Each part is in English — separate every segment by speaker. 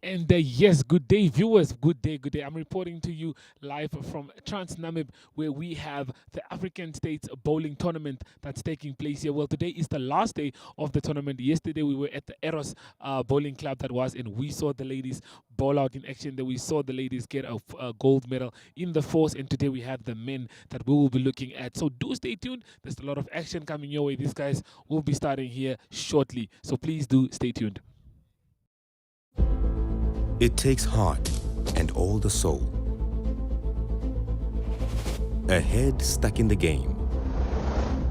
Speaker 1: And yes, good day, viewers. Good day, good day. I'm reporting to you live from Transnamib, where we have the African States Bowling Tournament that's taking place here. Well, today is the last day of the tournament. Yesterday, we were at the Eros Bowling Club that was, and we saw the ladies bowl out in action. Then we saw the ladies get a gold medal in the force, and today we have the men that we will be looking at. So do stay tuned. There's a lot of action coming your way. These guys will be starting here shortly. So please do stay tuned.
Speaker 2: It takes heart and all the soul. A head stuck in the game.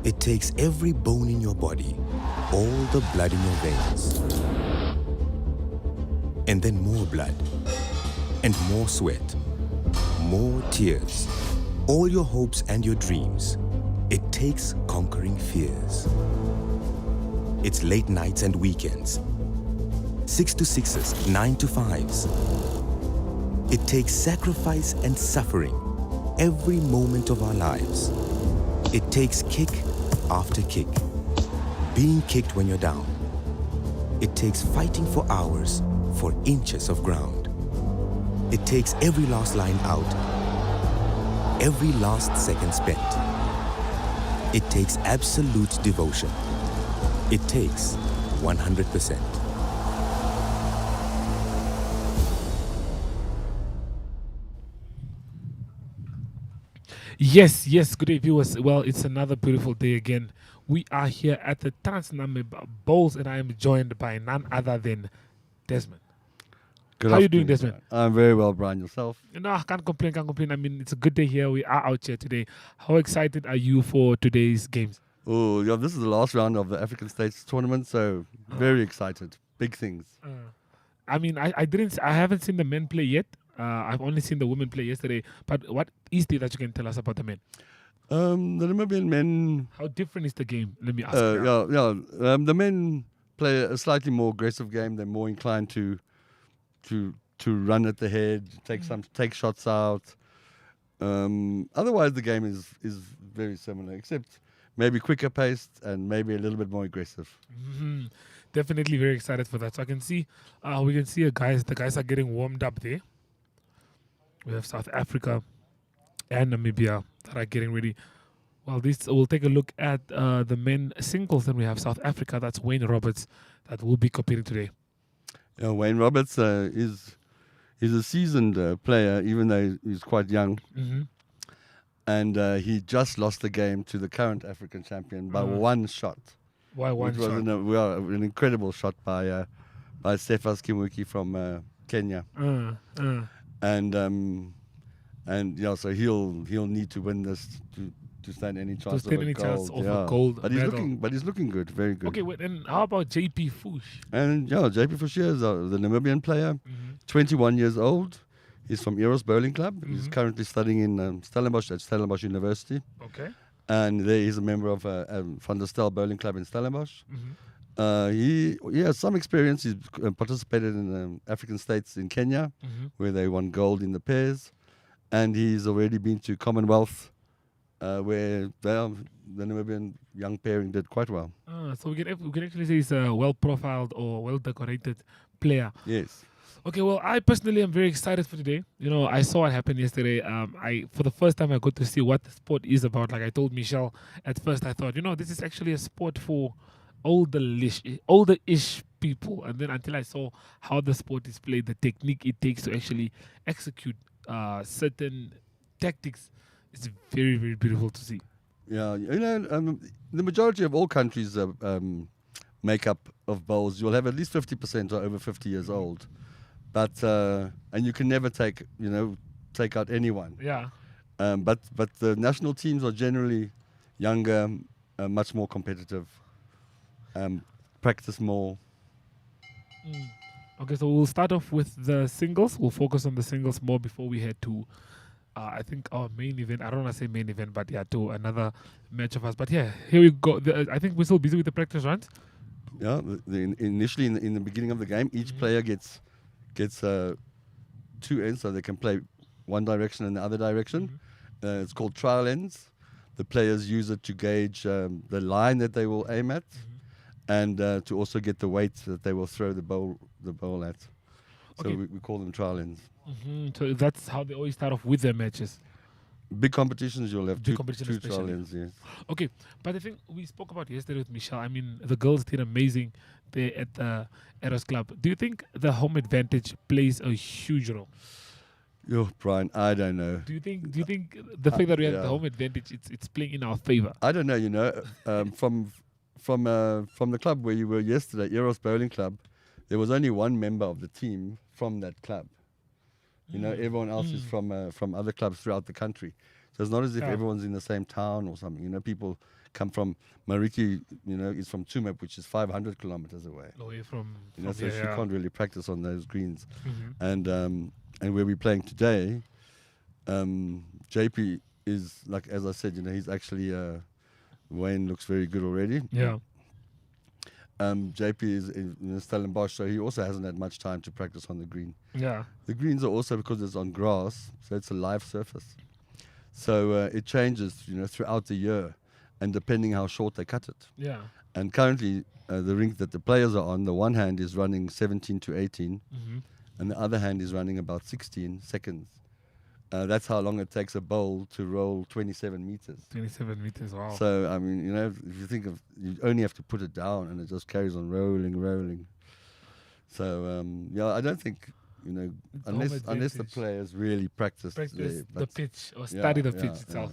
Speaker 2: It takes every bone in your body, all the blood in your veins. And then more blood, and more sweat, more tears, all your hopes and your dreams. It takes conquering fears. It's late nights and weekends. 6 to 6s, 9 to 5s. It takes sacrifice and suffering every moment of our lives. It takes kick after kick, being kicked when you're down. It takes fighting for hours for inches of ground. It takes every last line out, every last second spent. It takes absolute devotion. It takes 100%.
Speaker 1: Yes, good day, viewers. Well, it's another beautiful day again. We are here at the Transnamib Bowls, and I am joined by none other than Desmond.
Speaker 3: Good
Speaker 1: How are you doing,
Speaker 3: afternoon.
Speaker 1: Desmond?
Speaker 3: I'm very well, Brian. Yourself?
Speaker 1: No, I can't complain, can't complain. I mean, it's a good day here. We are out here today. How excited are you for today's games?
Speaker 3: Oh, yeah, this is the last round of the African States tournament, so very excited. Big things.
Speaker 1: I mean, I haven't seen the men play yet. I've only seen the women play yesterday. But what is it that you can tell us about the men?
Speaker 3: The Namibian men,
Speaker 1: How different is the game? Let me ask you.
Speaker 3: the men play a slightly more aggressive game. They're more inclined to run at the head, take shots out. Otherwise, the game is very similar, except maybe quicker paced and maybe a little bit more aggressive.
Speaker 1: Definitely very excited for that. So I can see, we can see the guys are getting warmed up there. We have South Africa and Namibia that are getting ready. Well, we'll take a look at the men singles. Then we have South Africa. That's Wayne Roberts that will be competing today.
Speaker 3: Wayne Roberts is a seasoned player, even though he's quite young. And he just lost the game to the current African champion by one shot.
Speaker 1: Why one
Speaker 3: which was
Speaker 1: shot?
Speaker 3: an incredible shot by Stefas Kimwiki from Kenya. So he'll need to win this to stand any chance of a gold.
Speaker 1: A gold
Speaker 3: But
Speaker 1: medal.
Speaker 3: he's looking good, very good.
Speaker 1: Okay, wait, and how about JP Fush?
Speaker 3: And JP Fouchier is the Namibian player, 21 years old. He's from Eros Bowling Club. He's currently studying in Stellenbosch at Stellenbosch University.
Speaker 1: Okay.
Speaker 3: And there he's a member of Van der Stel Bowling Club in Stellenbosch. He has some experience. He's participated in the African States in Kenya, where they won gold in the pairs. And he's already been to Commonwealth, where the Namibian young pairing did quite well.
Speaker 1: So we can actually say he's a well-profiled or well-decorated player.
Speaker 3: Yes.
Speaker 1: Okay, well, I personally am very excited for today. You know, I saw what happened yesterday. For the first time, I got to see what the sport is about. Like I told Michelle, at first I thought, this is actually a sport for older-ish people. And then until I saw how the sport is played, the technique it takes to actually execute certain tactics, it's very, very beautiful to see.
Speaker 3: Yeah, the majority of all countries' makeup of bowls, you'll have at least 50% are over 50 years old. But and you can never take out anyone.
Speaker 1: Yeah.
Speaker 3: But the national teams are generally younger, much more competitive, practice more.
Speaker 1: Okay, so we'll start off with the singles. We'll focus on the singles more before we head to, I think, our main event. I don't want to say main event, but yeah, to another match of us. But yeah, here we go. I think we're still busy with the practice runs.
Speaker 3: Yeah, initially in the beginning of the game, each player gets 2 ends, so they can play one direction and the other direction. It's called trial ends. The players use it to gauge the line that they will aim at, and to also get the weight that they will throw the bowl at. So
Speaker 1: Okay.
Speaker 3: we call them trial ends.
Speaker 1: So that's how they always start off with their matches.
Speaker 3: Big competitions, you'll have
Speaker 1: Big
Speaker 3: two
Speaker 1: competition
Speaker 3: trial
Speaker 1: especially.
Speaker 3: ends, yes.
Speaker 1: Okay, but the thing we spoke about yesterday with Michelle, I mean, the girls did amazing there at the Eros Club. Do you think the home advantage plays a huge role?
Speaker 3: Yo, Brian, I don't know.
Speaker 1: Do you think the fact that we have the
Speaker 3: yeah.
Speaker 1: home advantage, it's playing in our favor?
Speaker 3: I don't know, from the club where you were yesterday, Eros Bowling Club, there was only one member of the team from that club. Everyone else is from other clubs throughout the country. So it's not as if
Speaker 1: Yeah.
Speaker 3: everyone's in the same town or something. People come from Mariki, is from Tsumeb, which is 500 kilometers away.
Speaker 1: Away from,
Speaker 3: So
Speaker 1: here,
Speaker 3: she
Speaker 1: yeah.
Speaker 3: can't really practice on those greens.
Speaker 1: Mhm.
Speaker 3: And where we're playing today, JP is, like, as I said, he's actually, Wayne looks very good already.
Speaker 1: Yeah.
Speaker 3: JP is in Stellenbosch, so he also hasn't had much time to practice on the green.
Speaker 1: Yeah.
Speaker 3: The greens are also, because it's on grass, so it's a live surface. So it changes, throughout the year, and depending how short they cut it.
Speaker 1: Yeah.
Speaker 3: And currently, the rink that the players are on, the one hand is running 17 to 18,
Speaker 1: Mm-hmm.
Speaker 3: and the other hand is running about 16 seconds. That's how long it takes a bowl to roll 27 meters.
Speaker 1: 27 meters. Wow.
Speaker 3: So, I mean, if you think of, you only have to put it down and it just carries on rolling. So, I don't think, unless the
Speaker 1: advantage.
Speaker 3: players really practice
Speaker 1: Practice the
Speaker 3: but
Speaker 1: pitch or
Speaker 3: yeah,
Speaker 1: study the
Speaker 3: yeah,
Speaker 1: pitch itself.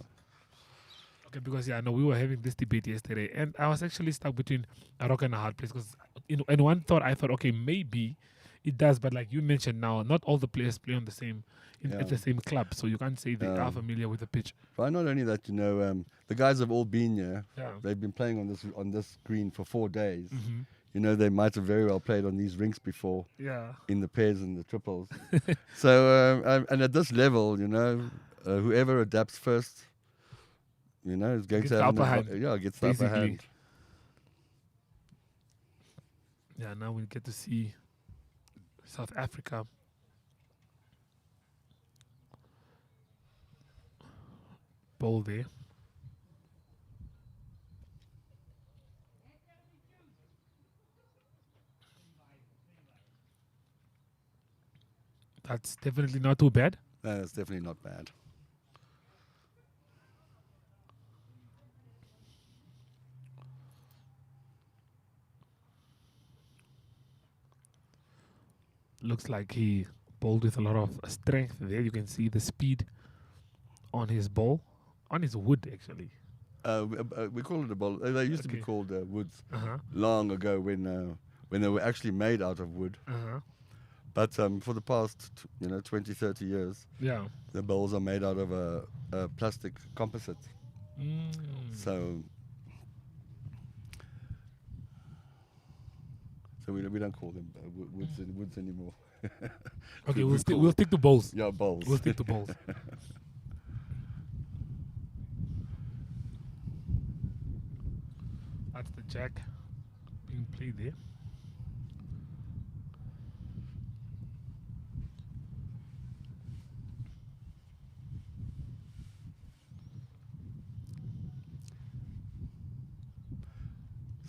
Speaker 1: Okay, because I know we were having this debate yesterday, and I was actually stuck between a rock and a hard place. Because in one thought, I thought, okay, maybe it does, but like you mentioned now, not all the players play on the same at the same club, so you can't say they are familiar with the pitch.
Speaker 3: But not only that, the guys have all been here.
Speaker 1: Yeah.
Speaker 3: They've been playing on this green for 4 days.
Speaker 1: Mm-hmm.
Speaker 3: They might have very well played on these rinks before.
Speaker 1: Yeah.
Speaker 3: In the pairs and the triples. So, and at this level, whoever adapts first, is going
Speaker 1: Gets
Speaker 3: to
Speaker 1: the
Speaker 3: have
Speaker 1: upper hand,
Speaker 3: gets the upper
Speaker 1: basically.
Speaker 3: hand.
Speaker 1: Yeah, now we get to see South Africa. Bowl there. That's definitely not too bad.
Speaker 3: That's definitely not bad.
Speaker 1: Looks like he bowled with a lot of strength there. You can see the speed on his ball, on his wood actually.
Speaker 3: We call it a bowl. They used to be
Speaker 1: Okay.
Speaker 3: called woods
Speaker 1: Uh-huh.
Speaker 3: long ago when they were actually made out of wood.
Speaker 1: Uh-huh.
Speaker 3: But for the past 20, 30 years,
Speaker 1: Yeah.
Speaker 3: the bowls are made out of a plastic composite. So we don't call them woods anymore.
Speaker 1: Okay,
Speaker 3: we call-
Speaker 1: we'll stick to bowls.
Speaker 3: Yeah, bowls.
Speaker 1: We'll stick to bowls. That's the jack being played there.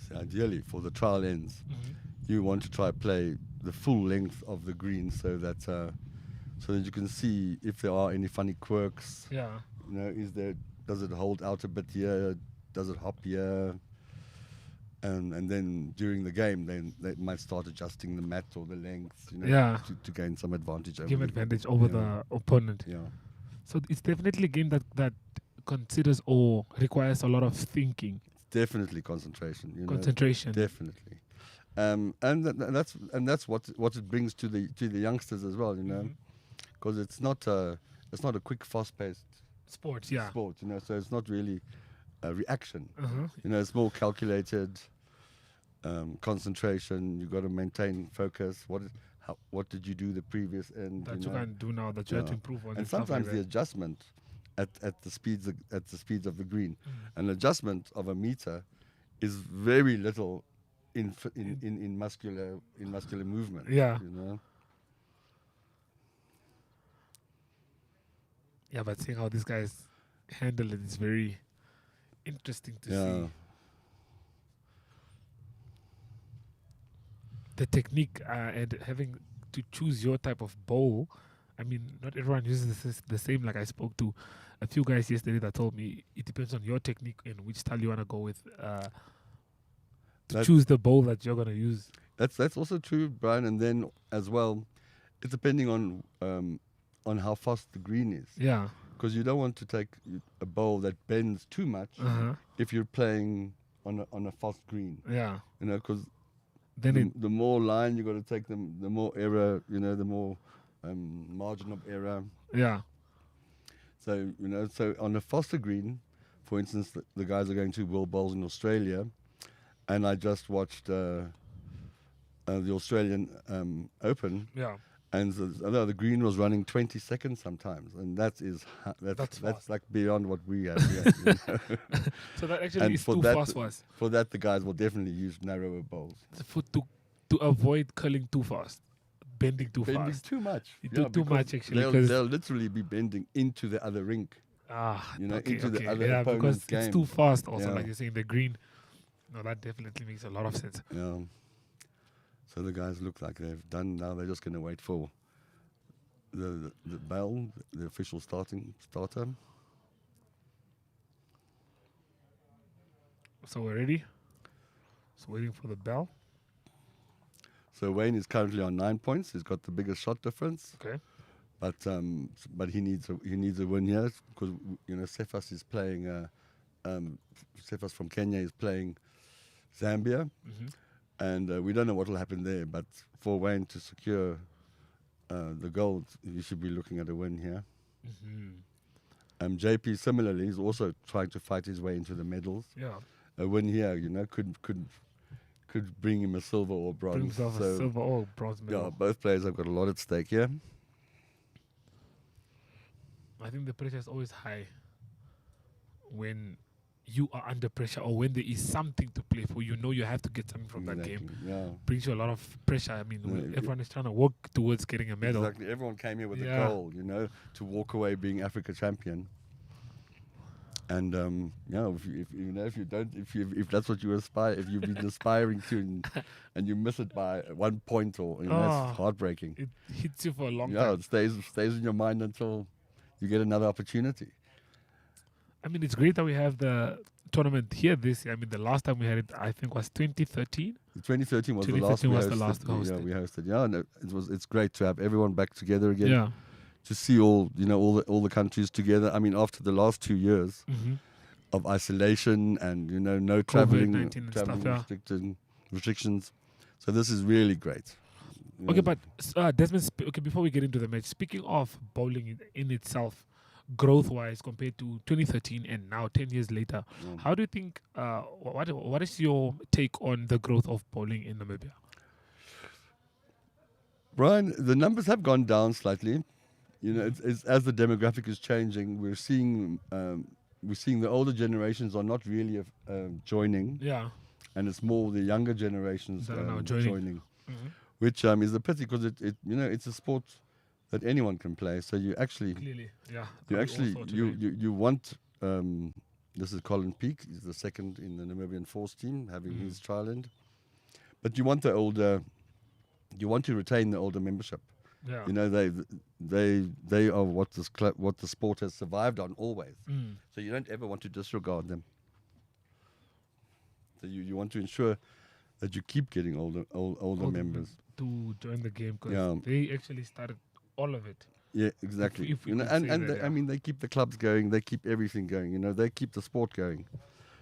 Speaker 3: So ideally, for the trial ends,
Speaker 1: Mm-hmm.
Speaker 3: you want to try play the full length of the green so that you can see if there are any funny quirks.
Speaker 1: Yeah.
Speaker 3: Does it hold out a bit here? Does it hop here? And then during the game, then they might start adjusting the mat or the length,
Speaker 1: Yeah.
Speaker 3: to gain some advantage over
Speaker 1: Give
Speaker 3: the-
Speaker 1: advantage over
Speaker 3: yeah.
Speaker 1: the opponent.
Speaker 3: Yeah,
Speaker 1: So it's definitely a game that considers or requires a lot of thinking,
Speaker 3: definitely concentration.
Speaker 1: concentration.
Speaker 3: Definitely, and that's what it brings to the youngsters as well.
Speaker 1: Mhm.
Speaker 3: Because it's not a quick, fast-paced
Speaker 1: Sports, yeah.
Speaker 3: sport. So it's not really a reaction.
Speaker 1: Uh-huh.
Speaker 3: It's more calculated concentration. You got to maintain focus. What did you do the previous end?
Speaker 1: That you can do now that you have to
Speaker 3: Yeah.
Speaker 1: improve on.
Speaker 3: And
Speaker 1: stuff like
Speaker 3: sometimes the
Speaker 1: that.
Speaker 3: adjustment at the speeds of the green,
Speaker 1: Mm.
Speaker 3: an adjustment of a meter is very little in muscular movement.
Speaker 1: Yeah.
Speaker 3: You
Speaker 1: Yeah, but seeing how these guys handle it is very interesting to
Speaker 3: Yeah.
Speaker 1: see. The technique and having to choose your type of bowl, I mean, not everyone uses the same. Like I spoke to a few guys yesterday that told me it depends on your technique and which style you want to go with to choose the bowl that you're going to use.
Speaker 3: That's also true, Brian. And then as well, it's depending on how fast the green is.
Speaker 1: Yeah.
Speaker 3: Because you don't want to take a bowl that bends too much if you're playing on a fast green.
Speaker 1: Yeah.
Speaker 3: You know, because
Speaker 1: then
Speaker 3: the more line you got to take, the more error. You know, the more margin of error.
Speaker 1: Yeah.
Speaker 3: So so on a faster green, for instance, the guys are going to World Bowls in Australia, and I just watched the Australian Open.
Speaker 1: Yeah.
Speaker 3: And the green was running 20 seconds sometimes, and that's like beyond what we have. Yeah, you know?
Speaker 1: So that actually is too fast for us.
Speaker 3: For that, the guys will definitely use narrower bowls.
Speaker 1: To avoid curling too fast, bending too fast.
Speaker 3: Too much.
Speaker 1: You do too much actually.
Speaker 3: They'll literally be bending into the other rink. Into the other opponent's
Speaker 1: because it's
Speaker 3: game.
Speaker 1: too fast. Also,
Speaker 3: Yeah.
Speaker 1: like you're saying, the green. No, that definitely makes a lot of sense.
Speaker 3: Yeah. So the guys look like they've done. Now they're just going to wait for the bell, the official starter.
Speaker 1: So we're ready. So waiting for the bell.
Speaker 3: So Wayne is currently on 9 points. He's got the biggest shot difference.
Speaker 1: Okay.
Speaker 3: But he needs a win here because Cephas is playing. Cephas from Kenya is playing Zambia.
Speaker 1: Mm-hmm.
Speaker 3: And we don't know what will happen there, but for Wayne to secure the gold, you should be looking at a win here.
Speaker 1: Mm-hmm.
Speaker 3: JP similarly is also trying to fight his way into the medals.
Speaker 1: Yeah.
Speaker 3: A win here, could bring him a silver or bronze.
Speaker 1: Brings off a silver or bronze medal.
Speaker 3: Yeah, both players have got a lot at stake here.
Speaker 1: I think the pressure is always high when you are under pressure or when there is something to play for. You have to get something from that game.
Speaker 3: Yeah.
Speaker 1: Brings you a lot of pressure. I mean, everyone is trying to work towards getting a medal.
Speaker 3: Exactly. Everyone came here with a goal, to walk away being Africa champion. And if that's what you aspire, if you've been aspiring to, and you miss it by 1 point, or that's heartbreaking.
Speaker 1: It hits you for a long time.
Speaker 3: Yeah, it stays in your mind until you get another opportunity.
Speaker 1: I mean, it's great that we have the tournament here this year. I mean, the last time we had it, I think, was 2013.
Speaker 3: 2013 was the last we hosted. Yeah, we hosted. Yeah, and it's great to have everyone back together again.
Speaker 1: Yeah.
Speaker 3: To see all the countries together. I mean, after the last 2 years of isolation and no traveling restrictions, so this is really great.
Speaker 1: Okay, but Desmond, before we get into the match, speaking of bowling in itself, growth-wise compared to 2013 and now 10 years later, how do you think? What is your take on the growth of bowling in Namibia?
Speaker 3: Brian, the numbers have gone down slightly. It's as the demographic is changing, we're seeing the older generations are not really joining.
Speaker 1: Yeah.
Speaker 3: And it's more the younger generations
Speaker 1: that are now joining. Mm-hmm.
Speaker 3: Which is a pity because it's a sport that anyone can play. So you actually
Speaker 1: clearly, yeah.
Speaker 3: You want this is Colin Peake. He's the second in the Namibian force team, having his trial end. But you want to retain the older membership.
Speaker 1: Yeah.
Speaker 3: They are what the sport has survived on always. So you don't ever want to disregard them. So you want to ensure that you keep getting older members
Speaker 1: to join the game because they actually started all of it.
Speaker 3: Yeah, exactly.
Speaker 1: If
Speaker 3: I mean, they keep the clubs going, they keep everything going. They keep the sport going.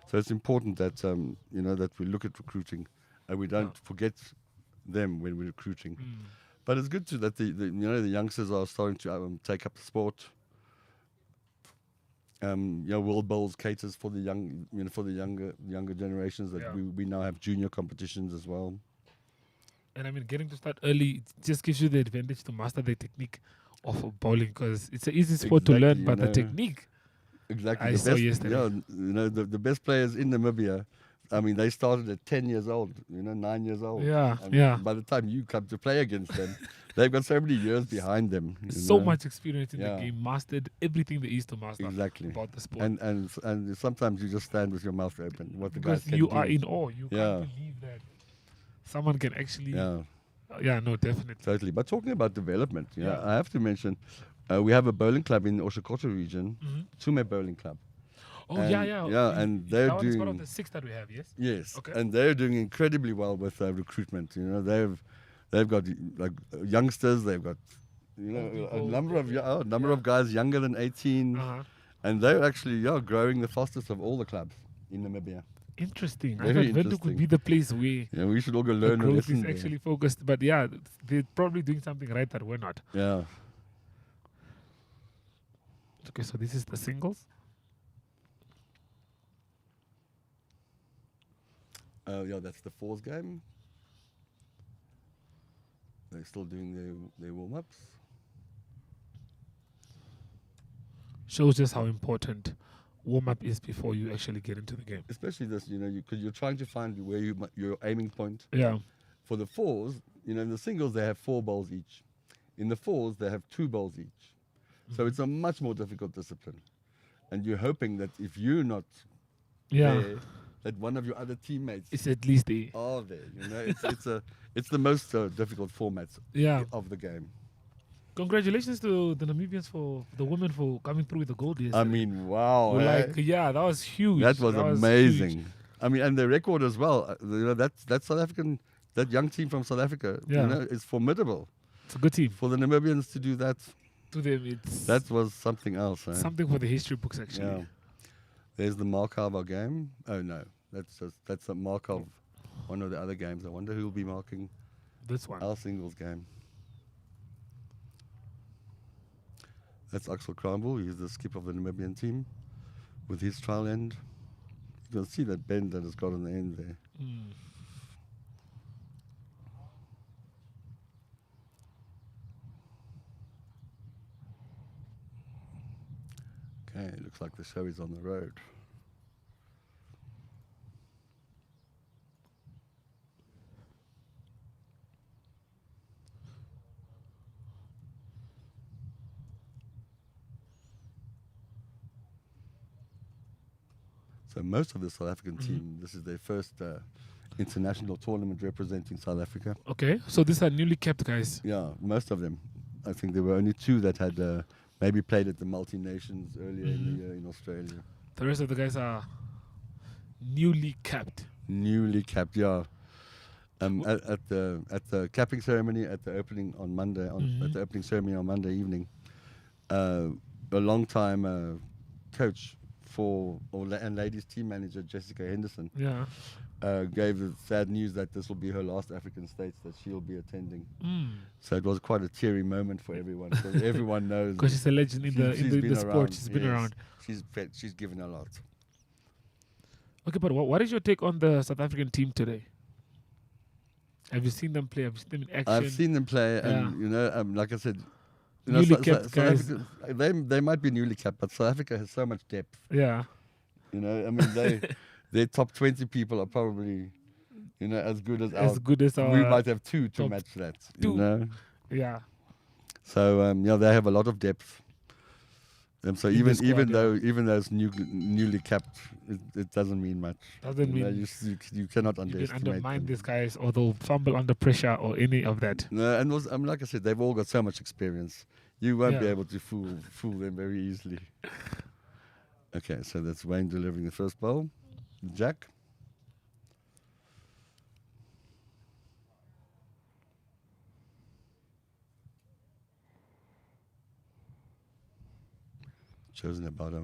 Speaker 3: So it's important that that we look at recruiting and we don't forget them when we're recruiting. But it's good too that the youngsters are starting to take up the sport. World Bowls caters for the younger generations. That we now have junior competitions as well.
Speaker 1: And I mean, getting to start early just gives you the advantage to master the technique of bowling because it's an easy sport to learn, but the technique.
Speaker 3: Exactly.
Speaker 1: I saw yesterday.
Speaker 3: Yeah, the best players in Namibia. I mean, they started at 10 years old, 9 years old.
Speaker 1: Yeah,
Speaker 3: By the time you come to play against them, they've got so many years behind them.
Speaker 1: So much experience in the game, mastered everything there is to master about the sport.
Speaker 3: And sometimes you just stand with your mouth open. What the guys
Speaker 1: because
Speaker 3: can
Speaker 1: you
Speaker 3: do.
Speaker 1: are in awe. You can't believe that someone can actually Yeah, no, definitely.
Speaker 3: Totally. But talking about development,
Speaker 1: Yeah.
Speaker 3: I have to mention we have a bowling club in Oshokoto region,
Speaker 1: Mhm.
Speaker 3: Tume Bowling Club.
Speaker 1: Oh,
Speaker 3: And,
Speaker 1: yeah, yeah.
Speaker 3: yeah, and they're
Speaker 1: that one is part of
Speaker 3: doing-
Speaker 1: the 6 that we have, yes?
Speaker 3: Yes,
Speaker 1: Okay.
Speaker 3: and they're doing incredibly well with recruitment. You know, they've got like youngsters. They've got
Speaker 1: Old
Speaker 3: a
Speaker 1: people,
Speaker 3: number of
Speaker 1: yeah,
Speaker 3: number
Speaker 1: yeah.
Speaker 3: of guys younger than 18,
Speaker 1: Uh-huh.
Speaker 3: and they're actually growing the fastest of all the clubs in Namibia.
Speaker 1: Interesting. I
Speaker 3: Very
Speaker 1: thought Windhoek would
Speaker 3: interesting.
Speaker 1: be the place where
Speaker 3: Yeah, we should all go
Speaker 1: the
Speaker 3: learn a
Speaker 1: growth
Speaker 3: lesson
Speaker 1: is
Speaker 3: there.
Speaker 1: actually focused. But yeah, they're probably doing something right that we're not.
Speaker 3: Yeah.
Speaker 1: Okay, so this is the singles.
Speaker 3: Yeah, that's the fours game. They're still doing their warm ups.
Speaker 1: Shows just how important warm up is before you actually get into the game.
Speaker 3: Especially this, because you're trying to find where your aiming point.
Speaker 1: Yeah.
Speaker 3: For the fours, in the singles they have 4 balls each. In the fours they have 2 balls each. So it's a much more difficult discipline. And you're hoping that if you're not
Speaker 1: Yeah.
Speaker 3: there, that one of your other teammates
Speaker 1: It's at least there.
Speaker 3: are there. It's the most difficult format
Speaker 1: Yeah.
Speaker 3: of the game.
Speaker 1: Congratulations to the Namibians for the women for coming through with the gold yesterday.
Speaker 3: I mean, wow.
Speaker 1: We're
Speaker 3: eh?
Speaker 1: yeah, that was huge.
Speaker 3: That was amazing.
Speaker 1: huge.
Speaker 3: I mean, and the record as well. That South African, that young team from South Africa,
Speaker 1: Yeah.
Speaker 3: is formidable.
Speaker 1: It's a good team.
Speaker 3: For the Namibians to do that,
Speaker 1: To them, it's
Speaker 3: that was something else. Eh?
Speaker 1: something for the history books, actually.
Speaker 3: Yeah. There's the Markov game. Oh no, that's a Markov, one of the other games. I wonder who will be marking
Speaker 1: This one.
Speaker 3: our singles game. That's Axel Kramble. He's the skip of the Namibian team with his trial end. You can see that bend that it's got on the end there.
Speaker 1: Mm.
Speaker 3: Okay, it looks like the show is on the road. So most of the South African team, this is their first international tournament representing South Africa.
Speaker 1: Okay, so these are newly kept guys.
Speaker 3: Yeah, most of them. I think there were only 2 that had maybe played at the multi-nations earlier in the year in Australia.
Speaker 1: The rest of the guys are newly capped.
Speaker 3: Newly capped, yeah. At the capping ceremony at the opening on Monday, at the opening ceremony on Monday evening, a long time coach and ladies team manager Jessica Henderson
Speaker 1: Yeah.
Speaker 3: gave the sad news that this will be her last African states that she'll be attending.
Speaker 1: Mm.
Speaker 3: So it was quite a teary moment for everyone. Because everyone knows
Speaker 1: Because she's a legend in
Speaker 3: she's
Speaker 1: the
Speaker 3: been
Speaker 1: sport.
Speaker 3: around,
Speaker 1: She's been
Speaker 3: yes.
Speaker 1: around.
Speaker 3: She's given a lot.
Speaker 1: Okay, but what is your take on the South African team today? Have you seen them play? Have you seen them in action?
Speaker 3: I've seen them play,
Speaker 1: Yeah.
Speaker 3: and like I said,
Speaker 1: Newly capped guys.
Speaker 3: South Africa, they might be newly capped, but South Africa has so much depth.
Speaker 1: Yeah.
Speaker 3: I mean, their top 20 people are probably, as good as
Speaker 1: As
Speaker 3: ours.
Speaker 1: good as our.
Speaker 3: We might have 2 to
Speaker 1: top
Speaker 3: match that.
Speaker 1: 2. Yeah.
Speaker 3: So they have a lot of depth. So
Speaker 1: In the
Speaker 3: even
Speaker 1: squad,
Speaker 3: even though it's newly capped, it doesn't mean much.
Speaker 1: Doesn't mean
Speaker 3: you cannot
Speaker 1: you can
Speaker 3: underestimate
Speaker 1: undermine
Speaker 3: them.
Speaker 1: these guys or they'll fumble under pressure or any of that.
Speaker 3: No, and like I said, they've all got so much experience. You won't be
Speaker 1: Yeah.
Speaker 3: able to fool them very easily. Okay, so that's Wayne delivering the first ball. Jack. Chosen about a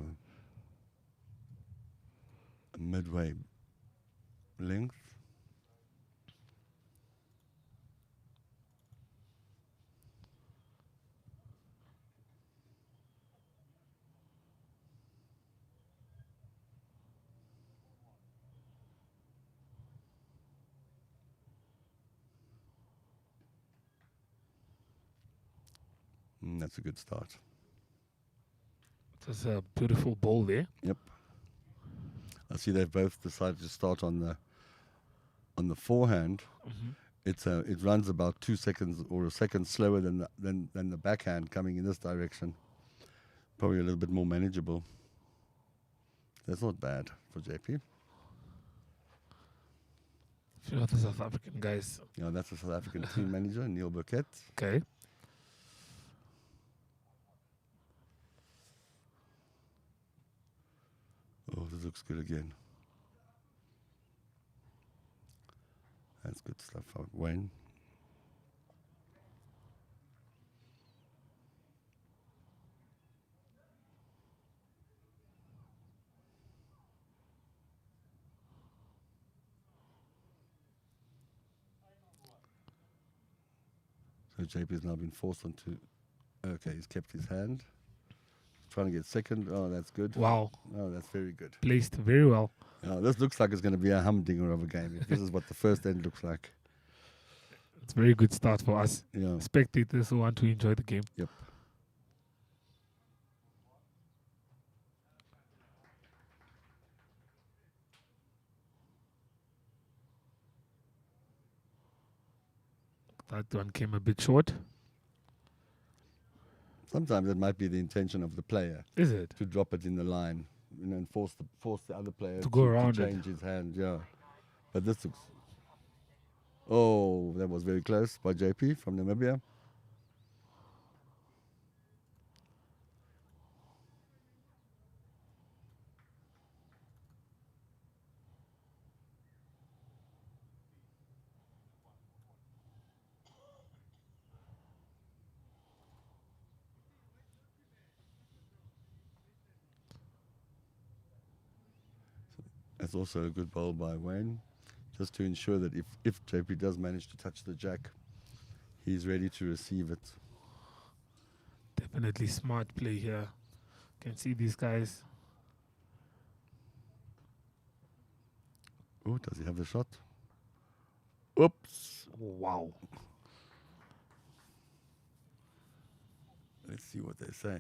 Speaker 3: midway length. That's a good start.
Speaker 1: It's a beautiful ball there.
Speaker 3: Yep. I see they've both decided to start on the forehand. It runs about 2 seconds or a second slower than the backhand coming in this direction. Probably a little bit more manageable. That's not bad for JP.
Speaker 1: A few other South African guys.
Speaker 3: Yeah, that's the South African team manager, Neil Burkett.
Speaker 1: Okay.
Speaker 3: Oh, this looks good again. That's good stuff, Wayne. So JP has now been forced onto. Okay, he's kept his hand. Trying to get second. Oh, that's good.
Speaker 1: Wow.
Speaker 3: Oh, that's very good.
Speaker 1: Placed very well.
Speaker 3: This looks like it's going to be a humdinger of a game. If this is what the first end looks like.
Speaker 1: It's a very good start for us.
Speaker 3: Yeah.
Speaker 1: Spectators who want to enjoy the game.
Speaker 3: Yep.
Speaker 1: That one came a bit short.
Speaker 3: Sometimes it might be the intention of the player
Speaker 1: Is it?
Speaker 3: to drop it in the line, and force the other player
Speaker 1: To go around
Speaker 3: to
Speaker 1: it.
Speaker 3: change his hand. Yeah, but this looks. Oh, that was very close by JP from Namibia. That's also a good bowl by Wayne, just to ensure that if JP does manage to touch the jack, he's ready to receive it.
Speaker 1: Definitely smart play here. Can see these guys.
Speaker 3: Oh, does he have the shot? Oops.
Speaker 1: Wow.
Speaker 3: Let's see what they say.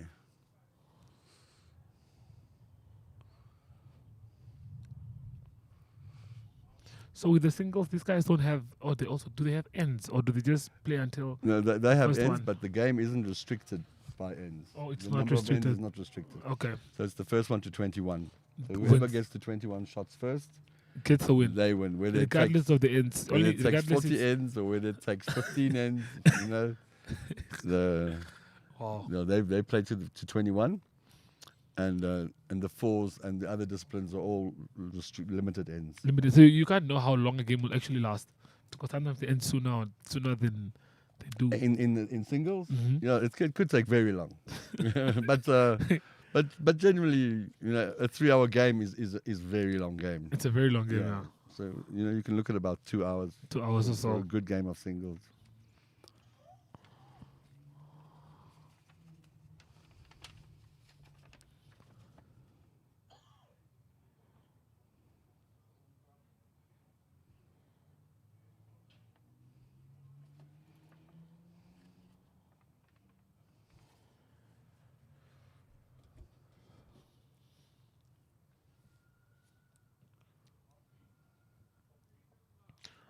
Speaker 1: So with the singles, these guys don't have, or they also, do they have ends, or do they just play until?
Speaker 3: No, they have
Speaker 1: First
Speaker 3: ends,
Speaker 1: one.
Speaker 3: but the game isn't restricted by ends.
Speaker 1: Oh, it's
Speaker 3: the
Speaker 1: not
Speaker 3: number of ends
Speaker 1: restricted.
Speaker 3: is not restricted.
Speaker 1: Okay.
Speaker 3: So it's the first one to 21. So whoever
Speaker 1: Wins.
Speaker 3: gets to 21 shots first,
Speaker 1: Gets the win.
Speaker 3: they win. Whether it takes,
Speaker 1: Regardless of the ends.
Speaker 3: whether
Speaker 1: Only
Speaker 3: it takes
Speaker 1: regardless
Speaker 3: 40
Speaker 1: it's-
Speaker 3: ends or whether it takes 15 ends, you know,
Speaker 1: Wow.
Speaker 3: they play to 21, and the fours and the other disciplines are all limited ends.
Speaker 1: Limited. So you can't know how long a game will actually last. Because sometimes they end sooner than they do.
Speaker 3: In singles,
Speaker 1: Mhm.
Speaker 3: it could take very long, but generally, a 3-hour game is very long game.
Speaker 1: It's a very long game
Speaker 3: Yeah.
Speaker 1: now.
Speaker 3: So you can look at about 2 hours
Speaker 1: 2 hours or
Speaker 3: for a
Speaker 1: so.
Speaker 3: good game of singles.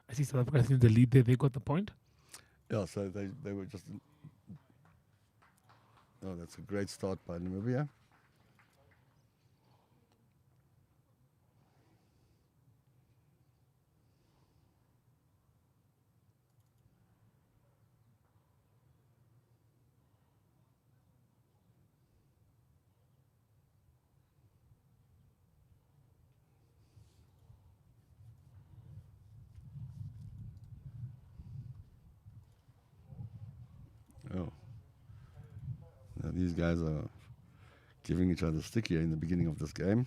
Speaker 1: I see South Africa, I think the lead there, they got the point.
Speaker 3: Yeah, so they were just. Oh, that's a great start by Namibia. Oh. Now these guys are giving each other stick here in the beginning of this game.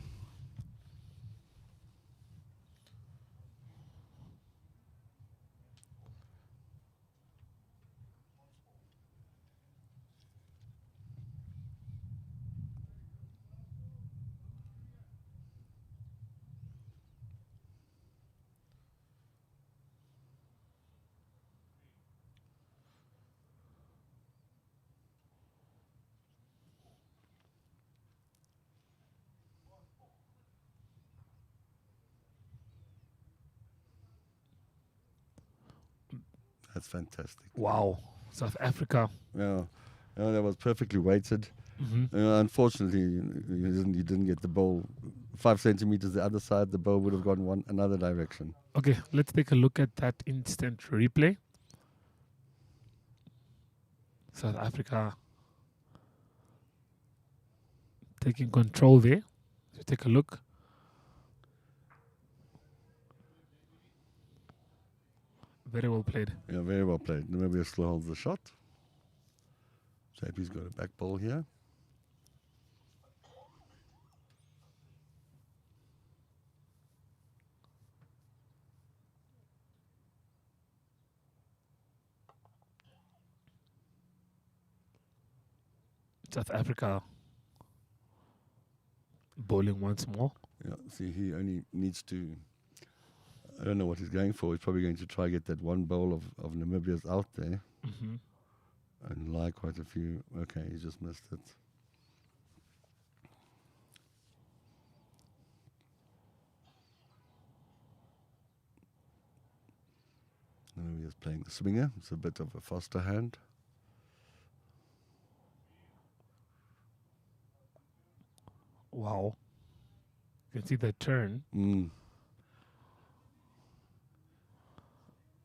Speaker 3: That's fantastic.
Speaker 1: Wow. South Africa.
Speaker 3: Yeah, that was perfectly weighted.
Speaker 1: Hmm.
Speaker 3: Unfortunately, he didn't get the ball 5 centimeters the other side, the ball would have gone another direction.
Speaker 1: Okay, let's take a look at that instant replay. South Africa taking control there. So take a look. Very well played.
Speaker 3: Yeah, very well played. Namibia still holds the shot. JP's got a back ball here.
Speaker 1: South Africa bowling once more.
Speaker 3: Yeah, see, he only needs to. I don't know what he's going for. He's probably going to try get that one bowl of Namibia's out there
Speaker 1: Mm-hmm.
Speaker 3: and lie quite a few. Okay, he just missed it. Namibia's playing the swinger. It's a bit of a faster hand.
Speaker 1: Wow. You can see the turn.
Speaker 3: Mm.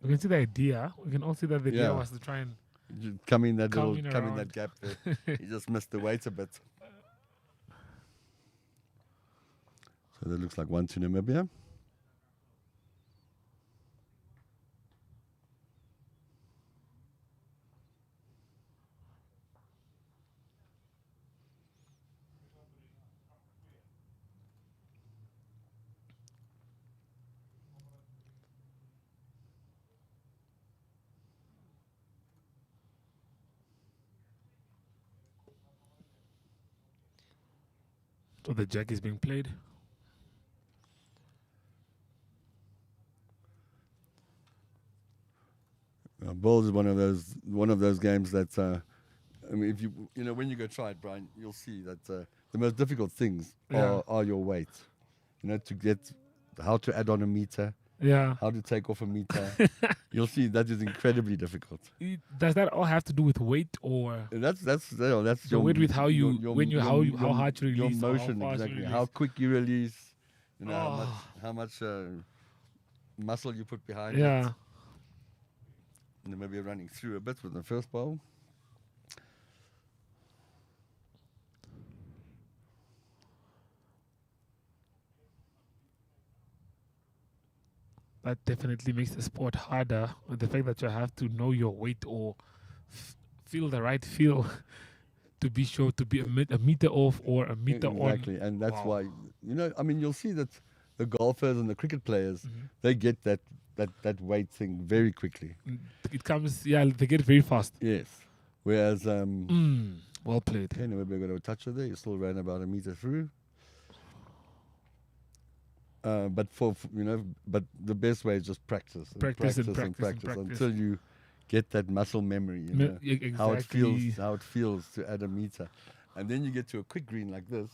Speaker 1: We can see the idea. We can also see that the idea
Speaker 3: Yeah.
Speaker 1: was to try and
Speaker 3: Come in that
Speaker 1: Come
Speaker 3: little,
Speaker 1: in
Speaker 3: come in
Speaker 1: around.
Speaker 3: that gap there. He just missed the weight a bit. So that looks like 1 to Namibia.
Speaker 1: so the jack is being played.
Speaker 3: Bowls is one of those games that I mean, if when you go try it, Brian, you'll see that the most difficult things
Speaker 1: Yeah.
Speaker 3: are your weight. To get how to add on a meter,
Speaker 1: Yeah.
Speaker 3: how to take off a meter. You'll see that is incredibly difficult.
Speaker 1: Does that all have to do with weight or
Speaker 3: And that's
Speaker 1: the weight with how you how hard you
Speaker 3: your
Speaker 1: release or how
Speaker 3: motion,
Speaker 1: fast you
Speaker 3: exactly,
Speaker 1: release?
Speaker 3: how quick you release,
Speaker 1: Oh.
Speaker 3: how much muscle you put behind it.
Speaker 1: Yeah.
Speaker 3: And then maybe running through a bit with the first bowl.
Speaker 1: That definitely makes the sport harder with the fact that you have to know your weight or feel the right feel to be sure to be a meter off or a meter
Speaker 3: Exactly, and that's
Speaker 1: Wow.
Speaker 3: why I mean, you'll see that the golfers and the cricket players,
Speaker 1: Mhm.
Speaker 3: they get that weight thing very quickly.
Speaker 1: on. It comes, yeah, they get very fast.
Speaker 3: Yes. Whereas,
Speaker 1: Well played.
Speaker 3: okay, now we're going to touch it there. You still ran about a meter through. But but the best way is just practice and
Speaker 1: Practice and
Speaker 3: practice and
Speaker 1: practice and
Speaker 3: practice
Speaker 1: practice.
Speaker 3: until you get that muscle memory. How it
Speaker 1: Exactly.
Speaker 3: feels to add a meter, and then you get to a quick green like this,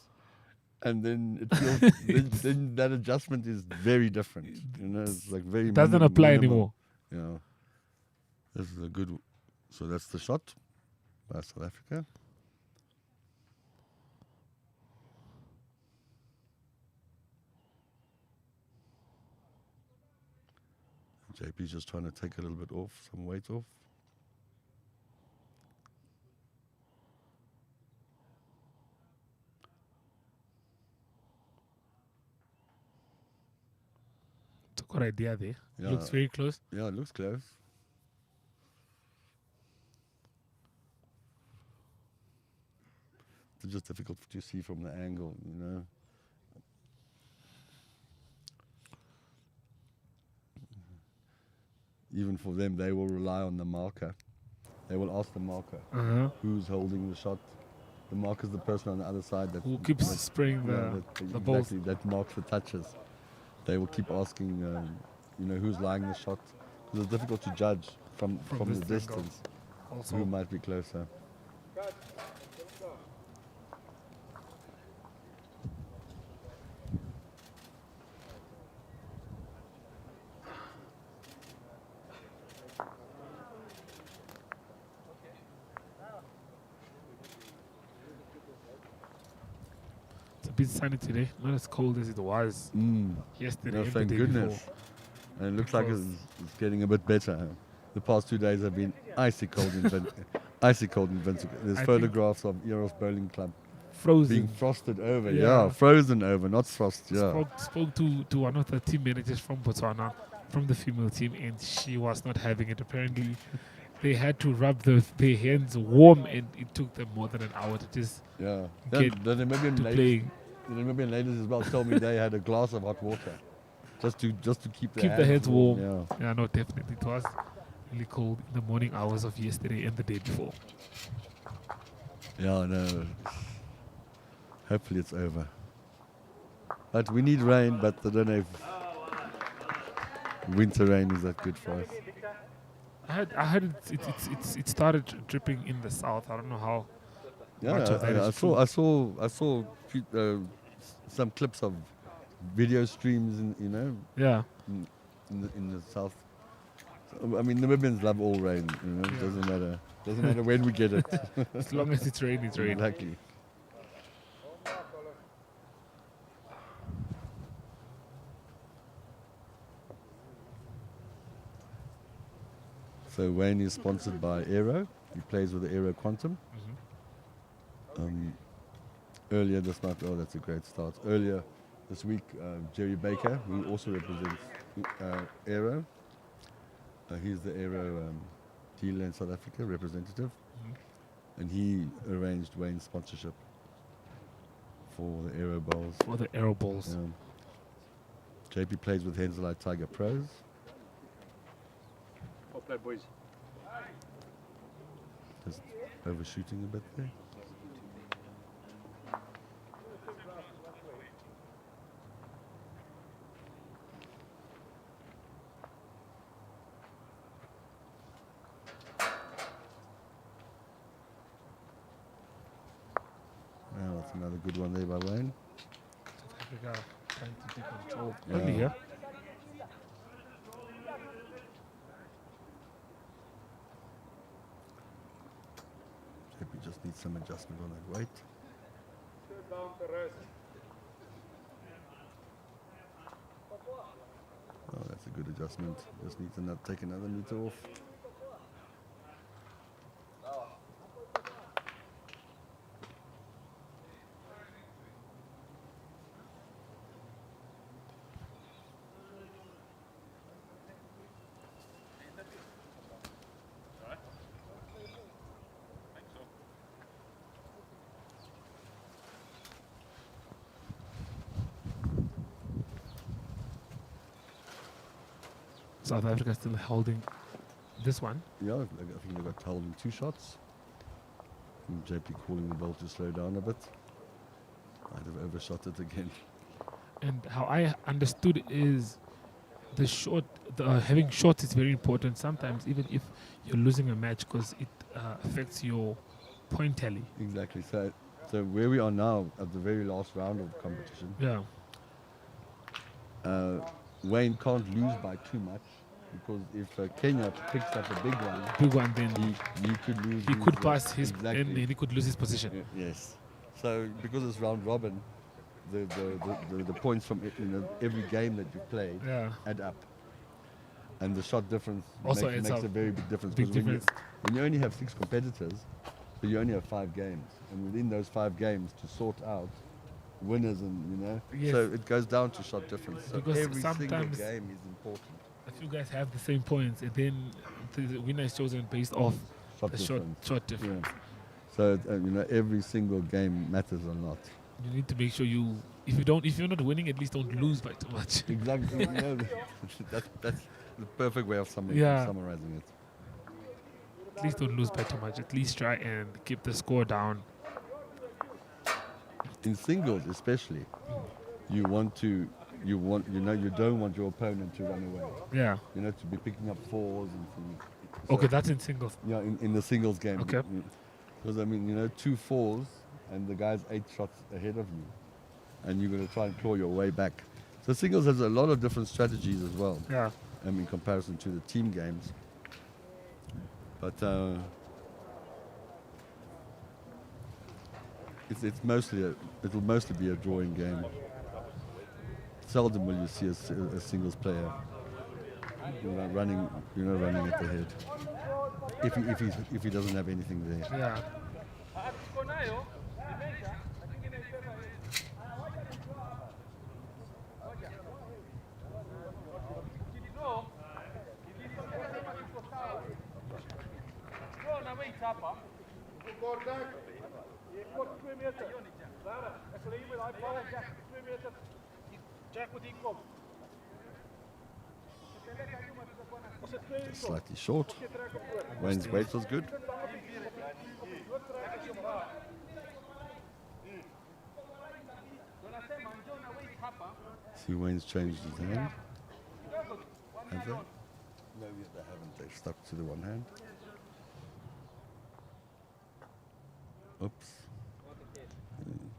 Speaker 3: and then it feels then that adjustment is very different. It's like very
Speaker 1: It doesn't apply
Speaker 3: minimal.
Speaker 1: anymore.
Speaker 3: This is a good. So that's the shot by South Africa. JP's just trying to take a little bit off, some weight off.
Speaker 1: It's a good idea there.
Speaker 3: Yeah.
Speaker 1: Looks very close.
Speaker 3: Yeah, it looks close. It's just difficult to see from the angle. Even for them, they will rely on the marker. They will ask the marker
Speaker 1: Uh-huh.
Speaker 3: who's holding the shot. The marker's the person on the other side that
Speaker 1: Who keeps spraying
Speaker 3: yeah,
Speaker 1: the balls.
Speaker 3: exactly, that marks the touches. They will keep asking, who's lying the shot, because it's difficult to judge from
Speaker 1: From
Speaker 3: the
Speaker 1: this angle.
Speaker 3: distance
Speaker 1: Also,
Speaker 3: who might be closer.
Speaker 1: it's a bit sunny today. Not as cold as it was yesterday.
Speaker 3: No,
Speaker 1: and the
Speaker 3: thank
Speaker 1: day
Speaker 3: goodness.
Speaker 1: before.
Speaker 3: And it looks like
Speaker 1: Because-
Speaker 3: it's getting a bit better. The past 2 days have been icy cold in icy cold in Vincent. There's
Speaker 1: I think-
Speaker 3: photographs of Eros Bowling Club
Speaker 1: Frozen.
Speaker 3: being frosted over.
Speaker 1: Yeah.
Speaker 3: Yeah, frozen over, not frost. Yeah.
Speaker 1: Spoke to one of the team managers from Botswana, from the female team, and she was not having it. Apparently, they had to rub their hands warm, and it took them more than an hour to just
Speaker 3: Yeah.
Speaker 1: Get
Speaker 3: The Namibian
Speaker 1: to
Speaker 3: ladies,
Speaker 1: play.
Speaker 3: the Namibian ladies as well told me they had a glass of hot water just to keep their
Speaker 1: Keep the hands warm.
Speaker 3: Yeah.
Speaker 1: Yeah, no, definitely. It was really cold in the morning hours of yesterday and the day before.
Speaker 3: Yeah, no. Hopefully it's over. But we need rain, but I don't know if winter rain is that good for us.
Speaker 1: I heard it started dripping in the south. I don't know how.
Speaker 3: Yeah,
Speaker 1: Much of that is true.
Speaker 3: I saw some clips of video streams
Speaker 1: Yeah.
Speaker 3: in the south. So, I mean, Namibians love all rain. It doesn't matter when we get it.
Speaker 1: As long as it's rain, it's rain.
Speaker 3: Exactly. So Wayne is sponsored by Aero. He plays with the Aero Quantum. Earlier this month, oh, that's a great start. Earlier this week, Jerry Baker, who also represents Aero. He's the Aero dealer in South Africa representative, and he arranged Wayne's sponsorship for the Aero Bowls.
Speaker 1: For the arrow balls.
Speaker 3: JP plays with Henselite Tiger Pros. Just overshooting a bit there. Now that's another good one there by Wayne.
Speaker 1: South Africa trying to take control
Speaker 3: Yeah.
Speaker 1: earlier.
Speaker 3: JP just needs some adjustment on that weight. Oh, that's a good adjustment. Just needs to take another meter off.
Speaker 1: South Africa still holding this one.
Speaker 3: Yeah, I think they got held in 2 shots. And JP calling the ball to slow down a bit. Might have overshot it again.
Speaker 1: And how I understood is the short, having shots is very important sometimes, even if you're losing a match, because it affects your point tally.
Speaker 3: Exactly. So where we are now at the very last round of the competition,
Speaker 1: Yeah.
Speaker 3: Wayne can't lose by too much because if Kenya picks up a big one,
Speaker 1: Big one, then
Speaker 3: he could lose.
Speaker 1: he could pass his
Speaker 3: exactly.
Speaker 1: and he could lose his position.
Speaker 3: Yes. So because it's round robin, the points from every game that you played
Speaker 1: Yeah.
Speaker 3: add up, and the shot difference
Speaker 1: Also
Speaker 3: makes
Speaker 1: adds
Speaker 3: a
Speaker 1: up.
Speaker 3: very big difference.
Speaker 1: Big
Speaker 3: 'cause when
Speaker 1: difference.
Speaker 3: when you only have 6 competitors, but you only have 5 games, and within those 5 games to sort out winners and
Speaker 1: Yes.
Speaker 3: so it goes down to shot difference. So
Speaker 1: Because
Speaker 3: every single
Speaker 1: sometimes-
Speaker 3: game is important.
Speaker 1: If you guys have the same points, and then the winner is chosen based off
Speaker 3: Shot
Speaker 1: the
Speaker 3: difference.
Speaker 1: shot difference.
Speaker 3: Yeah. So every single game matters a lot.
Speaker 1: You need to make sure if you're not winning, at least don't lose by too much.
Speaker 3: Exactly. That's the perfect way of
Speaker 1: Yeah.
Speaker 3: summarizing it.
Speaker 1: At least don't lose by too much. At least try and keep the score down.
Speaker 3: In singles, especially, you don't want your opponent to run away.
Speaker 1: Yeah.
Speaker 3: To be picking up 4s and things.
Speaker 1: Okay, that's in singles.
Speaker 3: Yeah, in the singles game.
Speaker 1: Okay.
Speaker 3: Because 2 4s and the guy's 8 shots ahead of you, and you're going to try and claw your way back. So singles has a lot of different strategies as well.
Speaker 1: Yeah.
Speaker 3: In comparison to the team games. But It's mostly it'll mostly be a drawing game. Seldom will you see a singles player running, running at the head. If he doesn't have anything there.
Speaker 1: Yeah.
Speaker 3: Slightly short. Wayne's weight was good. See, Wayne's changed his hand. Have they? No, they haven't. They've stuck to the one hand. Oops.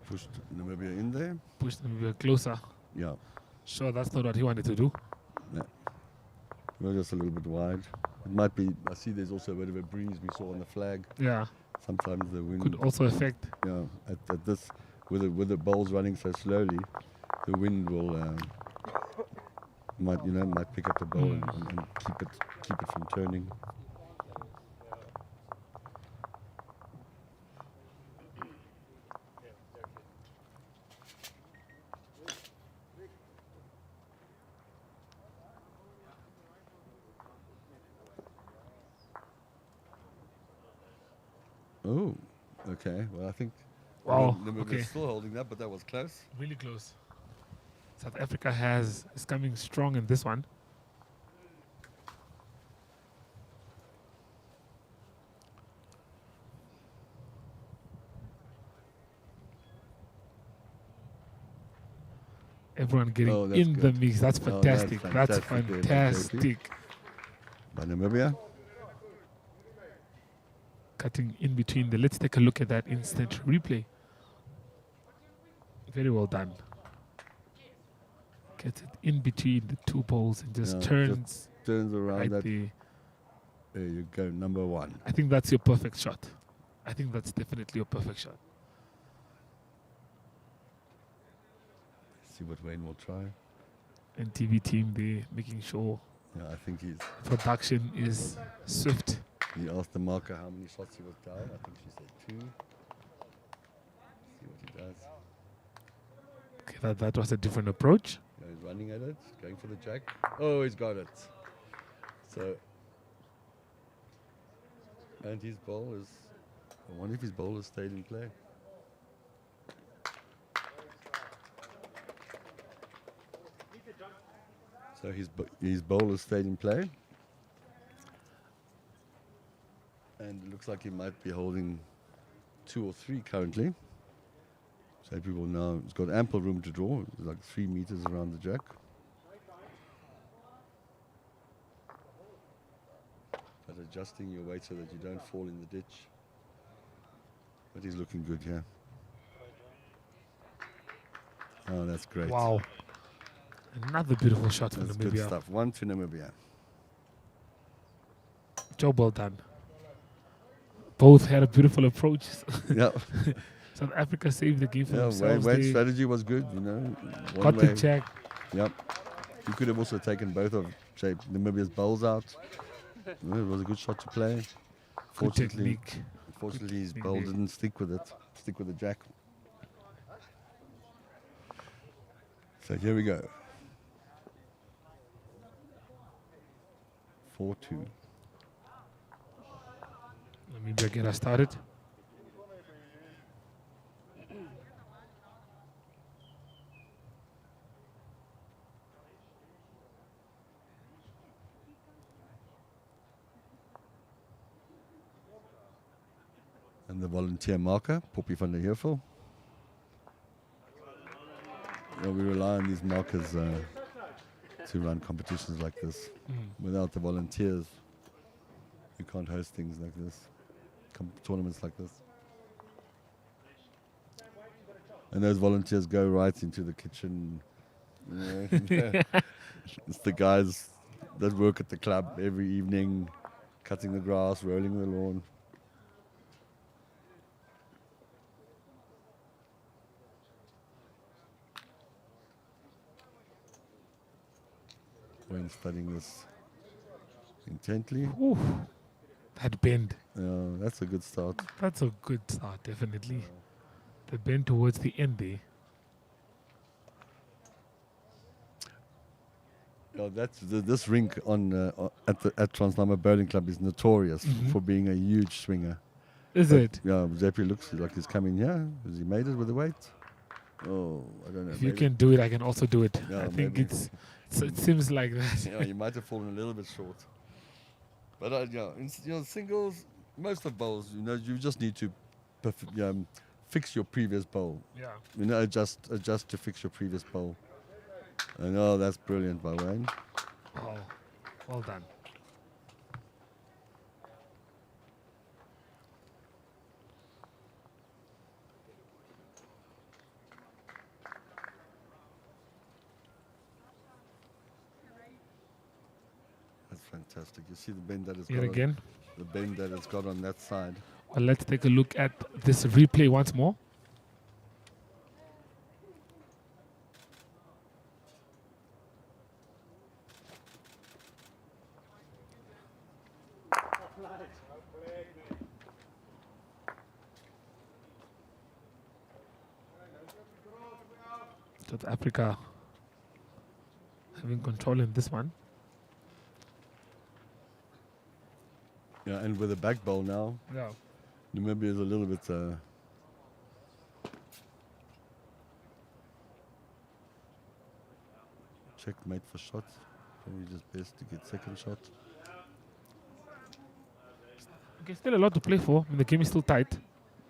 Speaker 3: Pushed Namibia in there.
Speaker 1: Push them a bit closer.
Speaker 3: Yeah.
Speaker 1: Sure, that's not what he wanted to do.
Speaker 3: We're just a little bit wide. It might be. I see there's also a bit of a breeze we saw on the flag.
Speaker 1: Yeah.
Speaker 3: Sometimes the wind.
Speaker 1: Could also affect.
Speaker 3: Yeah. At this, with the bowls running so slowly, the wind will might pick up the bowl and keep it from turning. Oh, okay. Well, I think
Speaker 1: Wow.
Speaker 3: Namibia's
Speaker 1: Okay.
Speaker 3: still holding that, but that was close.
Speaker 1: Really close. South Africa is coming strong in this one. Everyone getting
Speaker 3: Oh, that's
Speaker 1: in the
Speaker 3: good.
Speaker 1: mix. That's
Speaker 3: Oh, that's
Speaker 1: fantastic. That's
Speaker 3: fantastic there by
Speaker 1: fantastic.
Speaker 3: By Namibia.
Speaker 1: Cutting in between the. Let's take a look at that instant replay. Very well done. Gets it in between the two poles and just
Speaker 3: Yeah, just
Speaker 1: turns
Speaker 3: Turns around
Speaker 1: right
Speaker 3: that.
Speaker 1: there.
Speaker 3: There you go, number one.
Speaker 1: I think that's your perfect shot. I think that's definitely your perfect shot.
Speaker 3: See what Wayne will try.
Speaker 1: And TV team, they making sure
Speaker 3: Yeah, I think
Speaker 1: production is swift.
Speaker 3: he asked the marker how many shots he was down. I think she said 2. See what he does.
Speaker 1: Okay, that was a different approach.
Speaker 3: Yeah, he's running at it, going for the jack. Oh, he's got it. So, and his ball is. I wonder if his ball has stayed in play. So his bowl has stayed in play. And it looks like he might be holding 2 or 3 currently. So people now, it's got ample room to draw. It's like 3 meters around the jack. But adjusting your weight so that you don't fall in the ditch. But he's looking good here. Oh, that's great.
Speaker 1: Wow. Another beautiful shot from
Speaker 3: That's good
Speaker 1: Namibia.
Speaker 3: stuff. 1 to Namibia.
Speaker 1: Job well done. Both had a beautiful approach.
Speaker 3: Yeah.
Speaker 1: South Africa saved the game for
Speaker 3: Yeah,
Speaker 1: themselves.
Speaker 3: Wayne's
Speaker 1: They
Speaker 3: strategy was good, you know. One
Speaker 1: got the
Speaker 3: way.
Speaker 1: jack.
Speaker 3: Yep. You could have also taken both of Namibia's bowls out. It was a good shot to play.
Speaker 1: Good
Speaker 3: Fortunately,
Speaker 1: technique.
Speaker 3: Unfortunately, his
Speaker 1: technique
Speaker 3: bowl
Speaker 1: there.
Speaker 3: didn't stick with the jack. So here we go. 4-2.
Speaker 1: Namibia get us started.
Speaker 3: And the volunteer marker, Poppy van der Heuvel. We rely on these markers to run competitions like this. Without the volunteers, you can't host things like this, tournaments like this. And those volunteers go right into the kitchen. You know. It's the guys that work at the club every evening, cutting the grass, rolling the lawn. When studying this intently.
Speaker 1: Ooh, that bend.
Speaker 3: That's a good start.
Speaker 1: That's a good start, definitely. The bend towards the end there.
Speaker 3: This rink at Transnama Bowling Club is notorious
Speaker 1: Mhm.
Speaker 3: for being a huge swinger.
Speaker 1: Is it?
Speaker 3: Yeah, Zeppi looks like he's coming here. Has he made it with the weight? Oh, I don't know.
Speaker 1: If you
Speaker 3: maybe-
Speaker 1: can do it, I can also do it.
Speaker 3: Yeah,
Speaker 1: I think
Speaker 3: maybe.
Speaker 1: it seems like that.
Speaker 3: Yeah, you might have fallen a little bit short. But singles, most of bowls, you just need to fix your previous bowl.
Speaker 1: Yeah.
Speaker 3: Adjust to fix your previous bowl. And that's brilliant by Wayne.
Speaker 1: Oh, well done.
Speaker 3: That's fantastic. You see the bend that it's
Speaker 1: Yet
Speaker 3: got
Speaker 1: again.
Speaker 3: the bend that it's got on that side.
Speaker 1: Well, let's take a look at this replay once more. South Africa having control in this one.
Speaker 3: Yeah, and with a back bowl now,
Speaker 1: Yeah.
Speaker 3: Namibia is a little bit. Checkmate for shots. Probably just best to get second shot.
Speaker 1: Okay, still a lot to play for. I mean, the game is still tight.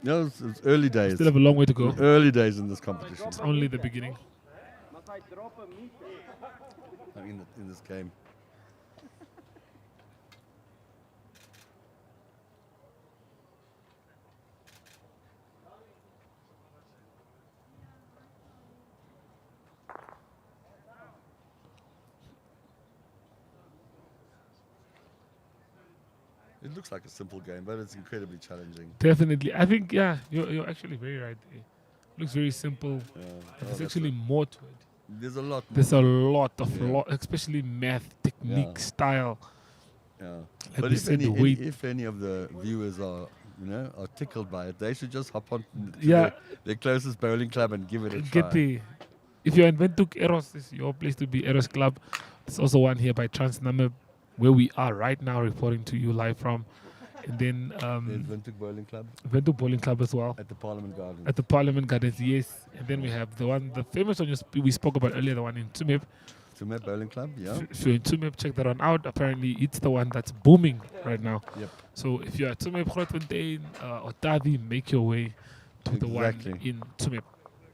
Speaker 3: Yeah, it's early days.
Speaker 1: Still have a long way to go.
Speaker 3: Early days in this competition.
Speaker 1: It's only the beginning.
Speaker 3: In this game. It looks like a simple game, but it's incredibly challenging.
Speaker 1: Definitely. I think, yeah, you're actually very right there. Looks very simple.
Speaker 3: Yeah.
Speaker 1: But there's
Speaker 3: that's
Speaker 1: actually more to it.
Speaker 3: there's a lot.
Speaker 1: There's a lot of,
Speaker 3: Yeah.
Speaker 1: especially math, technique,
Speaker 3: Yeah.
Speaker 1: style.
Speaker 3: Yeah.
Speaker 1: Like
Speaker 3: But
Speaker 1: we
Speaker 3: if
Speaker 1: said,
Speaker 3: any,
Speaker 1: the weight.
Speaker 3: if any of the viewers are tickled by it, they should just hop on to
Speaker 1: Yeah.
Speaker 3: their closest bowling club and give it a
Speaker 1: Get
Speaker 3: try.
Speaker 1: the. If you're in Windhoek, Eros is your place to be. Eros Club. There's also one here by Transnamib, where we are right now, reporting to you live from. And then
Speaker 3: There's Windhoek Bowling Club
Speaker 1: Windhoek Bowling Club as well.
Speaker 3: at the Parliament Garden.
Speaker 1: At the Parliament Gardens, yes. And then we have the famous one we spoke about earlier, the one in Tsumeb.
Speaker 3: Tsumeb Bowling Club, yeah.
Speaker 1: If you're in Tsumeb, check that one out. Apparently, it's the one that's booming right now.
Speaker 3: Yep.
Speaker 1: So if you're at Tsumeb, Grootfontein, or Tavi, make your way to the one
Speaker 3: Exactly.
Speaker 1: in Tsumeb.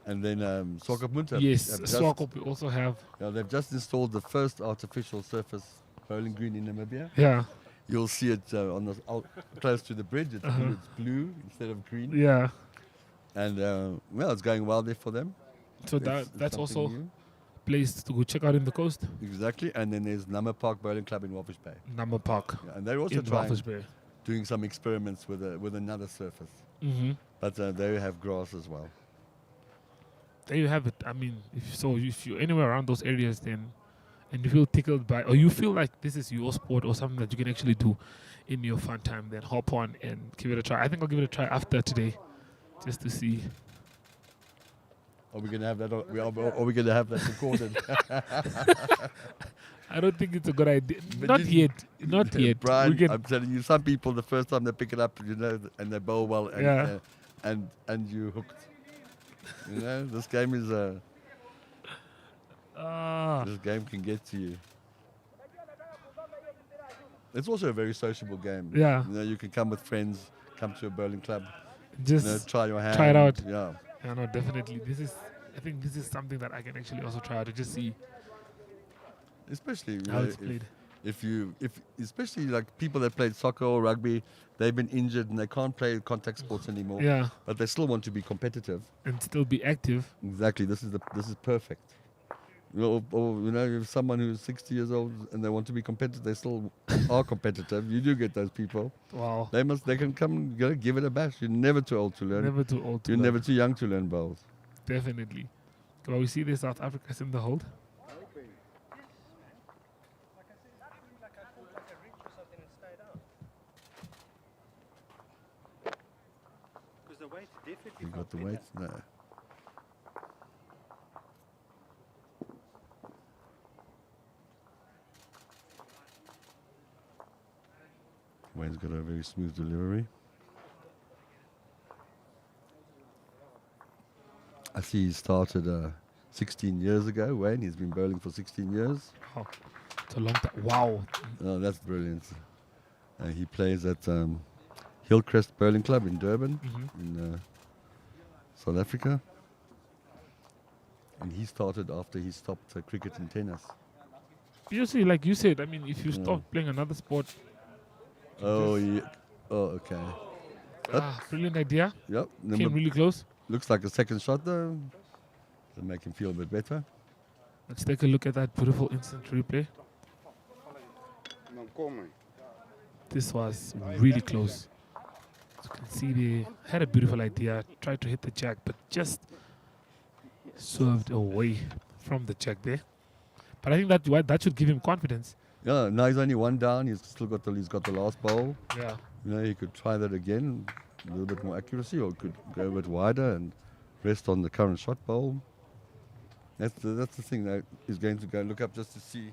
Speaker 3: And then Swakopmund have-
Speaker 1: Yes,
Speaker 3: have just-
Speaker 1: Swakop we also have.
Speaker 3: they've just installed the first artificial surface bowling green in Namibia.
Speaker 1: Yeah,
Speaker 3: You'll see it close to the bridge. It's,
Speaker 1: Uh-huh.
Speaker 3: it's blue instead of green.
Speaker 1: yeah.
Speaker 3: And it's going well there for them.
Speaker 1: So
Speaker 3: It's
Speaker 1: that's
Speaker 3: something
Speaker 1: also
Speaker 3: new.
Speaker 1: a place to go check out in the coast.
Speaker 3: Exactly. And then there's Nama Park Bowling Club in Walvis Bay.
Speaker 1: Number Park
Speaker 3: Yeah, and they're also
Speaker 1: in
Speaker 3: trying
Speaker 1: Walvis Bay.
Speaker 3: doing some experiments with another surface.
Speaker 1: Mm-hmm.
Speaker 3: But they have grass as well.
Speaker 1: There you have it. I mean, if you're anywhere around those areas, then and you feel tickled by, or you feel like this is your sport or something that you can actually do in your fun time, then hop on and give it a try. I think I'll give it a try after today, just to see.
Speaker 3: Are we gonna have that? Are we gonna have that recorded?
Speaker 1: I don't think it's a good idea.
Speaker 3: But
Speaker 1: Not
Speaker 3: listen,
Speaker 1: yet. Not yet.
Speaker 3: Brian,
Speaker 1: We can,
Speaker 3: I'm telling you, some people the first time they pick it up, and they bowl well, and
Speaker 1: Yeah.
Speaker 3: and you hooked. This game is this game can get to you. It's also a very sociable game.
Speaker 1: Yeah.
Speaker 3: You can come with friends, come to a bowling club,
Speaker 1: just
Speaker 3: try your hand.
Speaker 1: try it out.
Speaker 3: Yeah.
Speaker 1: yeah, no, definitely. I think this is something that I can actually also try out to just see
Speaker 3: Especially
Speaker 1: how it's played.
Speaker 3: if especially like people that played soccer or rugby, they've been injured and they can't play contact sports anymore.
Speaker 1: Yeah,
Speaker 3: But they still want to be competitive.
Speaker 1: and still be active.
Speaker 3: Exactly. This is perfect. If someone who's 60 years old and they want to be competitive, they still are competitive. You do get those people.
Speaker 1: Wow.
Speaker 3: They can come give it a bash. You're never too old to learn.
Speaker 1: Never too old to
Speaker 3: You're
Speaker 1: learn.
Speaker 3: never too young to learn bowls.
Speaker 1: Definitely. Well, we see the South Africa's in the hold.
Speaker 4: the weight, definitely.
Speaker 3: You got the
Speaker 4: felt
Speaker 3: weight?
Speaker 4: better.
Speaker 3: No. Wayne's got a very smooth delivery. I see he started 16 years ago, Wayne. He's been bowling for 16 years.
Speaker 1: Oh, it's a long time. Wow.
Speaker 3: Oh, that's brilliant. He plays at Hillcrest Bowling Club in Durban, in South Africa. And he started after he stopped cricket and tennis.
Speaker 1: Usually, like you said, I mean, if you stop playing another sport,
Speaker 3: Oh, yeah. Oh, okay.
Speaker 1: brilliant idea.
Speaker 3: Yep.
Speaker 1: Came really close.
Speaker 3: Looks like a second shot, though. To make him feel a bit better.
Speaker 1: Let's take a look at that beautiful instant replay. This was really close. As you can see, they had a beautiful idea, tried to hit the jack, but just swerved away from the jack there. But I think that should give him confidence.
Speaker 3: Yeah, now he's only one down. He's still got the last bowl.
Speaker 1: Yeah.
Speaker 3: You know, he could try that again, a little bit more accuracy, or could go a bit wider and rest on the current shot bowl. That's the thing that he's going to go look up just to see.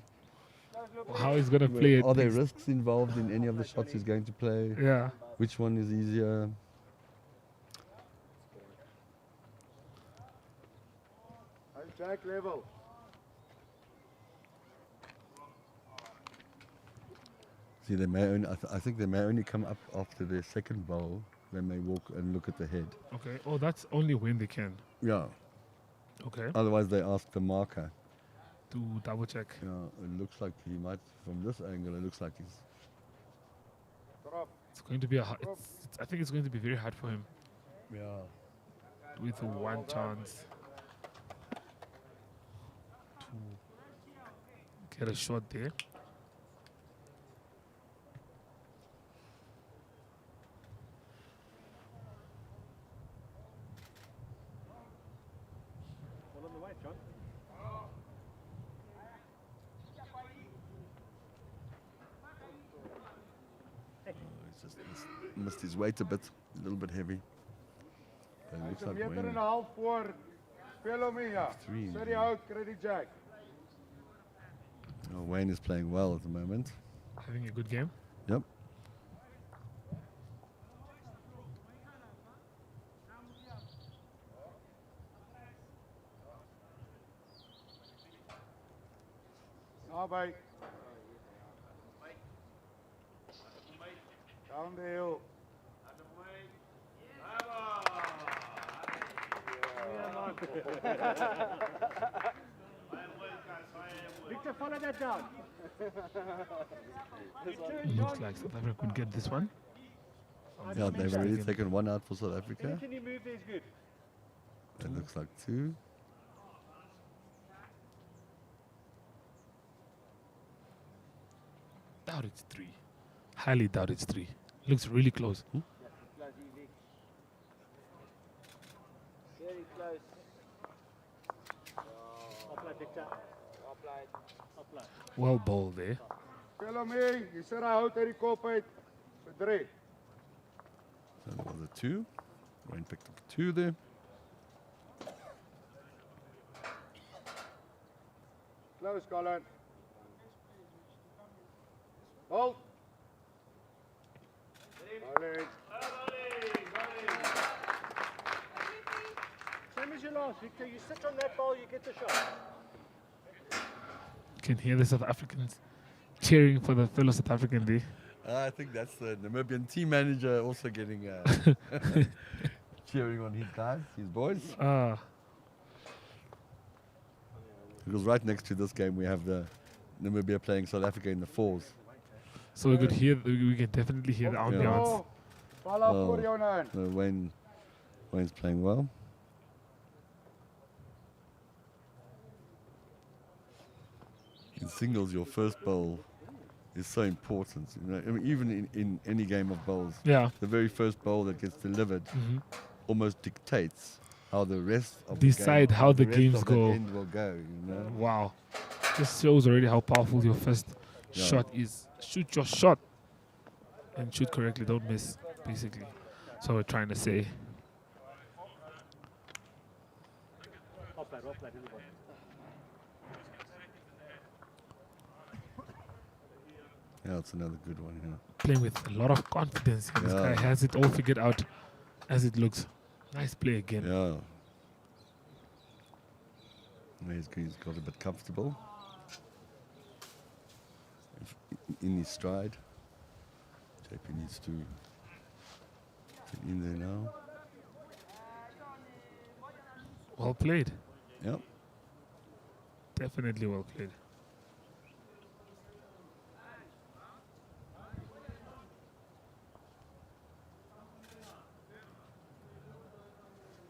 Speaker 1: How he's going to play it.
Speaker 3: Are there risks involved in any of the shots he's going to play?
Speaker 1: Yeah.
Speaker 3: Which one is easier?
Speaker 5: Jack level.
Speaker 3: See, they may only, I think they may only come up after their second bowl. They may walk and look at the head.
Speaker 1: Okay. Oh, that's only when they can.
Speaker 3: Yeah.
Speaker 1: Okay.
Speaker 3: Otherwise, they ask the marker.
Speaker 1: To double check.
Speaker 3: Yeah, it looks like he might, from this angle, it looks like he's.
Speaker 1: It's going to be I think it's going to be very hard for him
Speaker 3: Yeah.
Speaker 1: with one chance to get a shot there.
Speaker 4: All on the way, John.
Speaker 3: He's just missed his weight a little bit heavy. But it looks like
Speaker 5: Meter en 'n
Speaker 3: Wayne.
Speaker 5: half voor. Speel hom hier.
Speaker 3: Three.
Speaker 5: Sit die out, kry die Jack.
Speaker 3: Wayne is playing well at the moment.
Speaker 1: Having a good game.
Speaker 3: Yep.
Speaker 5: Naby. Down the hill.
Speaker 4: Victor, follow that down.
Speaker 1: Looks like South Africa could get this one.
Speaker 3: Yeah, they've already taken one out for South Africa.
Speaker 4: Anything you move there is good.
Speaker 3: It looks like two.
Speaker 1: Doubt it's three. Highly doubt it's three. Looks really close.
Speaker 4: Very close. Offline, Victor. Offline.
Speaker 1: Well bowled there.
Speaker 5: Speel hom hier. Jy sit hy hout uit die kop uit. Vir 3.
Speaker 3: So that was a two. Wayne picked up a two there.
Speaker 5: Close, Colin. Hold. Bowling.
Speaker 4: Same as your last, Victor. You sit on that ball, you get the shot.
Speaker 1: You can hear the South Africans cheering for the fellow South African there.
Speaker 3: I think that's the Namibian team manager also getting cheering on his guys, his boys. Because right next to this game we have the Namibia playing South Africa in the fours.
Speaker 1: So we could hear, we can definitely hear the ambiance.
Speaker 5: Oh, bal af
Speaker 3: Oh.
Speaker 5: voor jou nou in.
Speaker 3: So Wayne's playing well. In singles, your first bowl is so important. You know, I mean, even in any game of bowls,
Speaker 1: Yeah.
Speaker 3: the very first bowl that gets delivered almost dictates how the rest of
Speaker 1: Decide
Speaker 3: the game,
Speaker 1: how the
Speaker 3: rest
Speaker 1: games
Speaker 3: of that
Speaker 1: go.
Speaker 3: end will go. You know?
Speaker 1: Wow. This shows already how powerful your first
Speaker 3: Yeah.
Speaker 1: shot is. Shoot your shot and shoot correctly. Don't miss, basically. So we're trying to say.
Speaker 4: played, everybody.
Speaker 3: Yeah, it's another good one. Yeah.
Speaker 1: Playing with a lot of confidence. This guy
Speaker 3: Yeah.
Speaker 1: has it all figured out as it looks. Nice play again.
Speaker 3: Yeah. He's got a bit comfortable in his stride. JP needs to get in there now.
Speaker 1: Well played.
Speaker 3: Yep.
Speaker 1: Definitely well played.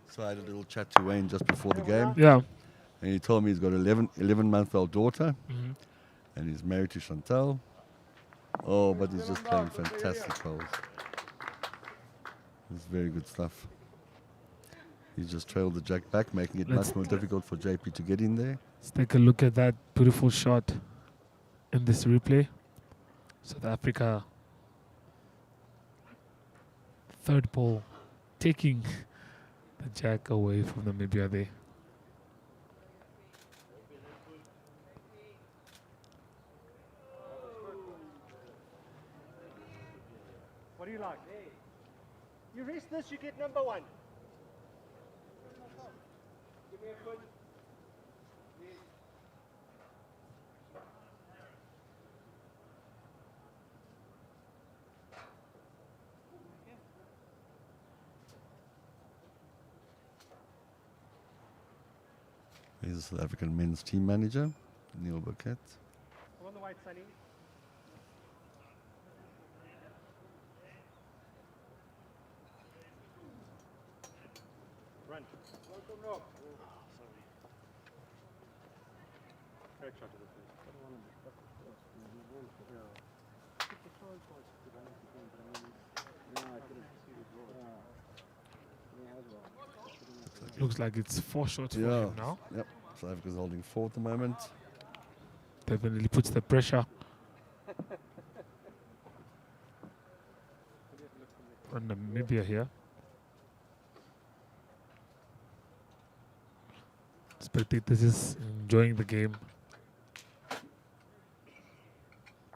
Speaker 3: So I had a little chat to Wayne just before the game,
Speaker 1: Yeah.
Speaker 3: and he told me he's got 11-month-old daughter,
Speaker 1: Mhm.
Speaker 3: and he's married to Chantal. Oh, but he's just playing fantastic holes. It's very good stuff. He's just trailed the jack back, making it
Speaker 1: Let's-
Speaker 3: much more difficult for JP to get in there.
Speaker 1: Let's take a look at that beautiful shot in this replay. South Africa, third ball, taking the jack away from Namibia there.
Speaker 4: What do you like? You rest this, you get number one. Give me a foot.
Speaker 3: He's the South African men's team manager, Neil Burkett.
Speaker 4: Come on the white, Sonny. Run. Oh, sorry. Great shot to the face.
Speaker 1: Looks like it's 4 shots for
Speaker 3: Yeah.
Speaker 1: him now.
Speaker 3: Yep. South Africa's holding 4 at the moment.
Speaker 1: Definitely puts the pressure on Namibia here. Spectators is enjoying the game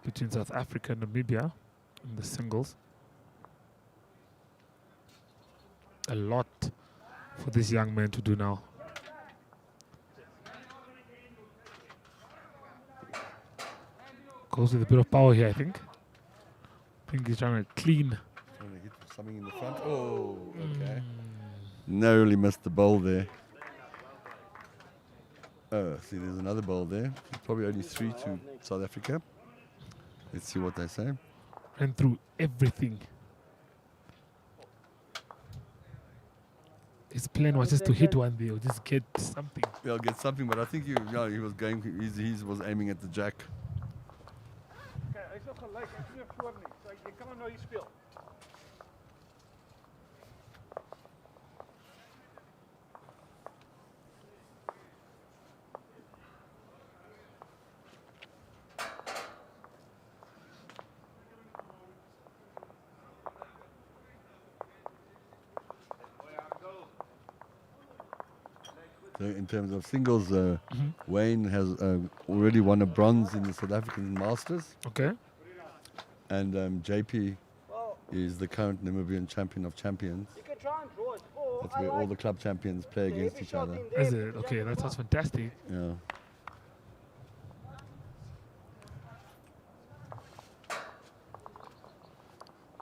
Speaker 1: between South Africa and Namibia in the singles. A lot for this young man to do now. Goes with a bit of power here, I think. I think he's trying to clean.
Speaker 3: Trying to hit something in the front. Oh, okay. Narrowly missed the bowl there. Oh, see, there's another bowl there. Probably only 3 to South Africa. Let's see what they say.
Speaker 1: Ran through everything. His plan was just to hit one there or just get something.
Speaker 3: Yeah, I'll get something, but I think he was going. He was aiming at the jack.
Speaker 4: Okay, hy's nog gelyk. Ek sien voor nie. So jy kan hom nou hier speel.
Speaker 3: So in terms of singles, Wayne has already won a bronze in the South African Masters,
Speaker 1: Okay.
Speaker 3: and JP is the current Namibian champion of champions.
Speaker 4: You can try and draw it. Or
Speaker 3: That's where all the club champions play against each other.
Speaker 1: Is it? Okay, that sounds fantastic.
Speaker 3: Yeah.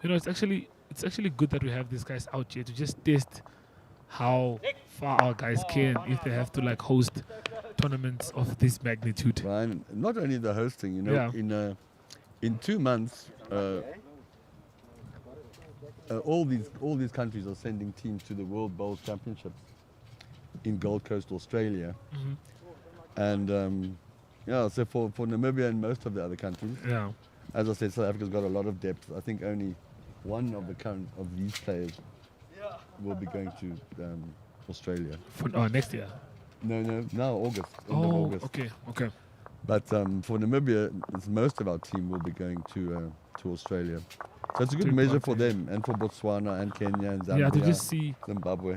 Speaker 1: You know, it's actually good that we have these guys out here to just test how far our guys can if they have to like host tournaments of this magnitude.
Speaker 3: Ryan, not only the hosting, you know,
Speaker 1: Yeah.
Speaker 3: in 2 months, all these countries are sending teams to the World Bowls Championships in Gold Coast, Australia,
Speaker 1: Mhm.
Speaker 3: and yeah. So for Namibia and most of the other countries,
Speaker 1: Yeah.
Speaker 3: as I said, South Africa's got a lot of depth. I think only one of the current of these players will be going to Australia.
Speaker 1: For next year.
Speaker 3: Now August. End of
Speaker 1: Oh,
Speaker 3: August.
Speaker 1: okay.
Speaker 3: But for Namibia, most of our team will be going to Australia. So it's a good
Speaker 1: To
Speaker 3: measure
Speaker 1: qualify.
Speaker 3: for them and for Botswana and Kenya and Zambia,
Speaker 1: Yeah, to just see.
Speaker 3: Zimbabwe,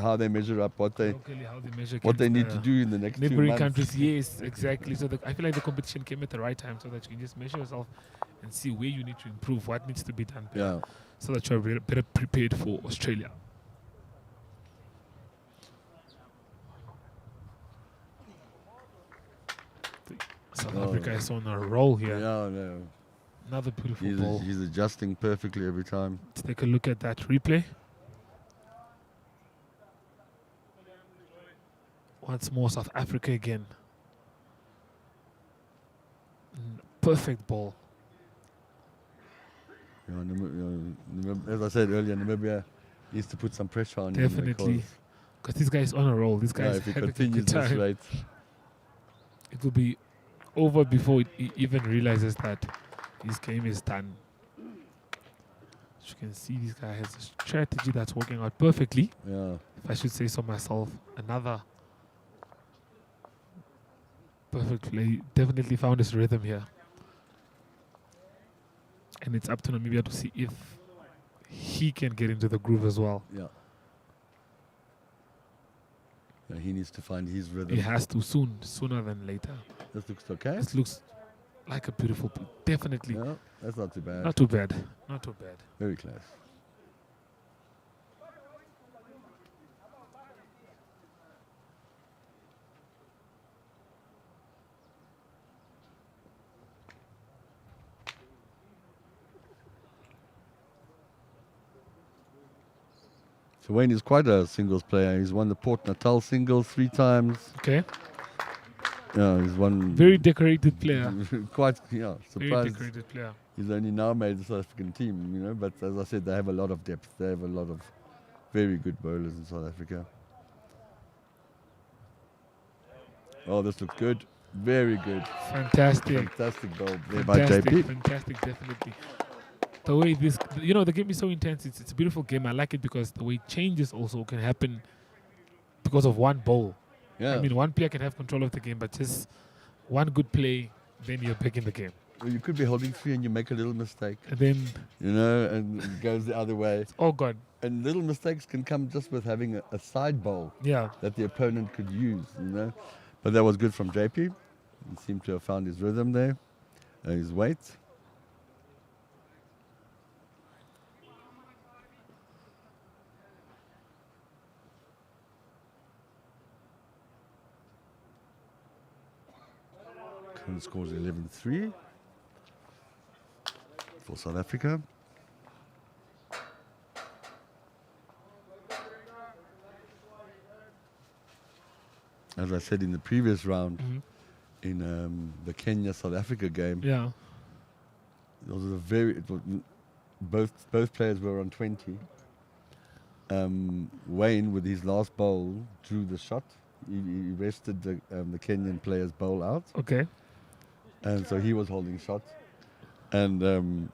Speaker 3: how they measure up, what they
Speaker 1: Locally, how they measure
Speaker 3: what they
Speaker 1: against
Speaker 3: need to
Speaker 1: the
Speaker 3: do in the next 2
Speaker 1: neighboring
Speaker 3: months.
Speaker 1: countries. Yes, exactly. So I feel like the competition came at the right time so that you can just measure yourself and see where you need to improve, what needs to be done better,
Speaker 3: Yeah.
Speaker 1: so that you're better prepared for Australia. South Africa is on a roll here.
Speaker 3: Yeah, no.
Speaker 1: Another beautiful ball.
Speaker 3: He's adjusting perfectly every time.
Speaker 1: Let's take a look at that replay. Once more, South Africa again. Perfect ball.
Speaker 3: As I said earlier, Namibia needs to put some pressure on him.
Speaker 1: Definitely. Because this guy is on a roll. This guy
Speaker 3: Yeah,
Speaker 1: is
Speaker 3: if he
Speaker 1: having a
Speaker 3: continues
Speaker 1: good
Speaker 3: this
Speaker 1: time.
Speaker 3: rate.
Speaker 1: It will be over before he even realizes that his game is done. As you can see, this guy has a strategy that's working out perfectly,
Speaker 3: Yeah.
Speaker 1: if I should say so myself. Another perfect play. Definitely found his rhythm here. And it's up to Namibia to see if he can get into the groove as well.
Speaker 3: Yeah. Yeah, he needs to find his rhythm.
Speaker 1: He has to sooner than later.
Speaker 3: This looks okay.
Speaker 1: This looks like a beautiful play. Definitely.
Speaker 3: Yeah, that's not too bad.
Speaker 1: Not too bad. Not too bad.
Speaker 3: Very close. So Wayne is quite a singles player. He's won the Port Natal singles 3 times.
Speaker 1: Okay.
Speaker 3: Yeah, he's won
Speaker 1: Very decorated player.
Speaker 3: quite
Speaker 1: Very
Speaker 3: surprised.
Speaker 1: decorated player.
Speaker 3: He's only now made the South African team, but as I said, they have a lot of depth. They have a lot of very good bowlers in South Africa. Oh, this looks good. Very good.
Speaker 1: Fantastic.
Speaker 3: Fantastic bowl there by
Speaker 1: Fantastic.
Speaker 3: JP.
Speaker 1: Fantastic. Definitely. The way the game is so intense. It's a beautiful game. I like it because the way changes also can happen because of one bowl.
Speaker 3: Yeah.
Speaker 1: I mean, one player can have control of the game, but just one good play, then you're back in the game.
Speaker 3: Well, you could be holding 3 and you make a little mistake,
Speaker 1: And then,
Speaker 3: and it goes the other way.
Speaker 1: oh God.
Speaker 3: And little mistakes can come just with having a side bowl
Speaker 1: Yeah.
Speaker 3: that the opponent could use. But that was good from JP. He seemed to have found his rhythm there, his weight. Current score is 11-3 for South Africa. As I said in the previous round, in the Kenya-South Africa game,
Speaker 1: Yeah.
Speaker 3: it was both players were on 20. Wayne, with his last bowl, drew the shot. He rested the Kenyan player's bowl out,
Speaker 1: Okay.
Speaker 3: and so he was holding shot. And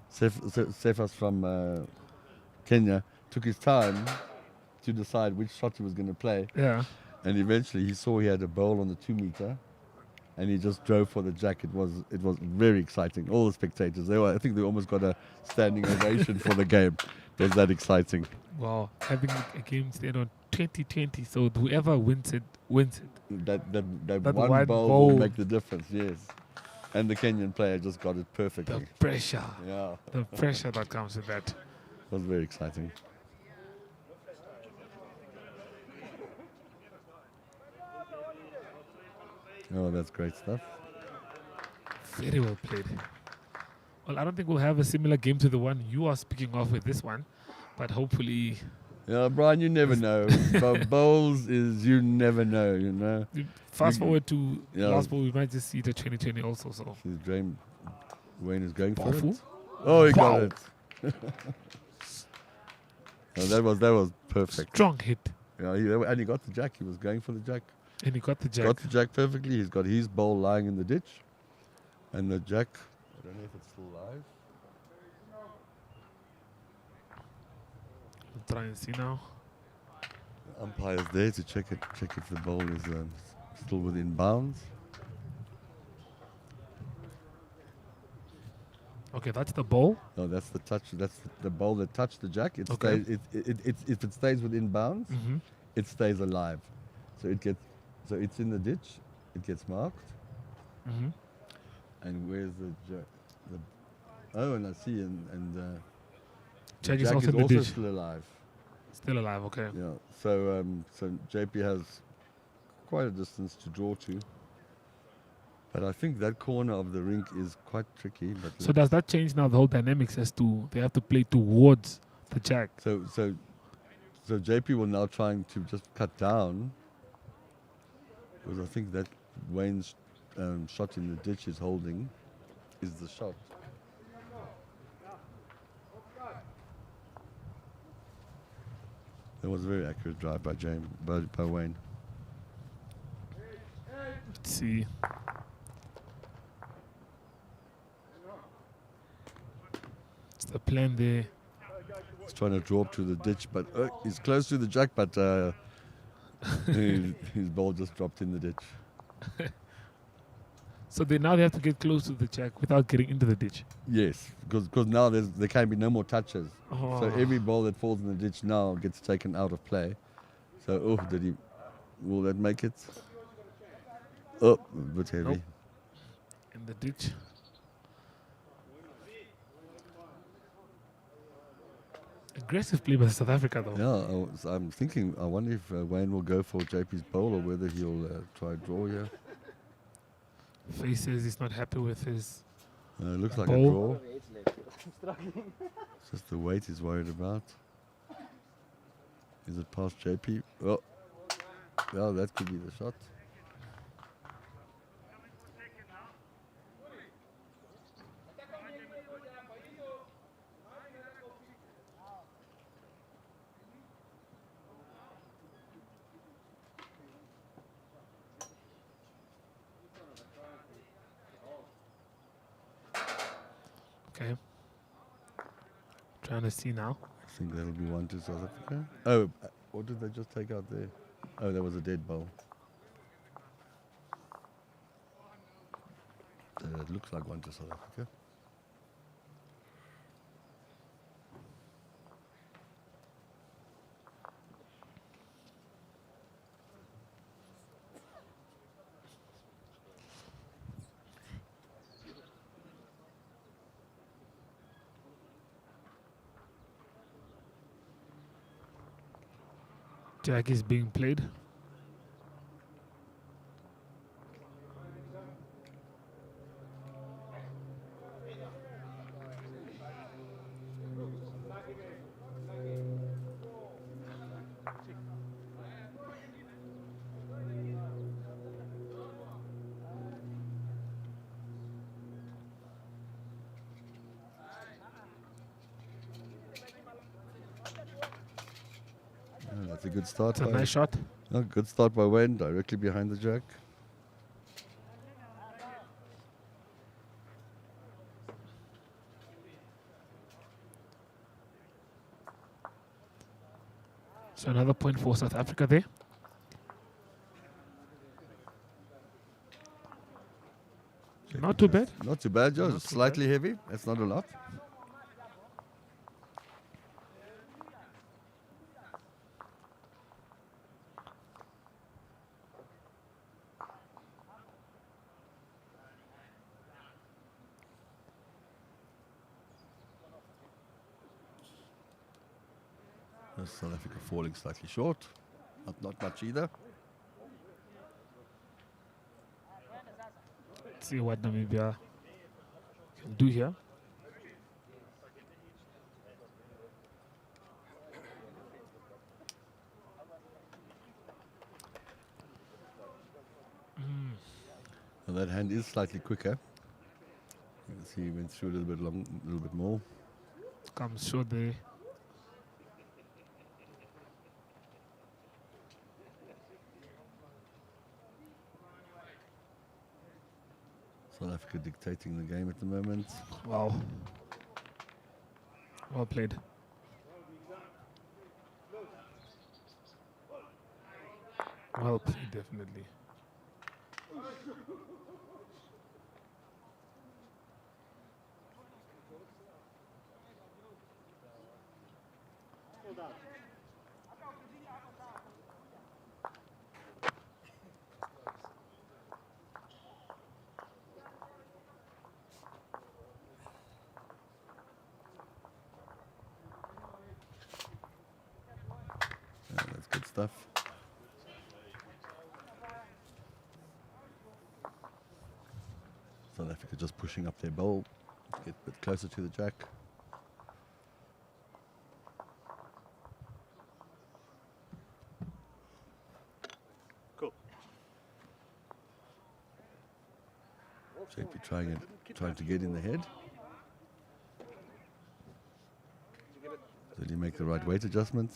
Speaker 3: Cephas from Kenya took his time to decide which shot he was going to play.
Speaker 1: Yeah.
Speaker 3: And eventually he saw he had a bowl on the 2 meter, and he just drove for the jack. It was very exciting. All the spectators, I think they almost got a standing ovation for the game. It was that exciting.
Speaker 1: Wow. Having a game stand on 2020, so whoever wins it, wins it.
Speaker 3: That
Speaker 1: That
Speaker 3: one
Speaker 1: one
Speaker 3: bowl
Speaker 1: bowl.
Speaker 3: will make the difference. Yes, and the Kenyan player just got it
Speaker 1: The
Speaker 3: perfectly.
Speaker 1: pressure.
Speaker 3: Yeah,
Speaker 1: The pressure that comes with that.
Speaker 3: it was very exciting. Oh, that's great stuff.
Speaker 1: Very well played. Well, I don't think we'll have a similar game to the one you are speaking of with this one, but hopefully,
Speaker 3: Yeah, Brian, you never know. Bowls is you never know.
Speaker 1: fast
Speaker 3: You-
Speaker 1: forward to
Speaker 3: yeah.
Speaker 1: last ball, we might just see the 2020 also. So
Speaker 3: His dream, Wayne is going for
Speaker 1: powerful.
Speaker 3: it. Oh, he
Speaker 1: Wow.
Speaker 3: got it. Oh, that was perfect.
Speaker 1: Strong hit,
Speaker 3: Yeah, and he got the jack. He was going for the jack.
Speaker 1: and he got the jack.
Speaker 3: Got the jack perfectly. He's got his bowl lying in the ditch. And the jack, I don't know if it's still live.
Speaker 1: We'll try and see now.
Speaker 3: The umpire's there to check if the bowl is still within bounds.
Speaker 1: Okay, that's the ball.
Speaker 3: No, that's the touch. That's the ball that touched the jack. It
Speaker 1: Okay.
Speaker 3: stays. If it stays within bounds,
Speaker 1: Mm-hmm.
Speaker 3: it stays alive. So it gets. So it's in the ditch. It gets marked.
Speaker 1: Mm-hmm.
Speaker 3: And where's the jack? Oh, and I see. And the
Speaker 1: Jack is
Speaker 3: jack
Speaker 1: also
Speaker 3: is
Speaker 1: in the
Speaker 3: also
Speaker 1: ditch.
Speaker 3: still alive.
Speaker 1: Still alive. Okay.
Speaker 3: Yeah. So so JP has quite a distance to draw to. But I think that corner of the rink is quite tricky. But
Speaker 1: So does that change now the whole dynamics as to they have to play towards the jack?
Speaker 3: so JP will now trying to just cut down, because I think that Wayne's shot in the ditch is holding is the shot. That was a very accurate drive by by Wayne.
Speaker 1: Let's see. It's the plan there.
Speaker 3: He's trying to draw up to the ditch, but he's close to the jack, but his ball just dropped in the ditch.
Speaker 1: So now they have to get close to the jack without getting into the ditch.
Speaker 3: Yes, because now there can be no more touches. So
Speaker 1: Oh.
Speaker 3: every ball that falls in the ditch now gets taken out of play. So, will that make it? Oh, a bit heavy.
Speaker 1: Nope. In the ditch. Aggressive play by South Africa though.
Speaker 3: Yeah, I'm thinking, I wonder if Wayne will go for JP's bowl or whether he'll try draw here.
Speaker 1: Face says he's not happy with his.
Speaker 3: Looks like
Speaker 1: Bowl.
Speaker 3: a draw. It's just the weight he's worried about. Is it past JP? Oh, yeah, that could be the shot.
Speaker 1: Okay. Trying to see now.
Speaker 3: I think that'll be 1 to South Africa. Oh, what did they just take out there? Oh, that was a dead bowl. It looks like 1 to South Africa.
Speaker 1: Jack is being played.
Speaker 3: That's a good start.
Speaker 1: It's a nice shot.
Speaker 3: Good start by Wayne, directly behind the jack.
Speaker 1: So another point for South Africa there. Not too bad.
Speaker 3: Not too bad, Joe.
Speaker 1: Not
Speaker 3: It's
Speaker 1: too
Speaker 3: slightly heavy. That's not a lot. South Africa falling slightly short. Not much either.
Speaker 1: Let's see what Namibia can do here.
Speaker 3: And that hand is slightly quicker. You can see he went through a little bit more.
Speaker 1: Comes short there.
Speaker 3: South Africa dictating the game at the moment.
Speaker 1: Wow. Well played. Well played, definitely.
Speaker 3: Yeah, that's good stuff. South Africa just pushing up their bowl, get a bit closer to the jack. JP trying to get in the head. Did he make the right weight adjustment?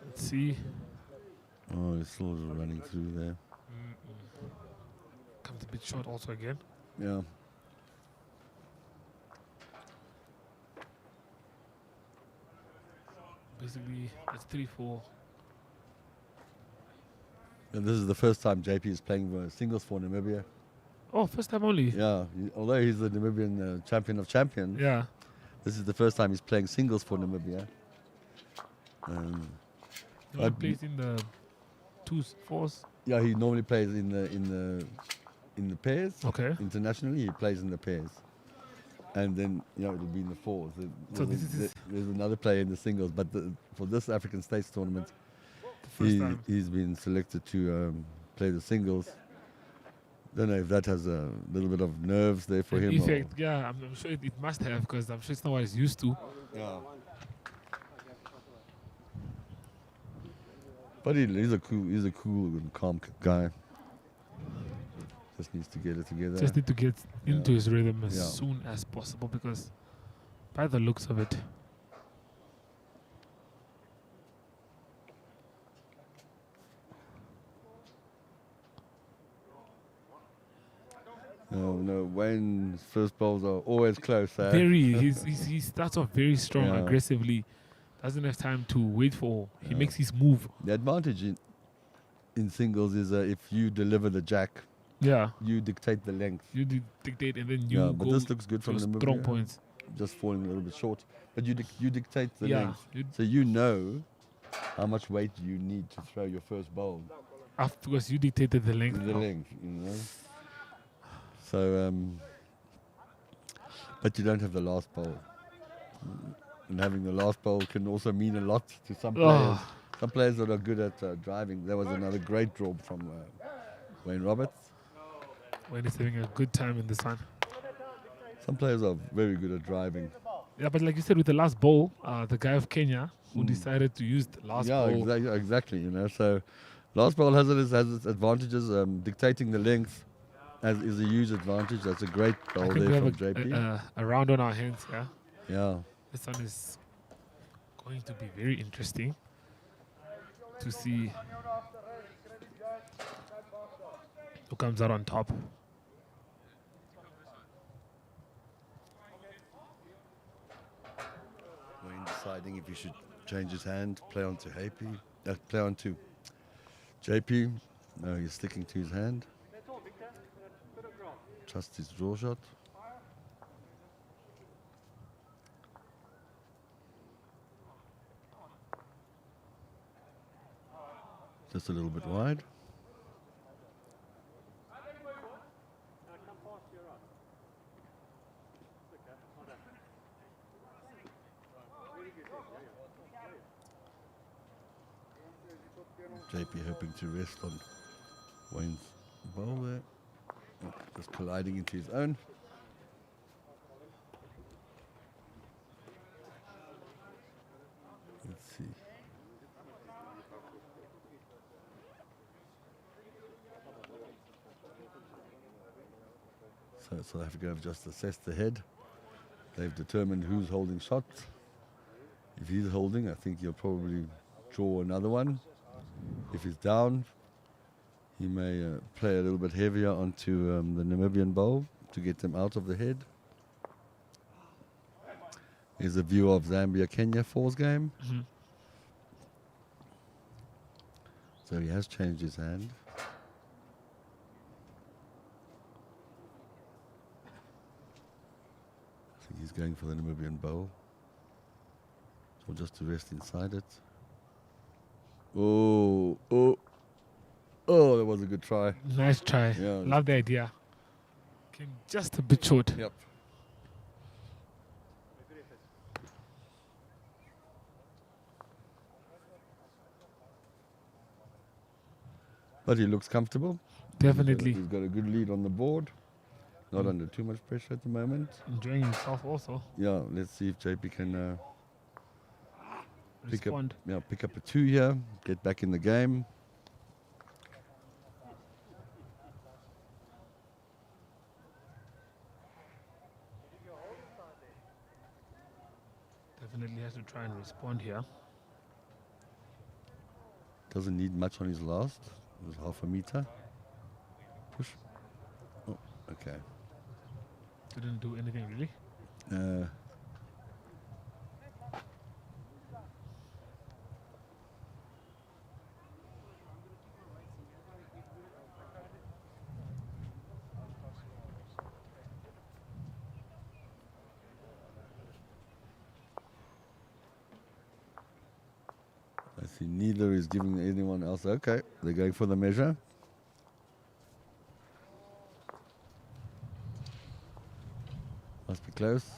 Speaker 1: Let's see.
Speaker 3: Oh, he's still running through there.
Speaker 1: Comes a bit short also again.
Speaker 3: Yeah.
Speaker 1: Basically, it's 3-4.
Speaker 3: And this is the first time JP is playing singles for Namibia.
Speaker 1: Oh, first time only.
Speaker 3: Yeah, although he's the Namibian champion of champions,
Speaker 1: Yeah.
Speaker 3: this is the first time he's playing singles for Namibia.
Speaker 1: He only plays in the 2s, 4s.
Speaker 3: Yeah, he normally plays in the pairs.
Speaker 1: Okay.
Speaker 3: Internationally, he plays in the pairs, and then it'll be in the fours.
Speaker 1: So this is
Speaker 3: There's another player in the singles, but for this African States tournament,
Speaker 1: the first time.
Speaker 3: he's been selected to play the singles. Don't know if that has a little bit of nerves there for
Speaker 1: An
Speaker 3: him.
Speaker 1: effect, yeah, I'm sure it must have, because I'm sure it's not what he's used to.
Speaker 3: Yeah. But he's a cool and calm guy. Just needs to get it together.
Speaker 1: Just need to get into his rhythm as
Speaker 3: Yeah.
Speaker 1: soon as possible, because by the looks of it,
Speaker 3: No, Wayne's first bowls are always close.
Speaker 1: he starts off very strong,
Speaker 3: Yeah.
Speaker 1: aggressively. Doesn't have time to wait for. He makes his move.
Speaker 3: The advantage in singles is if you deliver the jack,
Speaker 1: Yeah,
Speaker 3: you dictate the length.
Speaker 1: you dictate, and then you
Speaker 3: But
Speaker 1: go
Speaker 3: this looks good
Speaker 1: to
Speaker 3: from
Speaker 1: strong
Speaker 3: Namibia.
Speaker 1: points.
Speaker 3: Just falling a little bit short. But you dictate the
Speaker 1: Yeah,
Speaker 3: length. So you know how much weight you need to throw your first bowl.
Speaker 1: because you dictated the length.
Speaker 3: The length. So, but you don't have the last bowl. And having the last bowl can also mean a lot to some players.
Speaker 1: Oh,
Speaker 3: Some players that are good at driving. There was another great draw from Wayne Roberts.
Speaker 1: when he's having a good time in the sun.
Speaker 3: Some players are very good at driving.
Speaker 1: Yeah, but like you said, with the last bowl, the guy of Kenya who decided to use the last
Speaker 3: Yeah,
Speaker 1: bowl.
Speaker 3: exactly. So, last bowl has its advantages. Dictating the length is a huge advantage. That's a great
Speaker 1: I
Speaker 3: bowl
Speaker 1: think we
Speaker 3: there
Speaker 1: have
Speaker 3: from JP.
Speaker 1: a round on our hands. Yeah,
Speaker 3: Yeah.
Speaker 1: this one is going to be very interesting to see who comes out on top.
Speaker 3: Wayne deciding if he should change his hand, play on to play on to JP. No, he's sticking to his hand. Trust his draw shot. Just a little bit wide. JP hoping to rest on Wayne's bowl there. Oh, just colliding into his own. Let's see. So South Africa have just assessed the head. They've determined who's holding shots. If he's holding, I think he'll probably draw another one. If he's down, he may play a little bit heavier onto the Namibian bowl to get them out of the head. Here's a view of Zambia-Kenya fours game.
Speaker 1: Mhm.
Speaker 3: So he has changed his hand. I think he's going for the Namibian bowl. Careful just to rest inside it. Oh, that was a good try.
Speaker 1: Nice try.
Speaker 3: Yeah.
Speaker 1: Love the idea. Came just a bit short.
Speaker 3: Yep. But he looks comfortable.
Speaker 1: Definitely.
Speaker 3: He's got a good lead on the board. Not under too much pressure at the moment.
Speaker 1: Enjoying himself also.
Speaker 3: Yeah, let's see if JP can pick
Speaker 1: Respond.
Speaker 3: up a 2 here, get back in the game.
Speaker 1: Definitely has to try and respond here.
Speaker 3: Doesn't need much on his last. It was half a meter. Push. Oh, okay.
Speaker 1: Didn't do anything really.
Speaker 3: I see neither is giving anyone else. Okay, they're going for the measure. Must be close.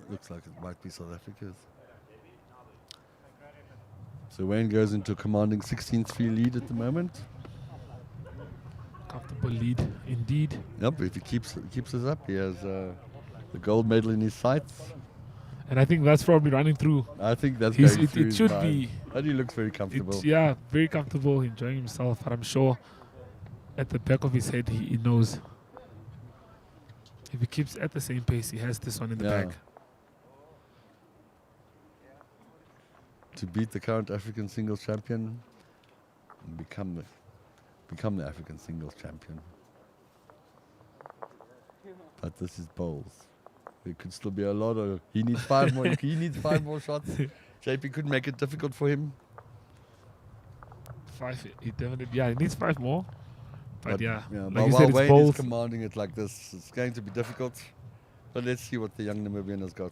Speaker 3: Looks like it might be South Africa's. So Wayne goes into a commanding 16-3 lead at the moment.
Speaker 1: Comfortable lead indeed.
Speaker 3: Yep, if he keeps us up, he has the gold medal in his sights.
Speaker 1: And I think that's probably running through.
Speaker 3: I think that's
Speaker 1: He's-
Speaker 3: going
Speaker 1: it-
Speaker 3: through
Speaker 1: it
Speaker 3: his
Speaker 1: should
Speaker 3: mind.
Speaker 1: be.
Speaker 3: And he looks very comfortable.
Speaker 1: It's, yeah, very comfortable, enjoying himself. But I'm sure at the back of his head, he knows if he keeps at the same pace, he has this one in the
Speaker 3: Yeah.
Speaker 1: bag.
Speaker 3: To beat the current African singles champion and become the African singles champion. But this is bowls. There could still be a lot of. He needs 5 more. He needs 5 more shots. JP could make it difficult for him.
Speaker 1: 5, he definitely, yeah, he needs 5 more. But yeah, like
Speaker 3: but
Speaker 1: you
Speaker 3: while
Speaker 1: said, it's
Speaker 3: Wayne
Speaker 1: both.
Speaker 3: is commanding it like this, it's going to be difficult. But let's see what the young Namibian has got.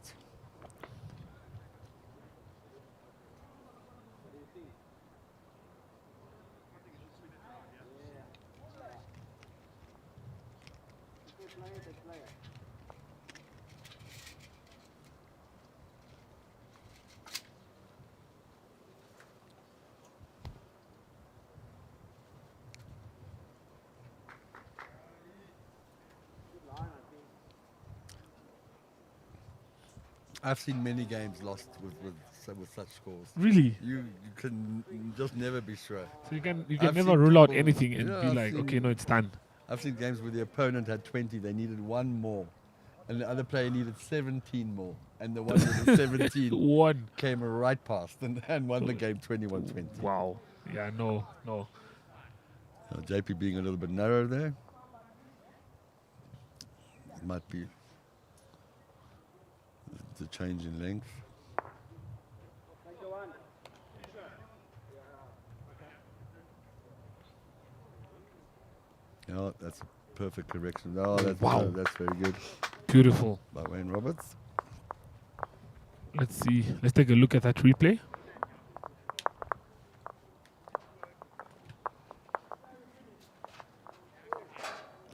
Speaker 3: I've seen many games lost with such scores.
Speaker 1: Really?
Speaker 3: You can just never be sure.
Speaker 1: So you can
Speaker 3: I've
Speaker 1: never
Speaker 3: seen
Speaker 1: rule out
Speaker 3: people-
Speaker 1: anything and
Speaker 3: yeah,
Speaker 1: be
Speaker 3: I've
Speaker 1: like, okay,
Speaker 3: seen-
Speaker 1: no, it's done.
Speaker 3: I've seen games where the opponent had 20, they needed 1 more. And the other player needed 17 more. And the one with the 17
Speaker 1: One.
Speaker 3: came right past and won the game 21-20.
Speaker 1: Wow. Yeah, no.
Speaker 3: JP being a little bit narrow there. Might be the change in length. Yeah, that's a perfect correction. Oh, that's,
Speaker 1: Wow.
Speaker 3: that's very good
Speaker 1: Beautiful.
Speaker 3: by Wayne Roberts.
Speaker 1: Let's see. Let's take a look at that replay.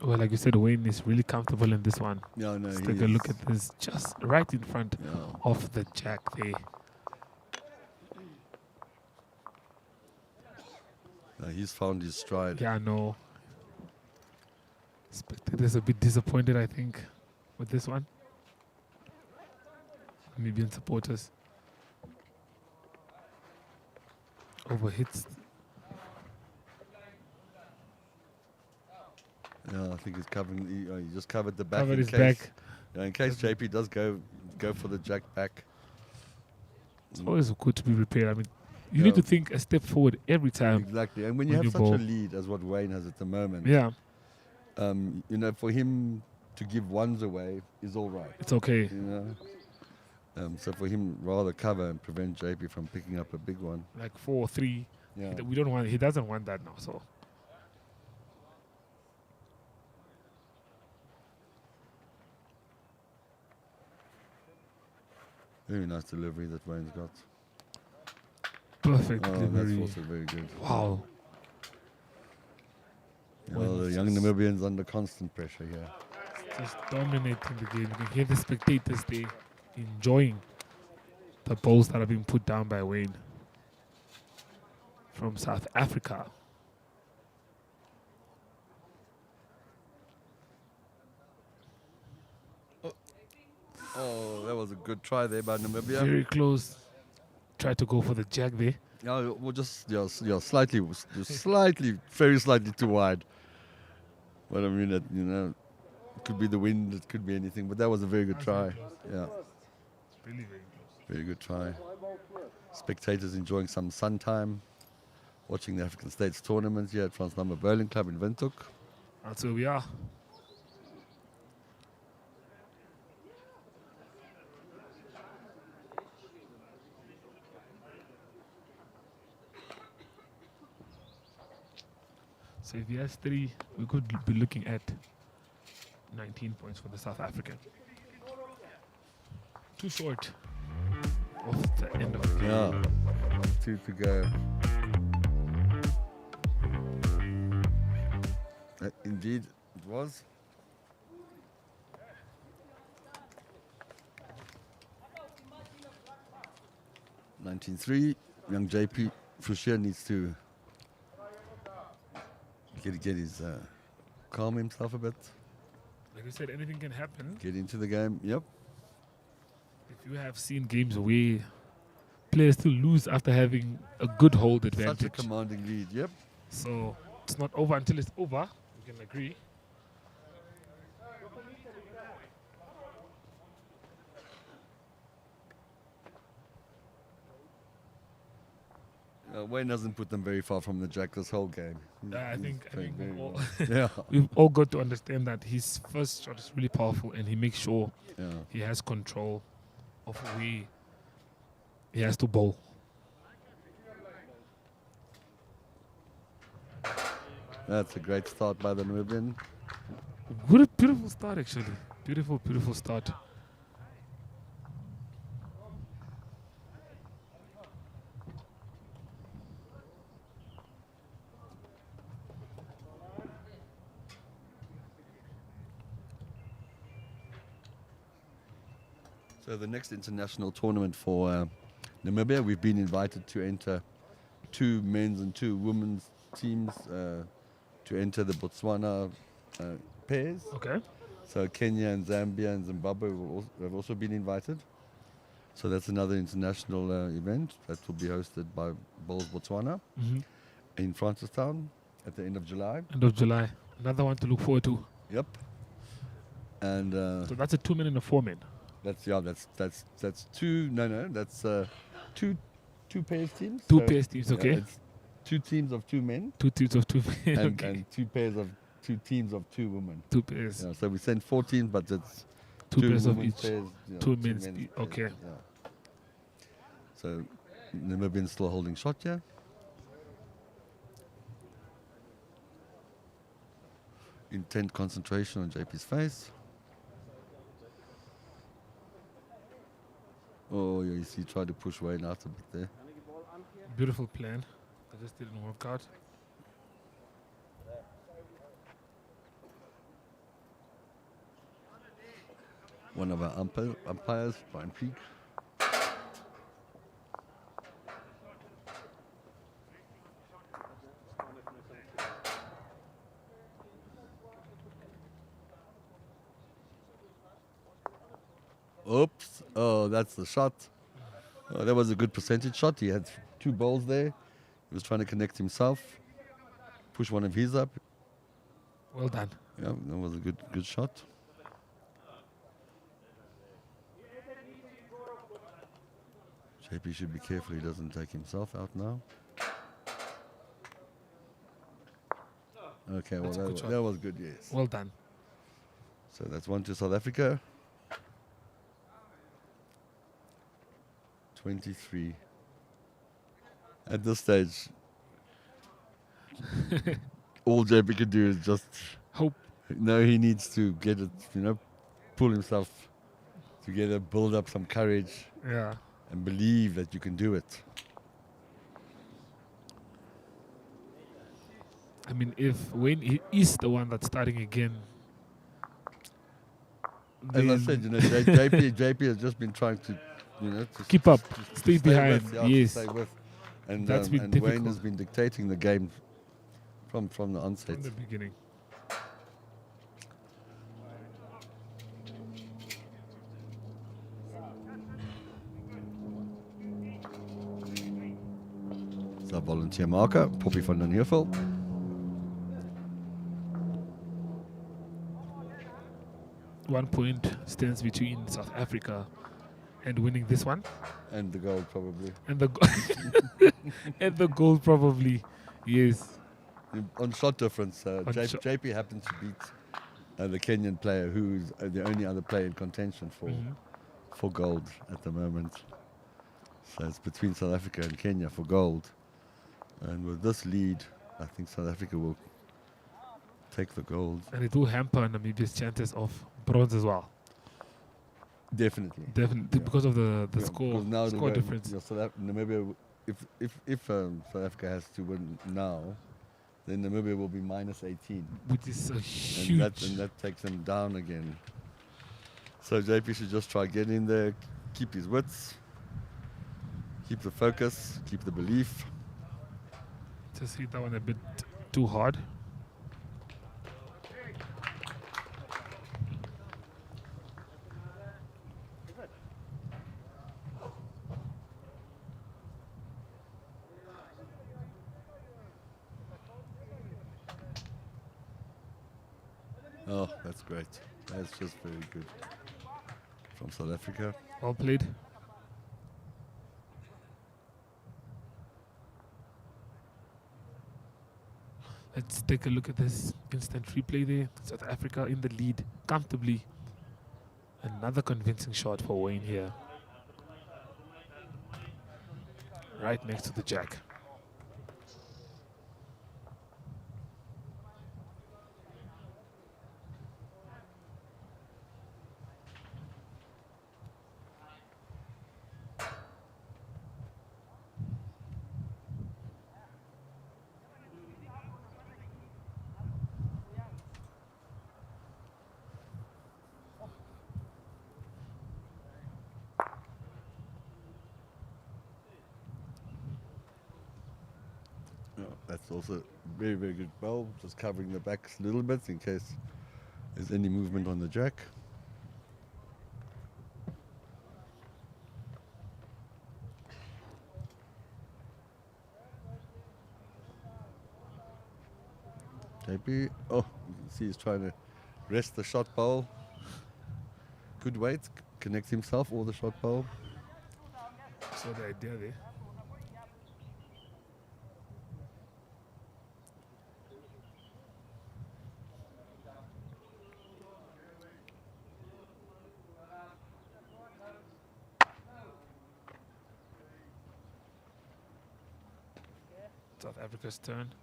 Speaker 1: Well, like you said, Wayne is really comfortable in this one.
Speaker 3: Yeah, no,
Speaker 1: Let's
Speaker 3: he
Speaker 1: take a look
Speaker 3: is-
Speaker 1: at this, just right in front
Speaker 3: Yeah.
Speaker 1: of the jack there.
Speaker 3: He's found his stride.
Speaker 1: Yeah, no. Spectators a bit disappointed, I think, with this one. Namibian supporters. Overhits.
Speaker 3: Yeah, I think he's covering. He just covered the back.
Speaker 1: Covered
Speaker 3: in
Speaker 1: his
Speaker 3: case,
Speaker 1: back.
Speaker 3: Yeah, in case JP does go for the jack back.
Speaker 1: It's always good to be prepared. I mean, you need
Speaker 3: Yeah.
Speaker 1: to think a step forward every time.
Speaker 3: Exactly, and when you
Speaker 1: when
Speaker 3: have
Speaker 1: you
Speaker 3: such
Speaker 1: bowl.
Speaker 3: a lead as what Wayne has at the moment,
Speaker 1: Yeah.
Speaker 3: for him to give ones away is all right.
Speaker 1: It's okay.
Speaker 3: You know. So for him, rather cover and prevent JP from picking up a big one.
Speaker 1: Like 4 or 3.
Speaker 3: Yeah.
Speaker 1: We don't want. He doesn't want that now. So
Speaker 3: Very nice delivery that Wayne's got.
Speaker 1: perfect
Speaker 3: Oh, that's
Speaker 1: delivery.
Speaker 3: also very good.
Speaker 1: Wow.
Speaker 3: Well, the young Namibians under constant pressure here.
Speaker 1: Just dominating the game. You can hear the spectators there enjoying the balls that are being put down by Wayne from South Africa.
Speaker 3: Oh, that was a good try there by Namibia.
Speaker 1: Very close. Tried to go for the jack there.
Speaker 3: Yeah, well, slightly, very slightly too wide. But I mean, it could be the wind, it could be anything. But that was a very good try. Yeah,
Speaker 1: Really very close.
Speaker 3: very good try. Spectators enjoying some sun time, watching the African States tournament here at Transnamib Bowling Club in Windhoek.
Speaker 1: That's where we are. So if he has 3, we could be looking at 19 points for the South African. Too short of the end of the game.
Speaker 3: Yeah, 2 to go. Indeed, it was. (19-3). Young JP for sure needs to get his calm himself a bit,
Speaker 1: Like I said, anything can happen.
Speaker 3: get into the game. Yep.
Speaker 1: If you have seen games where players still lose after having a good hold
Speaker 3: Such a
Speaker 1: advantage.
Speaker 3: commanding lead. Yep.
Speaker 1: So it's not over until it's over. We can agree.
Speaker 3: Wayne doesn't put them very far from the jack this whole game.
Speaker 1: I
Speaker 3: He's
Speaker 1: think
Speaker 3: playing very
Speaker 1: we've all,
Speaker 3: well. Yeah.
Speaker 1: we've all got to understand that his first shot is really powerful, and he makes sure
Speaker 3: Yeah.
Speaker 1: he has control of where he has to bowl.
Speaker 3: That's a great start by the Namibian.
Speaker 1: What a beautiful start, actually. Beautiful, beautiful start.
Speaker 3: So the next international tournament for Namibia, we've been invited to enter 2 men's and 2 women's teams to enter the Botswana pairs.
Speaker 1: Okay.
Speaker 3: So Kenya and Zambia and Zimbabwe have also been invited. So that's another international event that will be hosted by Bowls Botswana
Speaker 1: Mm-hmm.
Speaker 3: in Francistown at the end of July.
Speaker 1: End of July. Another one to look forward to.
Speaker 3: Yep. And
Speaker 1: So that's a 2-man and a 4-man.
Speaker 3: that's 2. That's two pairs teams.
Speaker 1: Two
Speaker 3: So,
Speaker 1: pairs teams, okay.
Speaker 3: it's 2 teams of 2 men
Speaker 1: 2 teams of 2 men.
Speaker 3: and,
Speaker 1: Okay.
Speaker 3: and 2 teams of 2 women.
Speaker 1: 2 pairs.
Speaker 3: Yeah, so we send 4 teams, but it's
Speaker 1: 2 pairs of
Speaker 3: women's
Speaker 1: each.
Speaker 3: pairs, you know,
Speaker 1: 2
Speaker 3: two
Speaker 1: men's.
Speaker 3: men's
Speaker 1: Okay.
Speaker 3: pairs, yeah. So Namibian still holding shot here. Intent concentration on JP's face. Oh, yeah, you see, tried to push Wayne out a bit there.
Speaker 1: Beautiful plan. That just didn't work out.
Speaker 3: One of our umpires, Brian Peak. Oops. Oh, that's the shot. Oh, that was a good percentage shot. He had 2 balls there. He was trying to connect himself. Push one of his up.
Speaker 1: Well done.
Speaker 3: Yeah, that was a good shot. JP should be careful he doesn't take himself out now. Okay, well
Speaker 1: That's a good shot.
Speaker 3: that was good, yes.
Speaker 1: Well done.
Speaker 3: So that's 1 to South Africa. 23. At this stage, all JP can do is just
Speaker 1: Hope.
Speaker 3: no. He needs to get it, pull himself together, build up some courage,
Speaker 1: Yeah.
Speaker 3: and believe that you can do it.
Speaker 1: I mean, if Wayne is the one that's starting again,
Speaker 3: As I
Speaker 1: then
Speaker 3: said, JP has just been trying to, to
Speaker 1: keep up,
Speaker 3: to
Speaker 1: stay behind.
Speaker 3: with, to
Speaker 1: Yes.
Speaker 3: stay with. And,
Speaker 1: That's been
Speaker 3: and Wayne
Speaker 1: difficult.
Speaker 3: has been dictating the game from the onset.
Speaker 1: From the beginning.
Speaker 3: It's our volunteer marker, Poppy van den Heuvel.
Speaker 1: One point stands between South Africa and winning this one,
Speaker 3: And the goal probably.
Speaker 1: and the and the goal probably. Yes.
Speaker 3: On shot difference,
Speaker 1: On shot-
Speaker 3: JP happened to beat the Kenyan player, who's the only other player in contention for gold at the moment. So it's between South Africa and Kenya for gold. And with this lead, I think South Africa will take the gold.
Speaker 1: And it will hamper Namibia's chances of bronze as well.
Speaker 3: Definitely.
Speaker 1: Definitely
Speaker 3: Yeah.
Speaker 1: because of the
Speaker 3: Yeah,
Speaker 1: score
Speaker 3: because now
Speaker 1: score difference.
Speaker 3: Namibia, if South Africa has to win now, then Namibia will be minus 18.
Speaker 1: Which is a
Speaker 3: And
Speaker 1: huge.
Speaker 3: that takes them down again. So JP should just try get in there, keep his wits, keep the focus, keep the belief.
Speaker 1: Just hit that one a bit too hard.
Speaker 3: Oh, that's great. That's just very good from South Africa.
Speaker 1: Well played. Let's take a look at this instant replay there. South Africa in the lead comfortably. Another convincing shot for Wayne here. Right next to the jack.
Speaker 3: That's also very, very good ball. Just covering the backs a little bit in case there's any movement on the jack. JP, oh, you can see he's trying to rest the shot bowl. Good weight, connect himself or the shot bowl.
Speaker 1: So the idea there. South Africa's turn.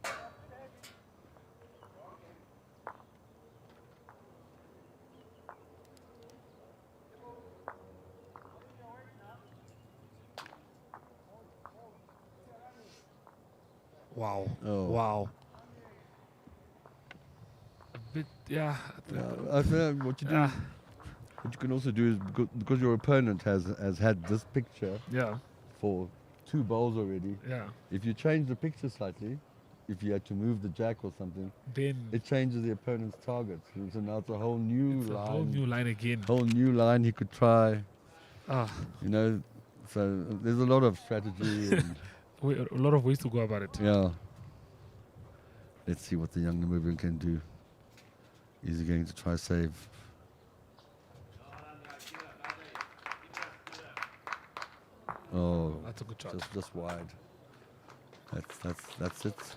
Speaker 1: Wow.
Speaker 3: Oh.
Speaker 1: Wow. A bit, yeah.
Speaker 3: I think what you do,
Speaker 1: Yeah.
Speaker 3: what you can also do is because your opponent has had this picture
Speaker 1: Yeah.
Speaker 3: for 2 bowls already.
Speaker 1: Yeah.
Speaker 3: If you change the picture slightly, if you had to move the jack or something,
Speaker 1: Then
Speaker 3: it changes the opponent's target. So now it's a whole new
Speaker 1: it's a
Speaker 3: line.
Speaker 1: whole new line again.
Speaker 3: Whole new line he could try.
Speaker 1: Ah,
Speaker 3: So there's a lot of strategy. And,
Speaker 1: a lot of ways to go about it.
Speaker 3: yeah. Let's see what the young Namibian can do. Is he going to try save? Oh,
Speaker 1: That's a good shot.
Speaker 3: just wide. That's it.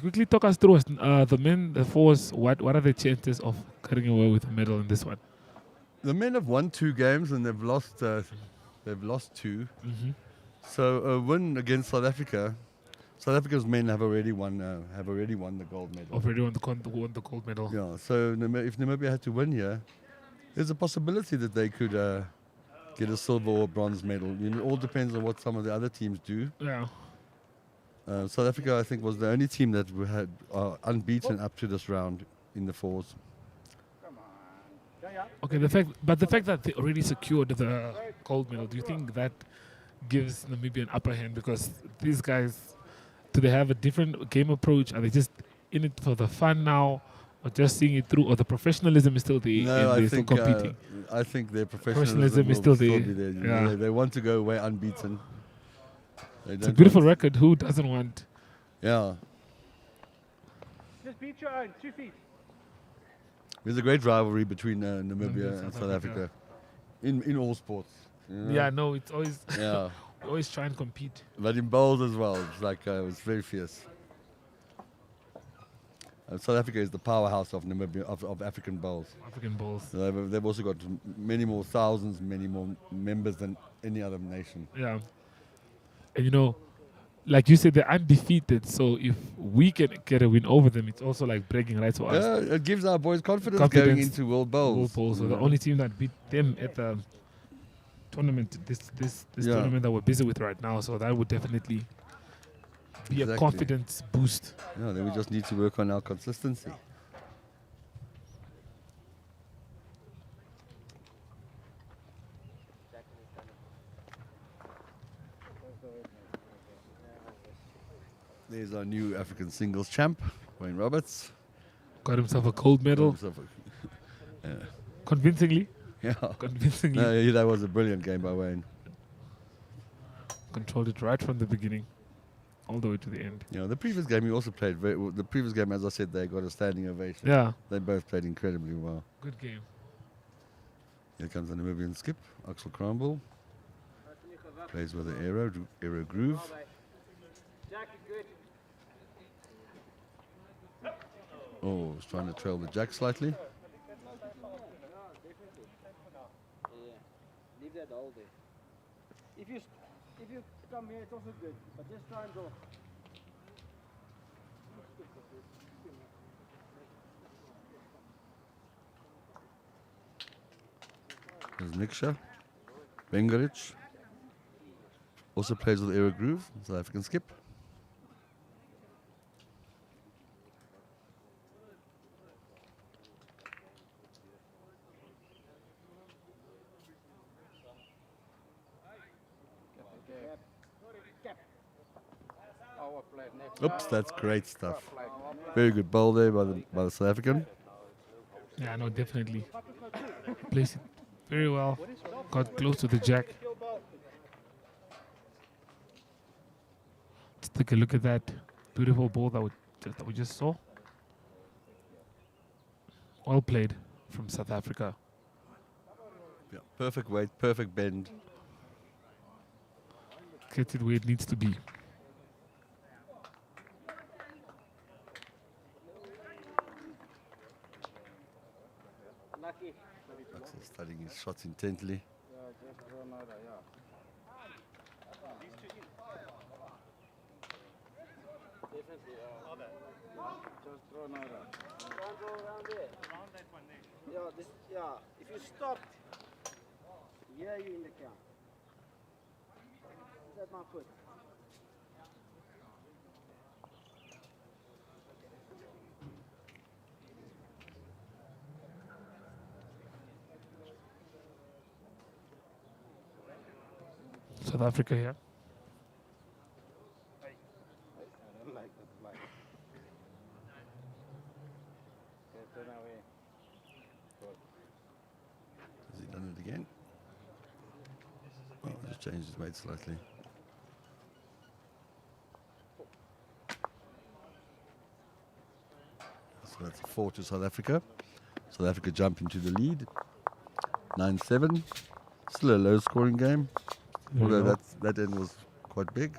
Speaker 1: Quickly talk us through the men, the fours. What are the chances of cutting away with a medal in this one?
Speaker 3: The men have won 2 games and they've lost 2.
Speaker 1: Mm-hmm.
Speaker 3: So a win against South Africa. South Africa's men have already won the gold medal.
Speaker 1: Already won the gold medal.
Speaker 3: Yeah. So if Namibia had to win here, there's a possibility that they could get a silver or bronze medal. It all depends on what some of the other teams do.
Speaker 1: Yeah.
Speaker 3: South Africa, I think, was the only team that had unbeaten up to this round in the fours.
Speaker 1: Okay. The fact that they already secured the gold medal, do you think that gives Namibia an upper hand? Because these guys, do they have a different game approach? Are they just in it for the fun now, or just seeing it through, or the professionalism is still there
Speaker 3: No,
Speaker 1: and
Speaker 3: I
Speaker 1: they're
Speaker 3: think
Speaker 1: still competing?
Speaker 3: I think their
Speaker 1: Professionalism
Speaker 3: professionalism
Speaker 1: is
Speaker 3: will
Speaker 1: still there.
Speaker 3: be there.
Speaker 1: Yeah.
Speaker 3: They want to go away unbeaten.
Speaker 1: It's a beautiful record. Who doesn't want?
Speaker 3: Yeah.
Speaker 4: Just beat your own, 2 feet.
Speaker 3: There's a great rivalry between Namibia
Speaker 1: and
Speaker 3: and
Speaker 1: South
Speaker 3: South
Speaker 1: Africa.
Speaker 3: Africa in all sports. you know?
Speaker 1: Yeah, no, it's always
Speaker 3: Yeah.
Speaker 1: we always try and compete.
Speaker 3: But in bowls as well, it's like it's very fierce. South Africa is the powerhouse of Namibia of African bowls.
Speaker 1: African balls.
Speaker 3: So they've also got many more thousands, many more members than any other nation.
Speaker 1: Yeah. And you know, like you said, they're undefeated. So if we can get a win over them, it's also like bragging rights for us.
Speaker 3: Yeah, it gives our boys confidence, going
Speaker 1: Confidence.
Speaker 3: into World Bowls.
Speaker 1: World Bowls. So the only team that beat them at the tournament, this
Speaker 3: Yeah.
Speaker 1: tournament that we're busy with right now. So that would definitely be a
Speaker 3: Exactly.
Speaker 1: confidence boost.
Speaker 3: Yeah, then we just need to work on our consistency. There's our new African singles champ, Wayne Roberts.
Speaker 1: Got himself a gold medal,
Speaker 3: Himself
Speaker 1: convincingly.
Speaker 3: yeah.
Speaker 1: Convincingly
Speaker 3: No, yeah, that was a brilliant game by Wayne.
Speaker 1: controlled it right from the beginning, all the way to the end.
Speaker 3: You know, the previous game he also played very well. The previous game, as I said, they got a standing ovation.
Speaker 1: Yeah,
Speaker 3: They both played incredibly well.
Speaker 1: good game.
Speaker 3: Here comes the Namibian skip, Axel Crumble. Plays with the Aero Groove. Oh, he's trying to trail the jack slightly.
Speaker 6: Leave that all there. If you come here, it's also good, but just try and go.
Speaker 3: There's Niksha. Bengarich. Also plays with Aero Groove, South African skip. Oops, that's great stuff. Very good ball there by the South African.
Speaker 1: Yeah, no, definitely. Placed it very well. Got close to the jack. Let's take a look at that beautiful ball that we just saw. Well played from South Africa.
Speaker 3: Yeah, perfect weight, perfect bend.
Speaker 1: Gets it where it needs to be.
Speaker 6: Lucky.
Speaker 3: Axel studying his shots intently.
Speaker 6: Just throw another. Don't go around there. Yeah, if you stop, yeah, you in the count. Is that my foot?
Speaker 1: South Africa here.
Speaker 6: I don't like that flag. Okay, turn away.
Speaker 3: Has he done it again? Oh, just changed his weight slightly. So that's a 4 to South Africa. South Africa jump into the lead. 9-7. Still a low scoring game.
Speaker 1: There we
Speaker 3: Although
Speaker 1: go.
Speaker 3: that end was quite big.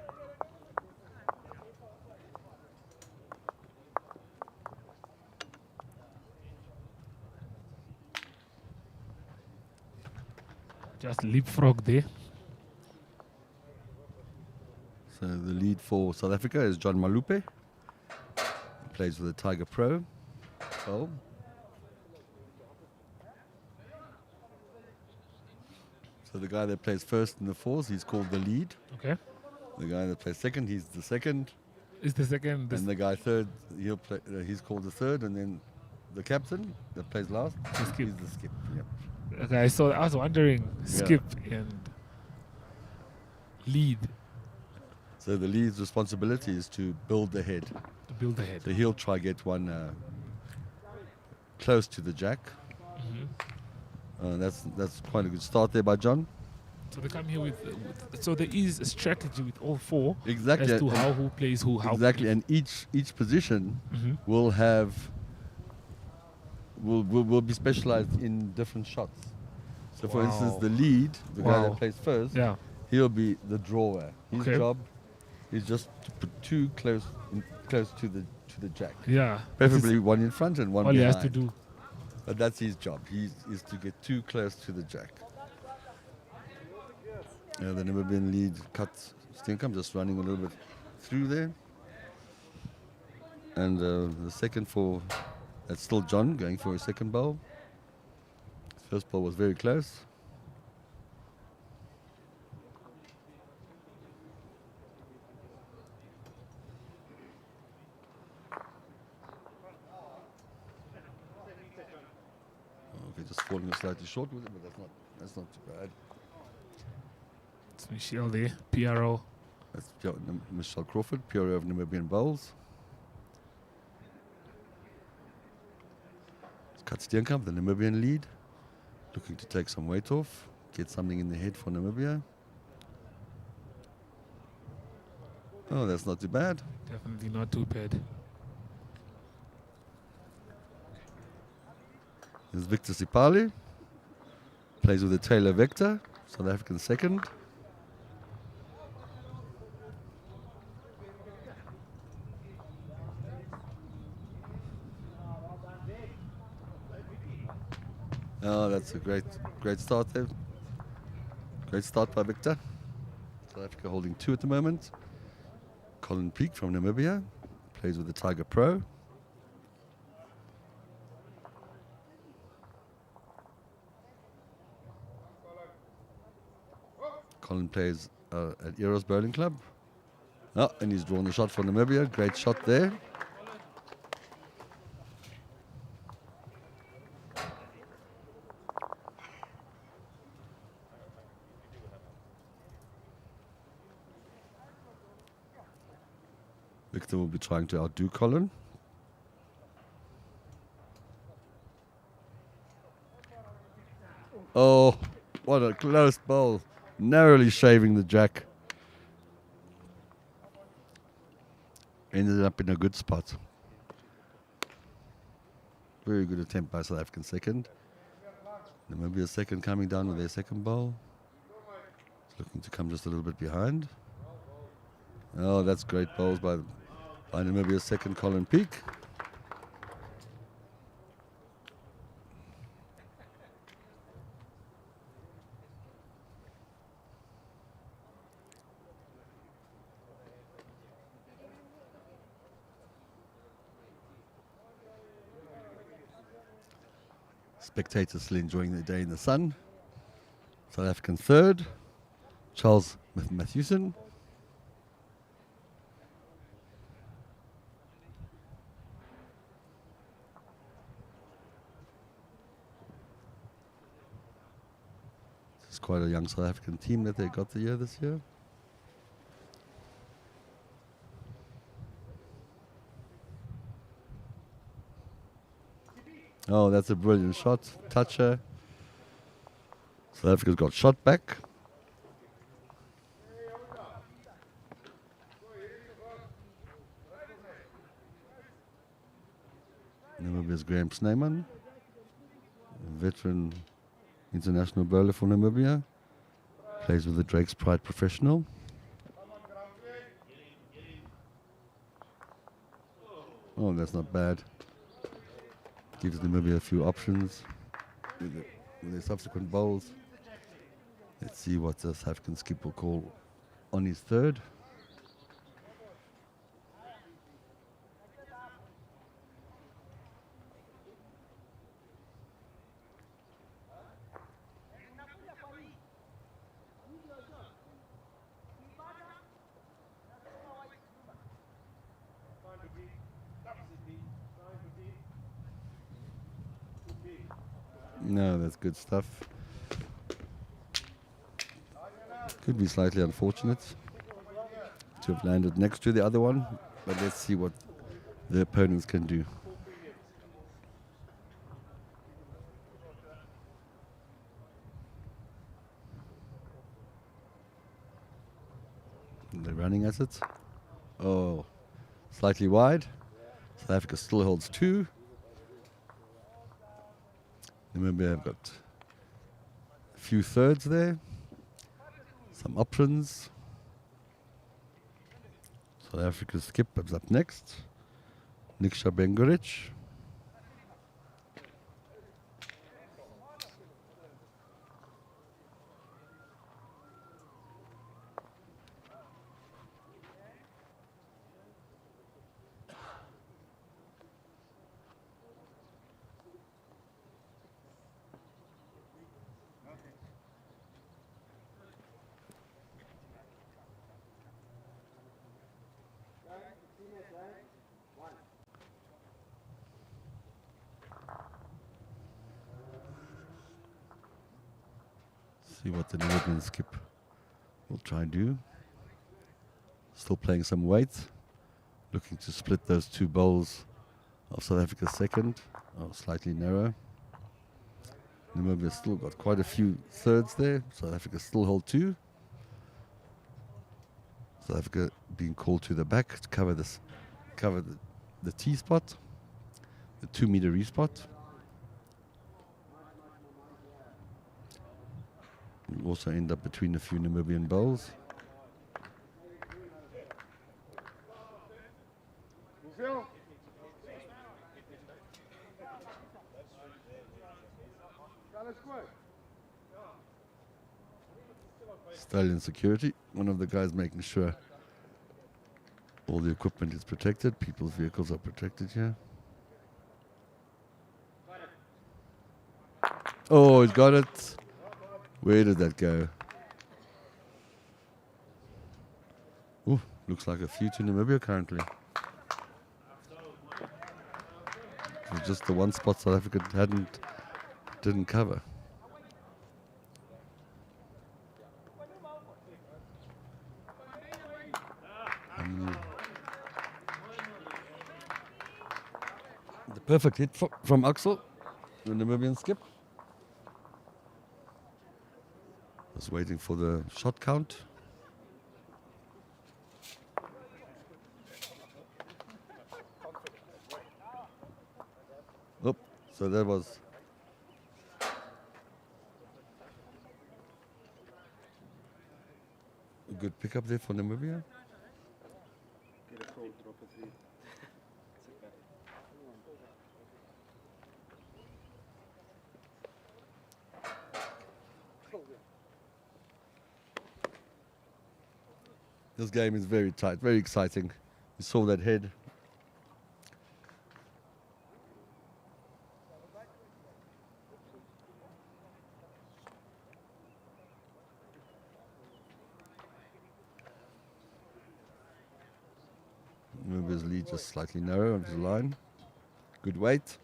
Speaker 1: Just leapfrog there.
Speaker 3: So the lead for South Africa is John Malupe. He plays with the Tiger Pro. Oh. So the guy that plays first in the fours, he's called the lead.
Speaker 1: Okay.
Speaker 3: The guy that plays second, he's the second.
Speaker 1: Is the second.
Speaker 3: And the guy third, he'll play. He's called the third, and then the captain that plays last,
Speaker 1: The skip.
Speaker 3: he's the skip. Yep.
Speaker 1: Okay, so I was wondering, skip and lead
Speaker 3: So the lead's responsibility is to build the head.
Speaker 1: to build the head.
Speaker 3: So he'll try get one close to the jack. That's quite a good start there by John.
Speaker 1: So they come here with so there is a strategy with all four
Speaker 3: Exactly.
Speaker 1: as to
Speaker 3: and-
Speaker 1: how who plays who how.
Speaker 3: Exactly, and each position
Speaker 1: Mhm.
Speaker 3: will have will be specialized in different shots. So, for instance,
Speaker 1: Wow.
Speaker 3: the lead, the guy
Speaker 1: Wow.
Speaker 3: that plays first,
Speaker 1: Yeah.
Speaker 3: he'll be the drawer. His
Speaker 1: Okay.
Speaker 3: job is just to put two close to the jack,
Speaker 1: Yeah.
Speaker 3: preferably one in front and one
Speaker 1: all he
Speaker 3: behind.
Speaker 1: has to do.
Speaker 3: But that's his job. He is to get too close to the jack. The Namibian lead cuts Steenkamp, just running a little bit through there. And the second for, that's still John going for his second bowl. His first ball was very close. Okay, just falling slightly short with it, but that's not too bad.
Speaker 1: It's Michelle there, PRO.
Speaker 3: That's Michelle Crawford, PRO of Namibian Bowls. Kat Steenkamp, the Namibian lead, looking to take some weight off, get something in the head for Namibia. Oh, that's not too bad.
Speaker 1: Definitely not too bad.
Speaker 3: There's Victor Sipali, plays with the Taylor Vector, South African second. Oh, that's a great start there. Great start by Victor. South Africa holding 2 at the moment. Colin Peake from Namibia plays with the Tiger Pro. Colin plays at Eros Bowling Club. Oh, and he's drawn the shot for Namibia. Great shot there. Victor will be trying to outdo Colin. Oh, what a close bowl. Narrowly shaving the jack. Ended up in a good spot. Very good attempt by South African second. Namibia second coming down with their second bowl. It's looking to come just a little bit behind. Oh, that's great bowls by Namibia's second, Colin Peake. Spectators still enjoying the day in the sun. South African third, Charles Mathewson. It's quite a young South African team that they got this year. Oh, that's a brilliant shot. Toucher. South Africa's got shot back. Namibia's Graham Snyman, veteran international bowler for Namibia. Plays with the Drake's Pride Professional. Oh, that's not bad. Gives Namibia a few options with their subsequent bowls. Let's see what the South African skip will call on his third. No, that's good stuff. Could be slightly unfortunate to have landed next to the other one, but let's see what the opponents can do. They're running at it. Oh, slightly wide. South Africa still holds 2. Remember, I've got a few thirds there, some options. South Africa's skip is up next. Niksha Bengoric. See what the Namibian skip will try and do. Still playing some weight. Looking to split those 2 bowls of South Africa's second. Oh, slightly narrow. Namibia still got quite a few thirds there. South Africa still hold 2. South Africa being called to the back to cover the T spot, the 2-meter respot. We'll also end up between a few Namibian bowls.
Speaker 5: Hoeveel? Alles goed.
Speaker 3: Stallion security, one of the guys making sure all the equipment is protected, people's vehicles are protected here. Oh, he's got it. Where did that go? Ooh, looks like a few to Namibia currently. It was just the one spot South Africa didn't cover. The perfect hit from Axel, the Namibian skip. Just waiting for the shot count. Oh, so that was a good pickup there for Namibia. This game is very tight, very exciting. You saw that head. Namibia's lead just slightly narrow onto the line. Good weight.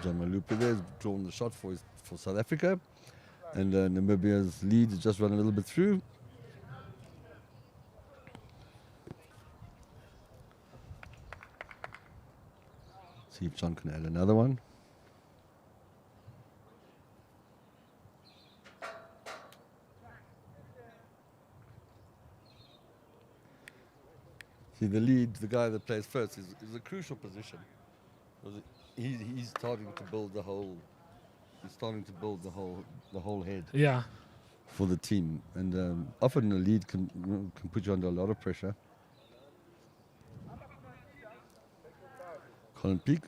Speaker 3: John Malupe there has drawn the shot for South Africa, and Namibia's lead has just run a little bit through. See if John can add another one. See, the lead, the guy that plays first, is a crucial position. Because he's starting to build the whole. He's starting to build the whole head
Speaker 1: Yeah.
Speaker 3: for the team, and often the lead can put you under a lot of pressure. Colin Peake.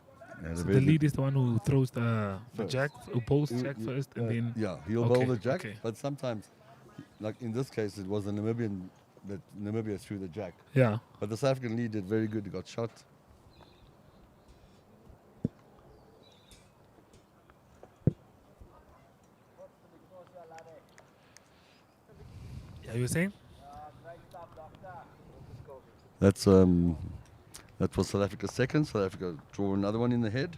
Speaker 1: So the lead is the one who throws the
Speaker 3: First.
Speaker 1: jack, who bowls jack first, and then.
Speaker 3: Yeah, he'll
Speaker 1: Okay,
Speaker 3: bowl the jack,
Speaker 1: okay.
Speaker 3: but sometimes, like in this case, it was a Namibian that Namibia threw the jack.
Speaker 1: Yeah.
Speaker 3: But the South African lead did very good. He got shot.
Speaker 1: Yeah, you were saying?
Speaker 3: That was South Africa's second. South Africa draw another one in the head.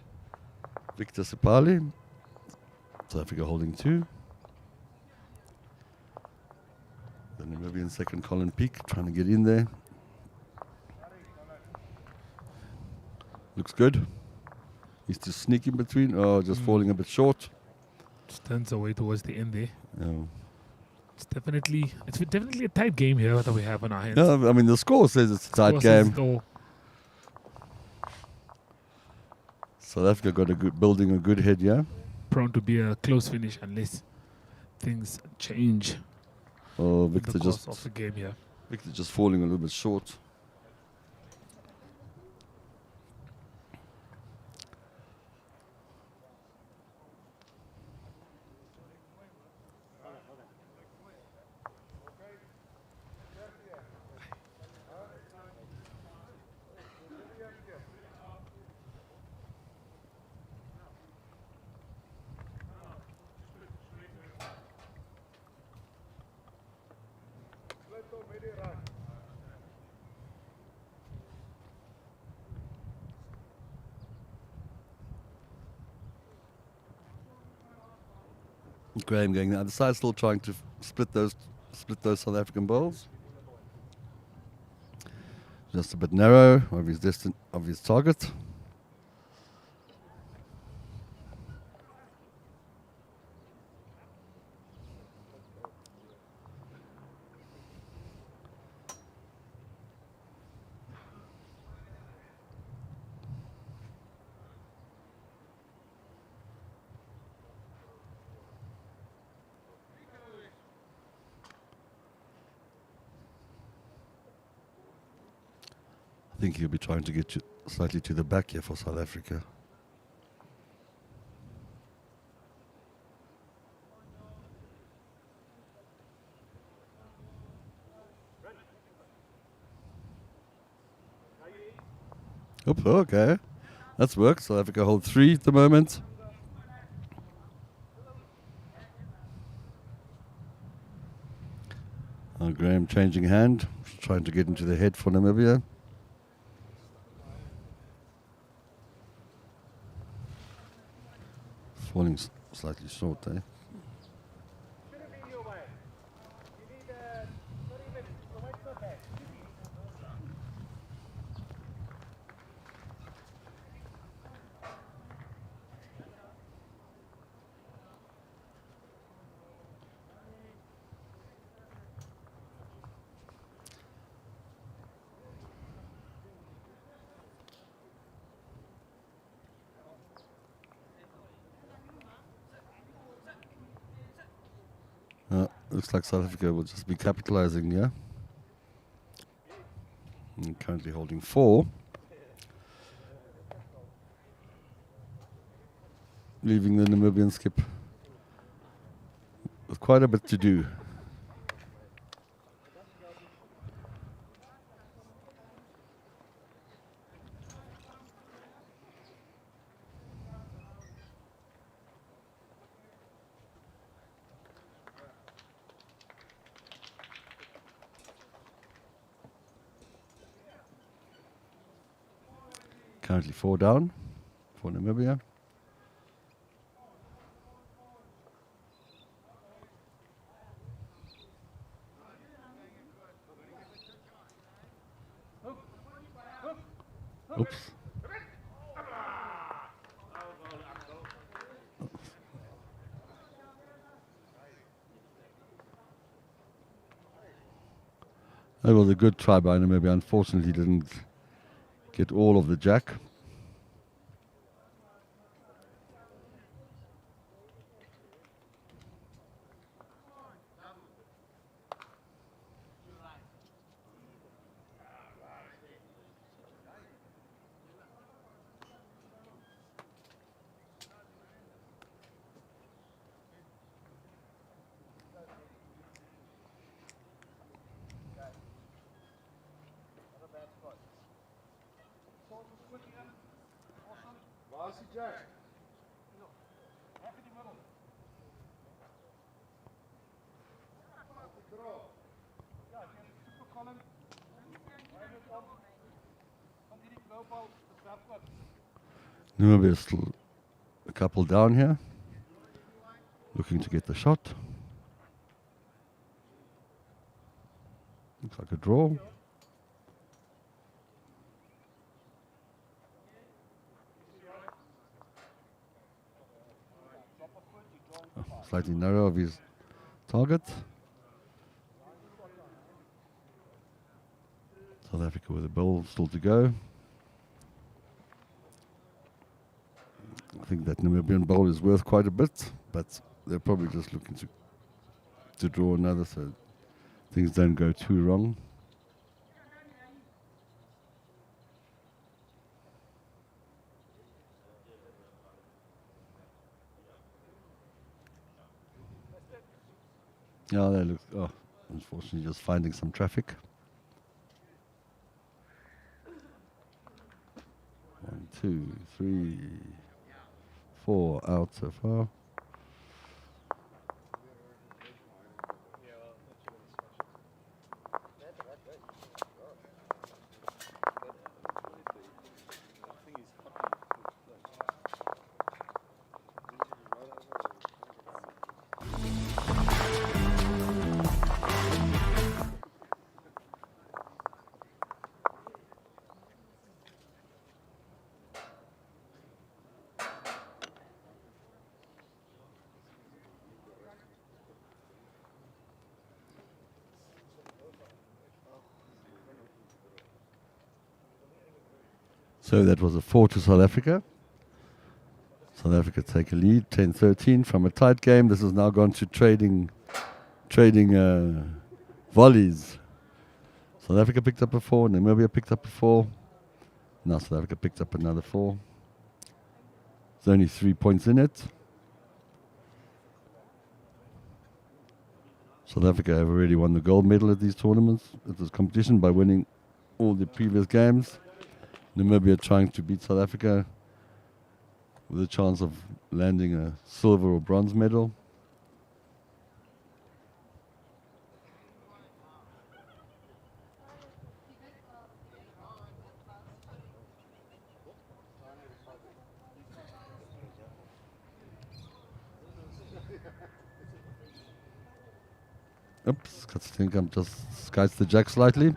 Speaker 3: Victor Sipali. South Africa holding 2. The Namibian second, Colin Peake, trying to get in there. Looks good. He's just sneaking between. Oh, just falling a bit short.
Speaker 1: Just turns away towards the end there.
Speaker 3: Yeah.
Speaker 1: It's definitely a tight game here that we have on our hands.
Speaker 3: Yeah, I mean, the score says it's a tight
Speaker 1: Score says
Speaker 3: game.
Speaker 1: go.
Speaker 3: South Africa got building a good head, yeah?
Speaker 1: Prone to be a close finish unless things change
Speaker 3: Oh,
Speaker 1: in
Speaker 3: Victor
Speaker 1: the course of
Speaker 3: just
Speaker 1: the game here.
Speaker 3: Victor just falling a little bit short. Graham going the other side, still trying to split those South African bowls. Just a bit narrow of his target. I think he'll be trying to get slightly to the back here for South Africa. Oops, okay. That's worked. South Africa hold 3 at the moment. Graham changing hand, trying to get into the head for Namibia. Falling slightly short there. Looks like South Africa will just be capitalizing, yeah? And currently holding 4. Leaving the Namibian skip with quite a bit to do. Currently 4 down for Namibia. Oops. That was a good try by Namibia. Unfortunately, didn't get all of the jack.
Speaker 5: Waar is die jack?
Speaker 3: Namibia is still a couple down here, looking to get the shot. Looks like a draw. Oh, slightly narrow of his target. South Africa with a ball still to go. I think that Namibian bowl is worth quite a bit, but they're probably just looking to draw another so things don't go too wrong. Yeah, they look, oh, unfortunately just finding some traffic. 1, 2, 3, 4 out so far. So that was a 4 to South Africa. South Africa take a lead, 10-13 from a tight game. This has now gone to trading volleys. South Africa picked up a 4, Namibia picked up a 4. Now South Africa picked up another 4. There's only 3 points in it. South Africa have already won the gold medal at these tournaments, at this competition, by winning all the previous games. Namibia trying to beat South Africa with a chance of landing a silver or bronze medal. Oops, Katzenkamp just skies the jack slightly.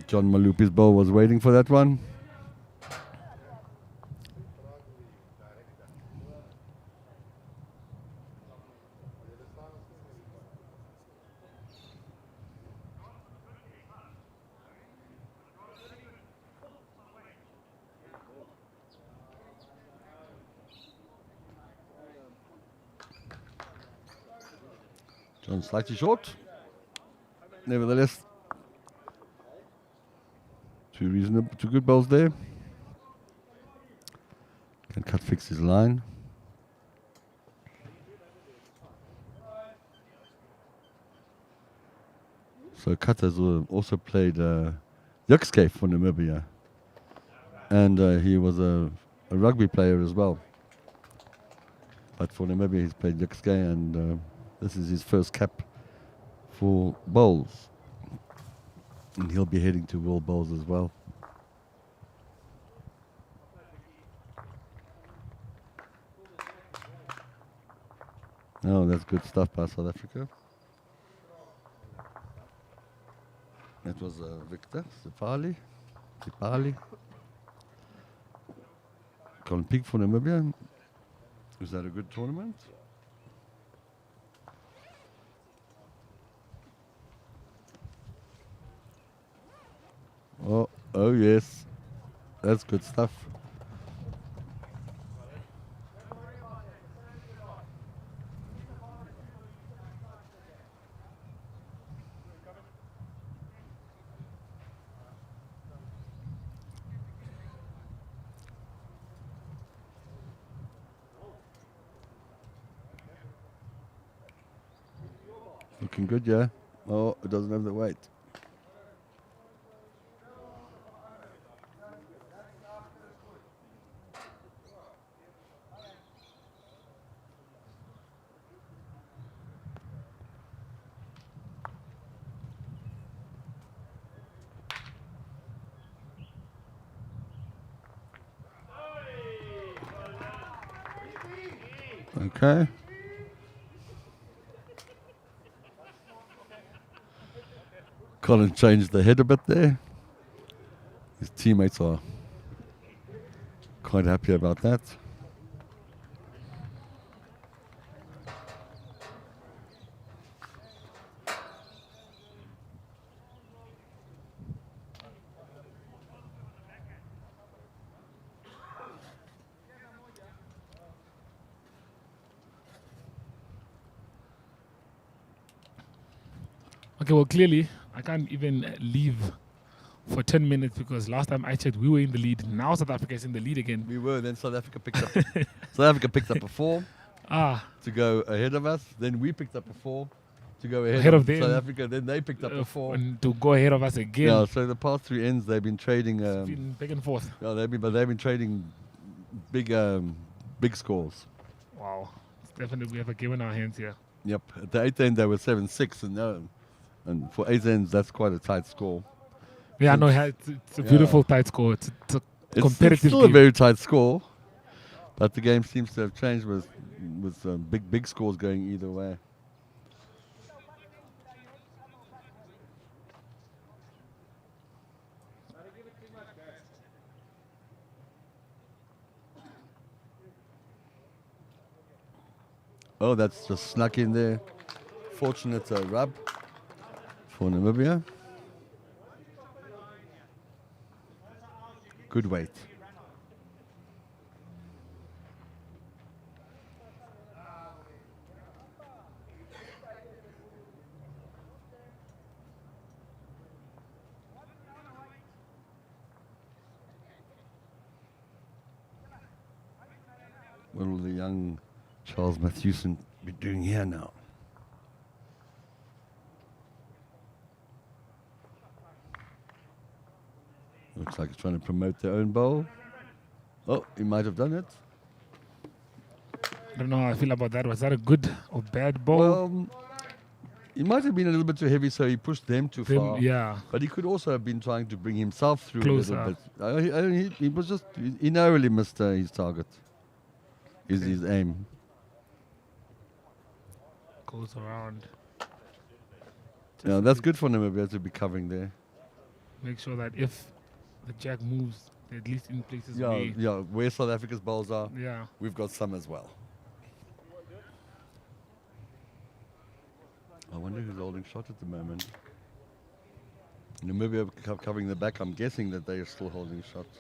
Speaker 3: John Malupi's ball was waiting for that one. John slightly short. Nevertheless, two good balls there. Can Cut fix his line? So Cut has also played Yukske for Namibia, and he was a rugby player as well. But for Namibia, he's played Yukske, and this is his first cap for bowls. And he'll be heading to World Bowls as well. Oh, that's good stuff by South Africa. That was Victor Sipali. Colin Peak for Namibia. Was that a good tournament? Oh, yes. That's good stuff. Looking good, yeah. Oh, it doesn't have the weight. Okay. Colin changed the head a bit there. His teammates are quite happy about that.
Speaker 1: Okay, well, clearly, I can't even leave for 10 minutes because last time I checked, we were in the lead. Now South Africa is in the lead again.
Speaker 3: We were, then South Africa picked up South Africa picked up a 4 to go ahead of us. Then we picked up a 4 to go ahead of
Speaker 1: them.
Speaker 3: South Africa. Then they picked up a 4.
Speaker 1: And to go ahead of us again.
Speaker 3: Yeah, so the past 3 ends they've been trading.
Speaker 1: It's been back and forth.
Speaker 3: Yeah, they've been trading big scores.
Speaker 1: Wow. It's definitely, we have a game in our hands here.
Speaker 3: Yep. At the 8th end they were 7-6, and for 8 ends that's quite a tight score.
Speaker 1: Yeah, no, it's a beautiful tight score. It's a competitive
Speaker 3: It's still
Speaker 1: game.
Speaker 3: a very tight score, but the game seems to have changed with big scores going either way. Oh, that's just snuck in there. Fortunate rub for Namibia. Good weight. What will the young Charles Mathewson be doing here now? Looks like he's trying to promote their own bowl. Oh, he might have done it.
Speaker 1: I don't know how I feel about that. Was that a good or bad ball?
Speaker 3: Well, he might have been a little bit too heavy, so he pushed them too far.
Speaker 1: Yeah.
Speaker 3: But he could also have been trying to bring himself through
Speaker 1: Closer.
Speaker 3: a little bit. He was just, he narrowly missed his target. His aim.
Speaker 1: Goes around.
Speaker 3: Yeah, that's good for Namibia to be covering there.
Speaker 1: Make sure that if the jack moves, they're at least in places
Speaker 3: Where South Africa's bowls are,
Speaker 1: yeah.
Speaker 3: we've got some as well. I wonder who's holding shot at the moment. Namibia covering the back. I'm guessing that they are still holding shots.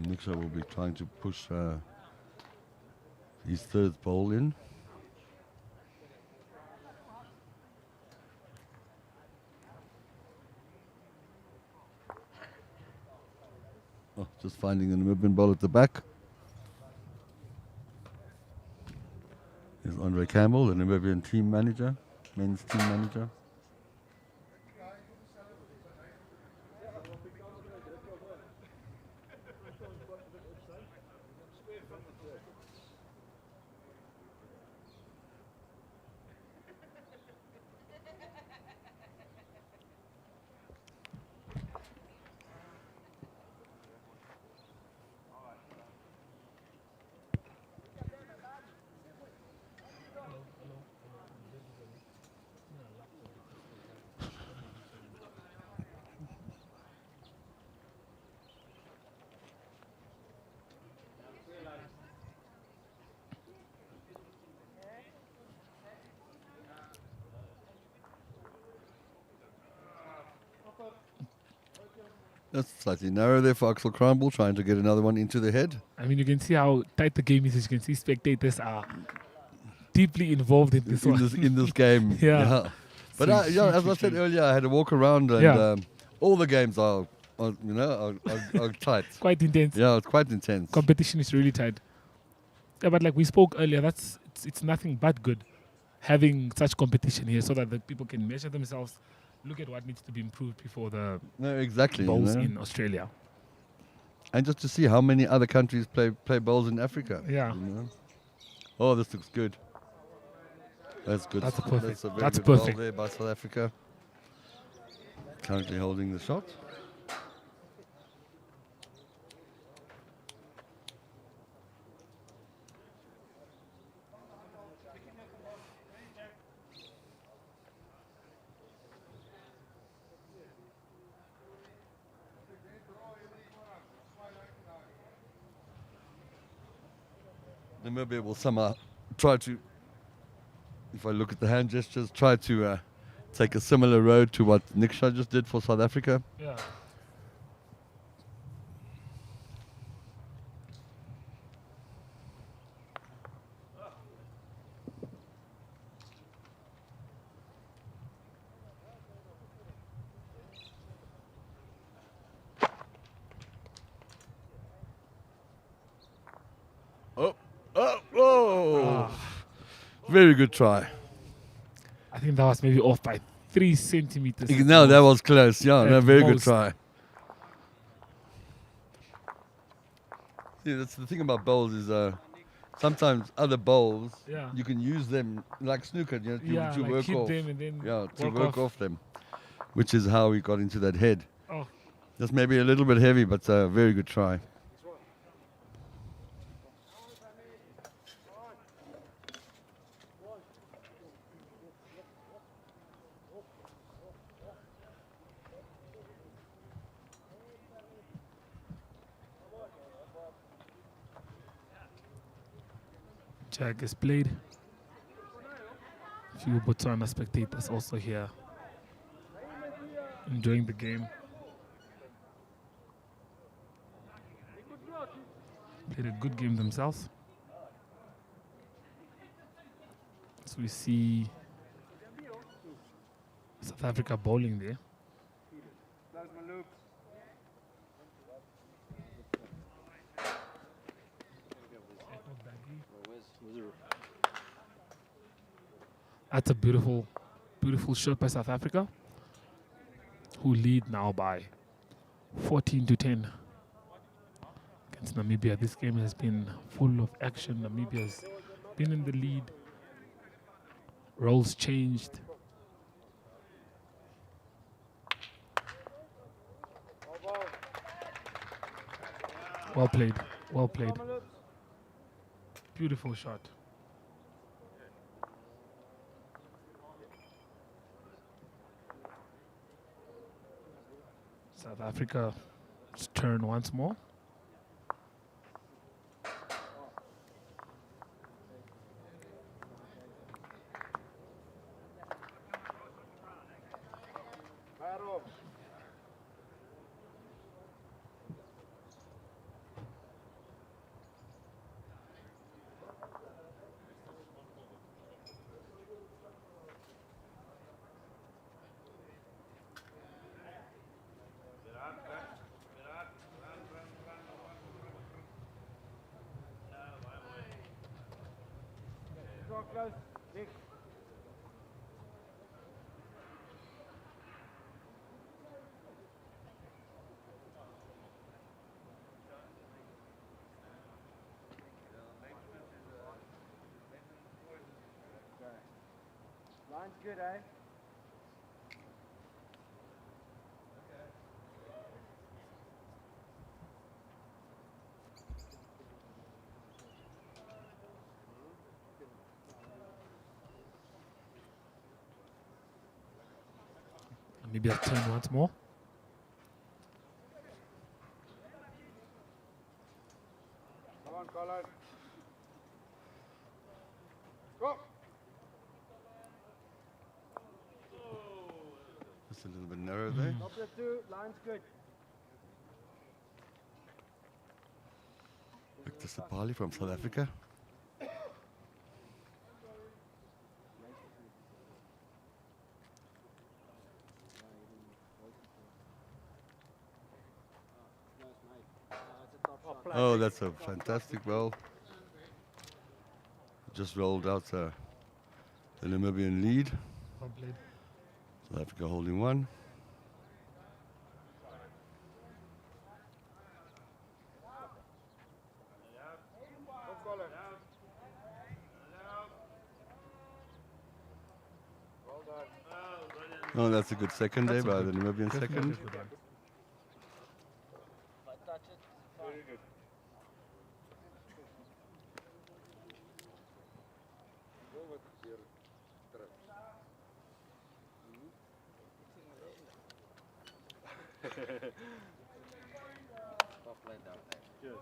Speaker 3: Nixa will be trying to push his third ball in. Oh, just finding the Namibian ball at the back. There's Andre Campbell, the Namibian team manager, men's team manager. That's slightly narrow there for Axel Kronbull, trying to get another one into the head.
Speaker 1: I mean, you can see how tight the game is. As you can see, spectators are deeply involved in this one.
Speaker 3: In this game.
Speaker 1: Yeah.
Speaker 3: But
Speaker 1: So
Speaker 3: yeah, as I
Speaker 1: huge
Speaker 3: said
Speaker 1: game.
Speaker 3: earlier, I had a walk around, and
Speaker 1: Yeah.
Speaker 3: all the games are tight.
Speaker 1: Quite intense.
Speaker 3: Yeah, it's quite intense.
Speaker 1: Competition is really tight. Yeah, but like we spoke earlier, it's nothing but good having such competition here, so that the people can measure themselves, look at what needs to be improved before the
Speaker 3: No, exactly.
Speaker 1: bowls
Speaker 3: you know.
Speaker 1: in Australia.
Speaker 3: And just to see how many other countries play bowls in Africa.
Speaker 1: Yeah.
Speaker 3: you know. Oh, this looks good. That's good.
Speaker 1: That's perfect.
Speaker 3: That's a very
Speaker 1: That's
Speaker 3: good bowl
Speaker 1: perfect.
Speaker 3: there by South Africa. Currently holding the shot. Namibia will somehow try to, if I look at the hand gestures, try to take a similar road to what Nick Shah just did for South Africa.
Speaker 1: Yeah.
Speaker 3: Oh! Very good try.
Speaker 1: I think that was maybe off by 3 centimeters. at
Speaker 3: No, that
Speaker 1: most.
Speaker 3: was close. Yeah, no,
Speaker 1: At
Speaker 3: very good
Speaker 1: most.
Speaker 3: try. See, that's the thing about bowls is sometimes other bowls,
Speaker 1: Yeah.
Speaker 3: you can use them like snooker, you know,
Speaker 1: Yeah,
Speaker 3: to
Speaker 1: like
Speaker 3: work
Speaker 1: keep
Speaker 3: off.
Speaker 1: them and then
Speaker 3: Yeah, to
Speaker 1: work
Speaker 3: work
Speaker 1: off.
Speaker 3: off them, which is how he got into that head.
Speaker 1: Oh,
Speaker 3: That's maybe a little bit heavy, but a very good try.
Speaker 1: Jack is played. Few Botswana spectators also here enjoying the game. Played a good game themselves. So we see South Africa bowling there.
Speaker 5: That's my loop.
Speaker 1: That's a beautiful, beautiful shot by South Africa, who lead now by 14-10 against Namibia. This game has been full of action. Namibia's been in the lead. Roles changed. Well played. Well played. Beautiful shot. South Africa's turn once more.
Speaker 5: Daarop. Go close. Nick. Line's good, eh?
Speaker 1: Namibia turn once more.
Speaker 5: Come on, Colin. Go.
Speaker 3: Just a little bit narrow there.
Speaker 5: Top the two. Line's good.
Speaker 3: Mr. Pali from South Africa. Oh, that's a fantastic ball. Just rolled out the Namibian lead.
Speaker 1: Well played.
Speaker 3: South Africa holding one. Oh, that's a good second there by the Namibian second.
Speaker 6: If I touch it, very good. Well played down there.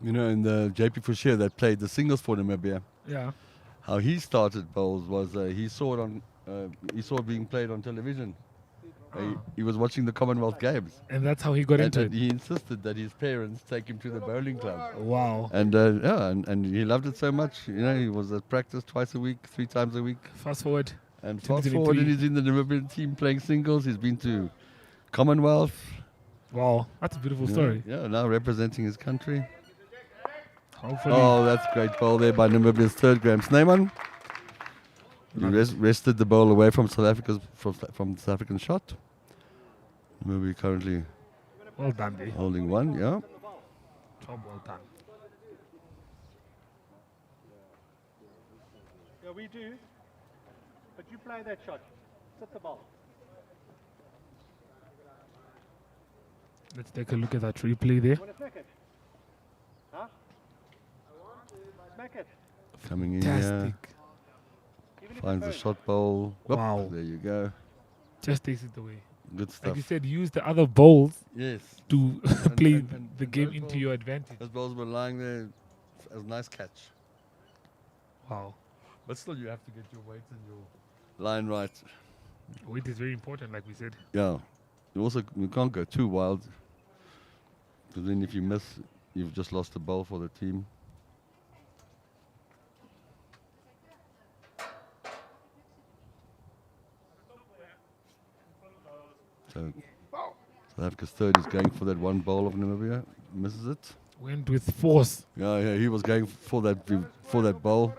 Speaker 3: You know, in the JP Foucher that played the singles for Namibia,
Speaker 1: Yeah.
Speaker 3: how he started bowls was he saw it being played on television. He was watching the Commonwealth Games,
Speaker 1: And that's how he got into
Speaker 3: and
Speaker 1: it.
Speaker 3: he insisted that his parents take him to the bowling club.
Speaker 1: Wow.
Speaker 3: And and he loved it so much. You know, he was at practice twice a week, 3 times a week.
Speaker 1: Fast forward.
Speaker 3: And fast forward,
Speaker 1: 2023.
Speaker 3: and he's in the Namibian team playing singles. He's been to Commonwealth.
Speaker 1: Wow. That's a beautiful
Speaker 3: you know,
Speaker 1: story.
Speaker 3: Yeah, now representing his country.
Speaker 1: Hopefully.
Speaker 3: Oh, that's a great bowl there by Namibia's third Graham Snyman. He wrested the ball away from South South African shot. Namibia currently
Speaker 1: Well done, D.
Speaker 3: holding one. Yeah.
Speaker 1: Job well done.
Speaker 4: Yeah, we do. But you play that shot. Sit the ball.
Speaker 1: Let's take a look at that replay there.
Speaker 4: Want to smack it? Huh? Smack it.
Speaker 3: Coming in here.
Speaker 1: Fantastic.
Speaker 4: Even if
Speaker 3: Finds the
Speaker 4: it's
Speaker 3: shot bowl. Whoop,
Speaker 1: Wow.
Speaker 3: There you go.
Speaker 1: Just takes it away.
Speaker 3: Good
Speaker 1: Like
Speaker 3: stuff.
Speaker 1: you said, use the other bowls
Speaker 3: Yes.
Speaker 1: to
Speaker 3: And-
Speaker 1: play
Speaker 3: and
Speaker 1: the game
Speaker 3: those
Speaker 1: into
Speaker 3: balls-
Speaker 1: your advantage.
Speaker 3: Those balls were lying there as a nice catch.
Speaker 1: Wow.
Speaker 3: But still, you have to get your weight and your line right.
Speaker 1: Weight is very important, like we said.
Speaker 3: Yeah. You can't go too wild. Because then if you miss, you've just lost the ball for the team. So South Africa's third is going for that one bowl of Namibia. Misses it.
Speaker 1: Went with force.
Speaker 3: Yeah, he was going for that bowl.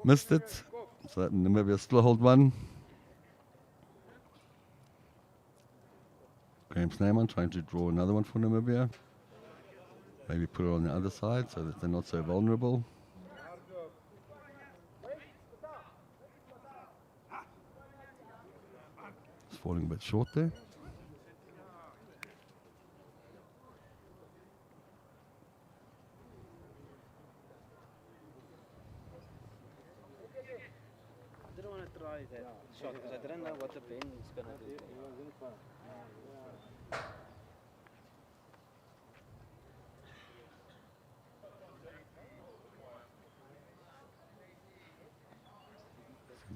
Speaker 3: Missed it. So that Namibia still hold one. Graham Snyman trying to draw another one for Namibia. Maybe put it on the other side so that they're not so vulnerable. It's falling a bit short there.
Speaker 6: I didn't want to try that shot because I didn't know what the bend is going to do.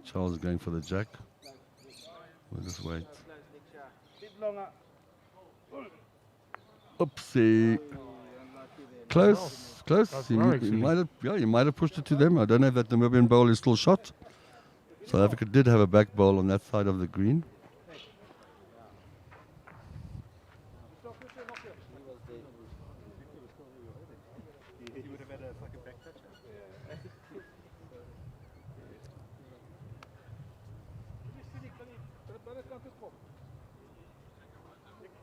Speaker 3: Charles is going for the jack. We'll just wait.
Speaker 4: bit longer.
Speaker 3: Oopsie. Close, close.
Speaker 1: That's
Speaker 3: You,
Speaker 1: well,
Speaker 3: you
Speaker 1: actually.
Speaker 3: might have, you might have pushed it to them. I don't know if that Namibian bowl is still shot. South Africa did have a back bowl on that side of the green.
Speaker 4: You would have had a fucking back touch.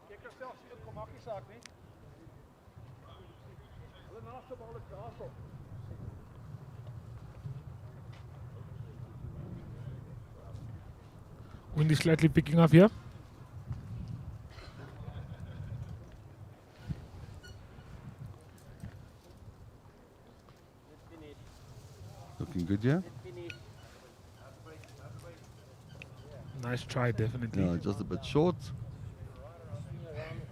Speaker 4: Jy kan self sien dit kom maak nie saak nie. Hulle naaste bal is daarop.
Speaker 1: Wind is slightly picking up here.
Speaker 3: Looking good, yeah?
Speaker 1: Nice try, definitely.
Speaker 3: Yeah, just a bit short.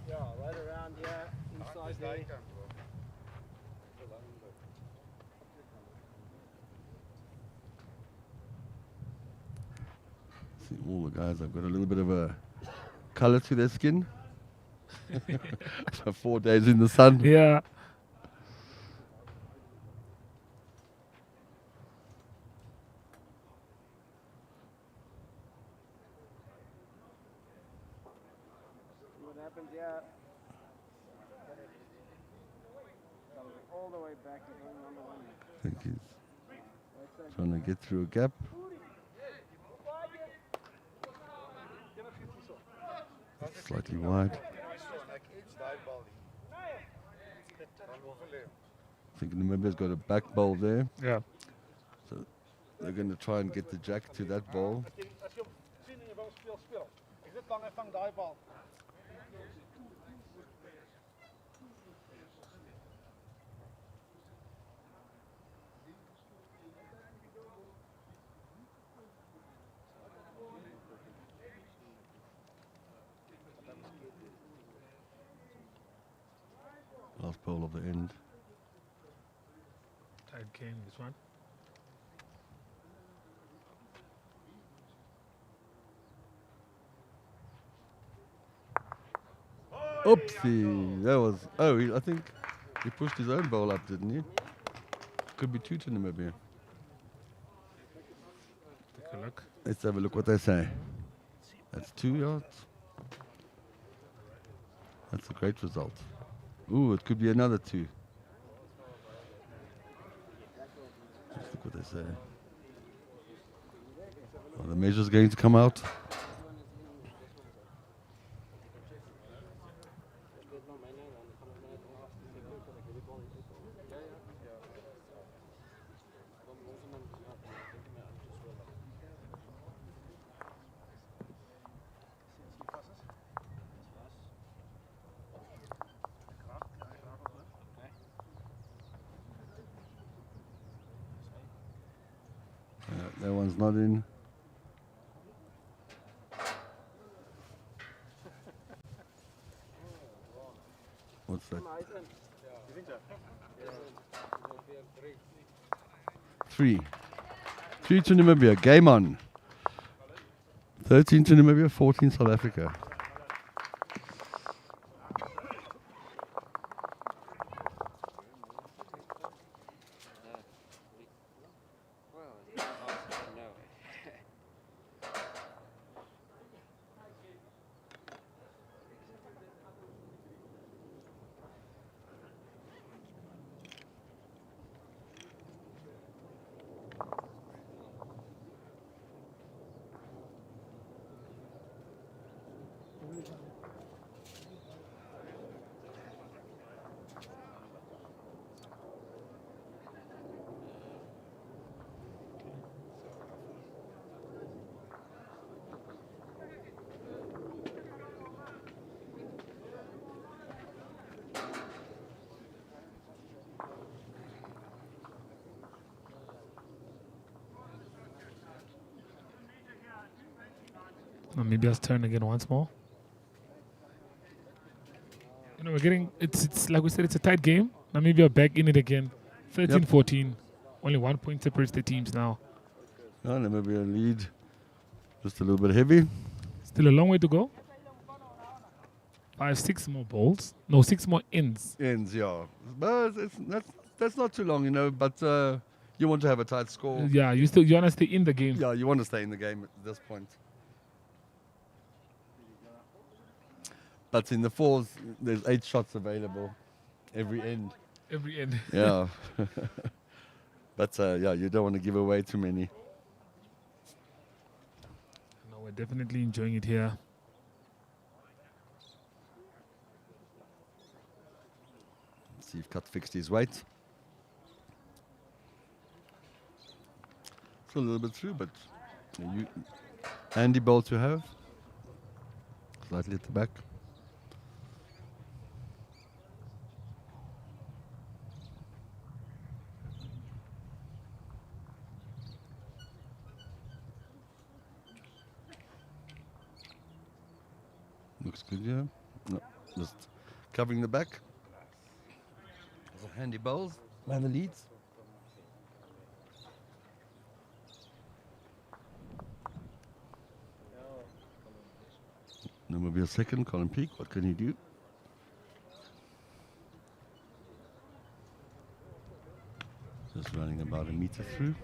Speaker 6: Yeah, right around here, inside there.
Speaker 3: See, all the guys have got a little bit of a color to their skin. 4 days in the sun.
Speaker 1: Yeah.
Speaker 6: See what happens here. Comes all the way back to hole number 1.
Speaker 3: I think he's trying to get through a gap. Slightly wide. I think Namibia's got a back bowl there.
Speaker 1: Yeah.
Speaker 3: So they're going to try and get the jack to that ball.
Speaker 4: As jy hom sien en jy wil speel, speel. Ek dit lang hy vang daai bal.
Speaker 3: Last bowl of the end.
Speaker 1: Tight game, this one.
Speaker 3: Oopsie. That was. Oh, I think he pushed his own bowl up, didn't he? Could be 2 to Namibia.
Speaker 1: Take a look.
Speaker 3: Let's have a look what they say. That's 2 yards. That's a great result. Ooh, it could be another 2. Let's look what they say. Oh, the measure's going to come out. That one's not in. What's that? 3. 3 to Namibia. Game on. 13 to Namibia, 14 South Africa.
Speaker 1: Namibia's turn again once more. You know, we're getting, it's like we said, it's a tight game. Namibia back in it again. 13-14. Only 1 point separates the teams now.
Speaker 3: Oh, Namibia lead. Just a little bit heavy.
Speaker 1: Still a long way to go. 6 more balls. No, 6 more ends.
Speaker 3: Ends, yeah. But that's not too long, you know, but you want to have a tight score.
Speaker 1: Yeah, you want to stay in the game.
Speaker 3: Yeah, you want to stay in the game at this point. But in the 4s, there's 8 shots available every end.
Speaker 1: Every end.
Speaker 3: Yeah. But yeah, you don't want to give away too many.
Speaker 1: No, we're definitely enjoying it here.
Speaker 3: See if Cut fixed his weight. It's a little bit through, but handy ball to have. Slightly at the back. Looks good, yeah. No, just covering the back. Those are handy bowls by the leads. Namibia second, Colin Peake. What can he do? Just running about a meter through.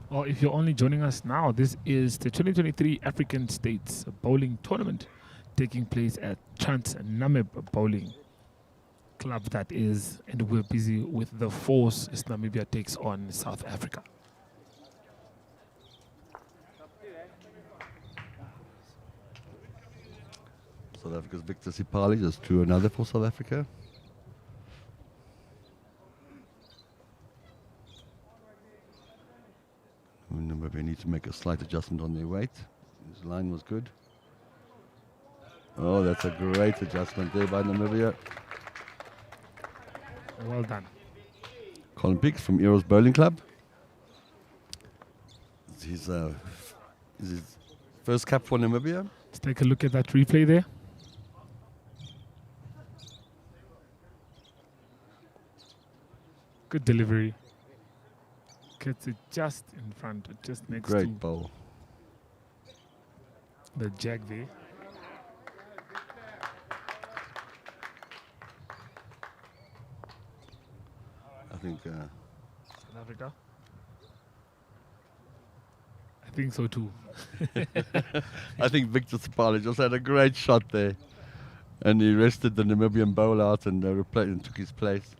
Speaker 1: Well, if you're only joining us now, this is the 2023 African States Bowling Tournament taking place at Trans Namib Bowling Club, that is, and we're busy with the force as Namibia takes on South Africa.
Speaker 3: South Africa's Victor Sipali just drew another for South Africa. Remember, they need to make a slight adjustment on their weight. His line was good. Oh, that's a great adjustment there by Namibia.
Speaker 1: Well done.
Speaker 3: Colin Peake from Eros Bowling Club. It's his first cap for Namibia.
Speaker 1: Let's take a look at that replay there. Good delivery. Gets it just in front, just next
Speaker 3: Great
Speaker 1: to
Speaker 3: bowl.
Speaker 1: the jack there.
Speaker 3: I think
Speaker 1: South Africa. I think so too.
Speaker 3: I think Victor Sipali just had a great shot there, and he rested the Namibian bowl out and and took his place.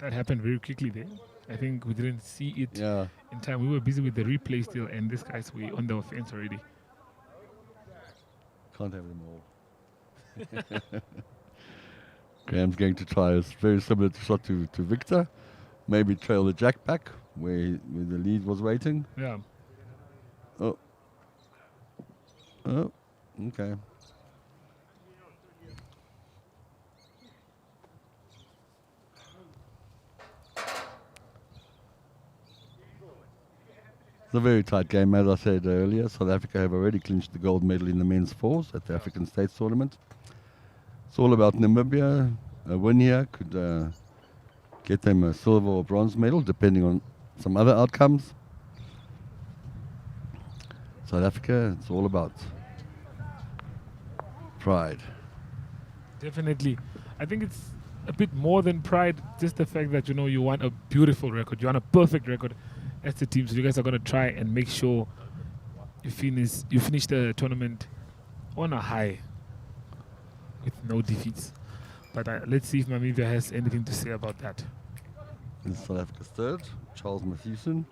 Speaker 1: That happened very quickly there. I think we didn't see it
Speaker 3: Yeah,
Speaker 1: in time. We were busy with the replay still, and this guy's way on the offense already.
Speaker 3: can't have them all. Graham's going to try a very similar shot to Victor. Maybe trail the jack back where the lead was waiting.
Speaker 1: Yeah.
Speaker 3: Oh, okay. It's a very tight game, as I said earlier. South Africa have already clinched the gold medal in the men's fours at the African States Tournament. It's all about Namibia. A win here could get them a silver or bronze medal, depending on some other outcomes. South Africa, it's all about pride.
Speaker 1: Definitely. I think it's a bit more than pride, just the fact that, you know, you want a beautiful record, you want a perfect record as the team. So you guys are going to try and make sure you finish the tournament on a high with no defeats. But let's see if Namibia has anything to say about that.
Speaker 3: This is South Africa's third, Charles Mathewson.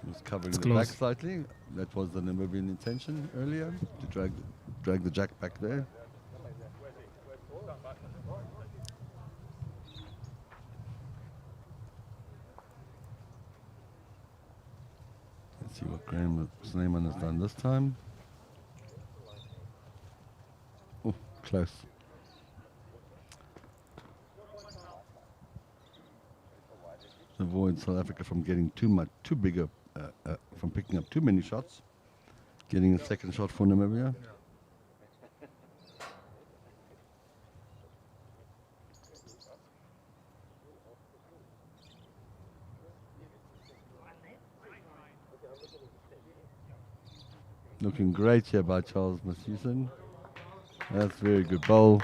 Speaker 3: He was covering
Speaker 1: It's
Speaker 3: the back
Speaker 1: close.
Speaker 3: slightly. That was the Namibian intention earlier, to drag the jack back there. Let's see what Graham Snyman has done this time. Oh, close. Avoid South Africa from getting too big from picking up too many shots. Getting a second shot for Namibia. Looking great here by Charles Mathewson. That's very good bowl.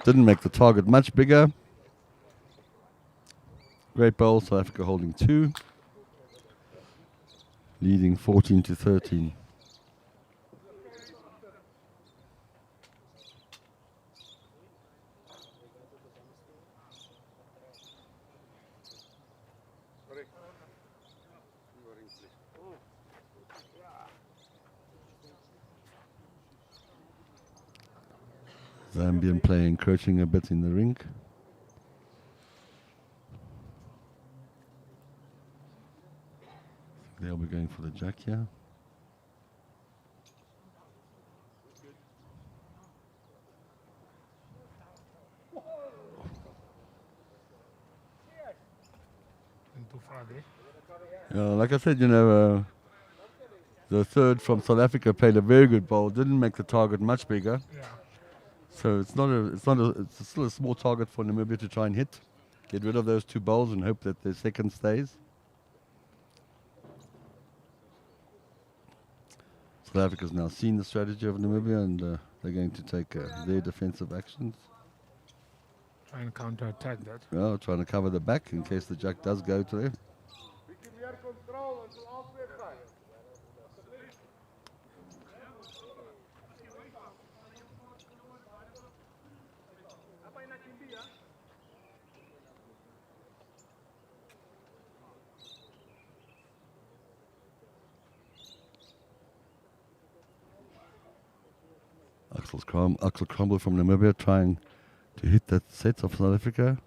Speaker 3: Didn't make the target much bigger. Great bowl, South Africa holding 2. Leading 14-13. Zambian player encroaching a bit in the rink. They'll be going for the jack here. Like I said, the third from South Africa played a very good bowl. Didn't make the target much bigger.
Speaker 1: Yeah.
Speaker 3: So it's still a small target for Namibia to try and hit. Get rid of those two bowls and hope that their second stays. South Africa's now seen the strategy of Namibia and they're going to take their defensive actions.
Speaker 1: Try and counter-attack that.
Speaker 3: Trying to cover the back in case the jack does go to them.
Speaker 5: Bietjie meer controle until all twee gaan.
Speaker 3: Axel Crumble from Namibia trying to hit that set of South Africa.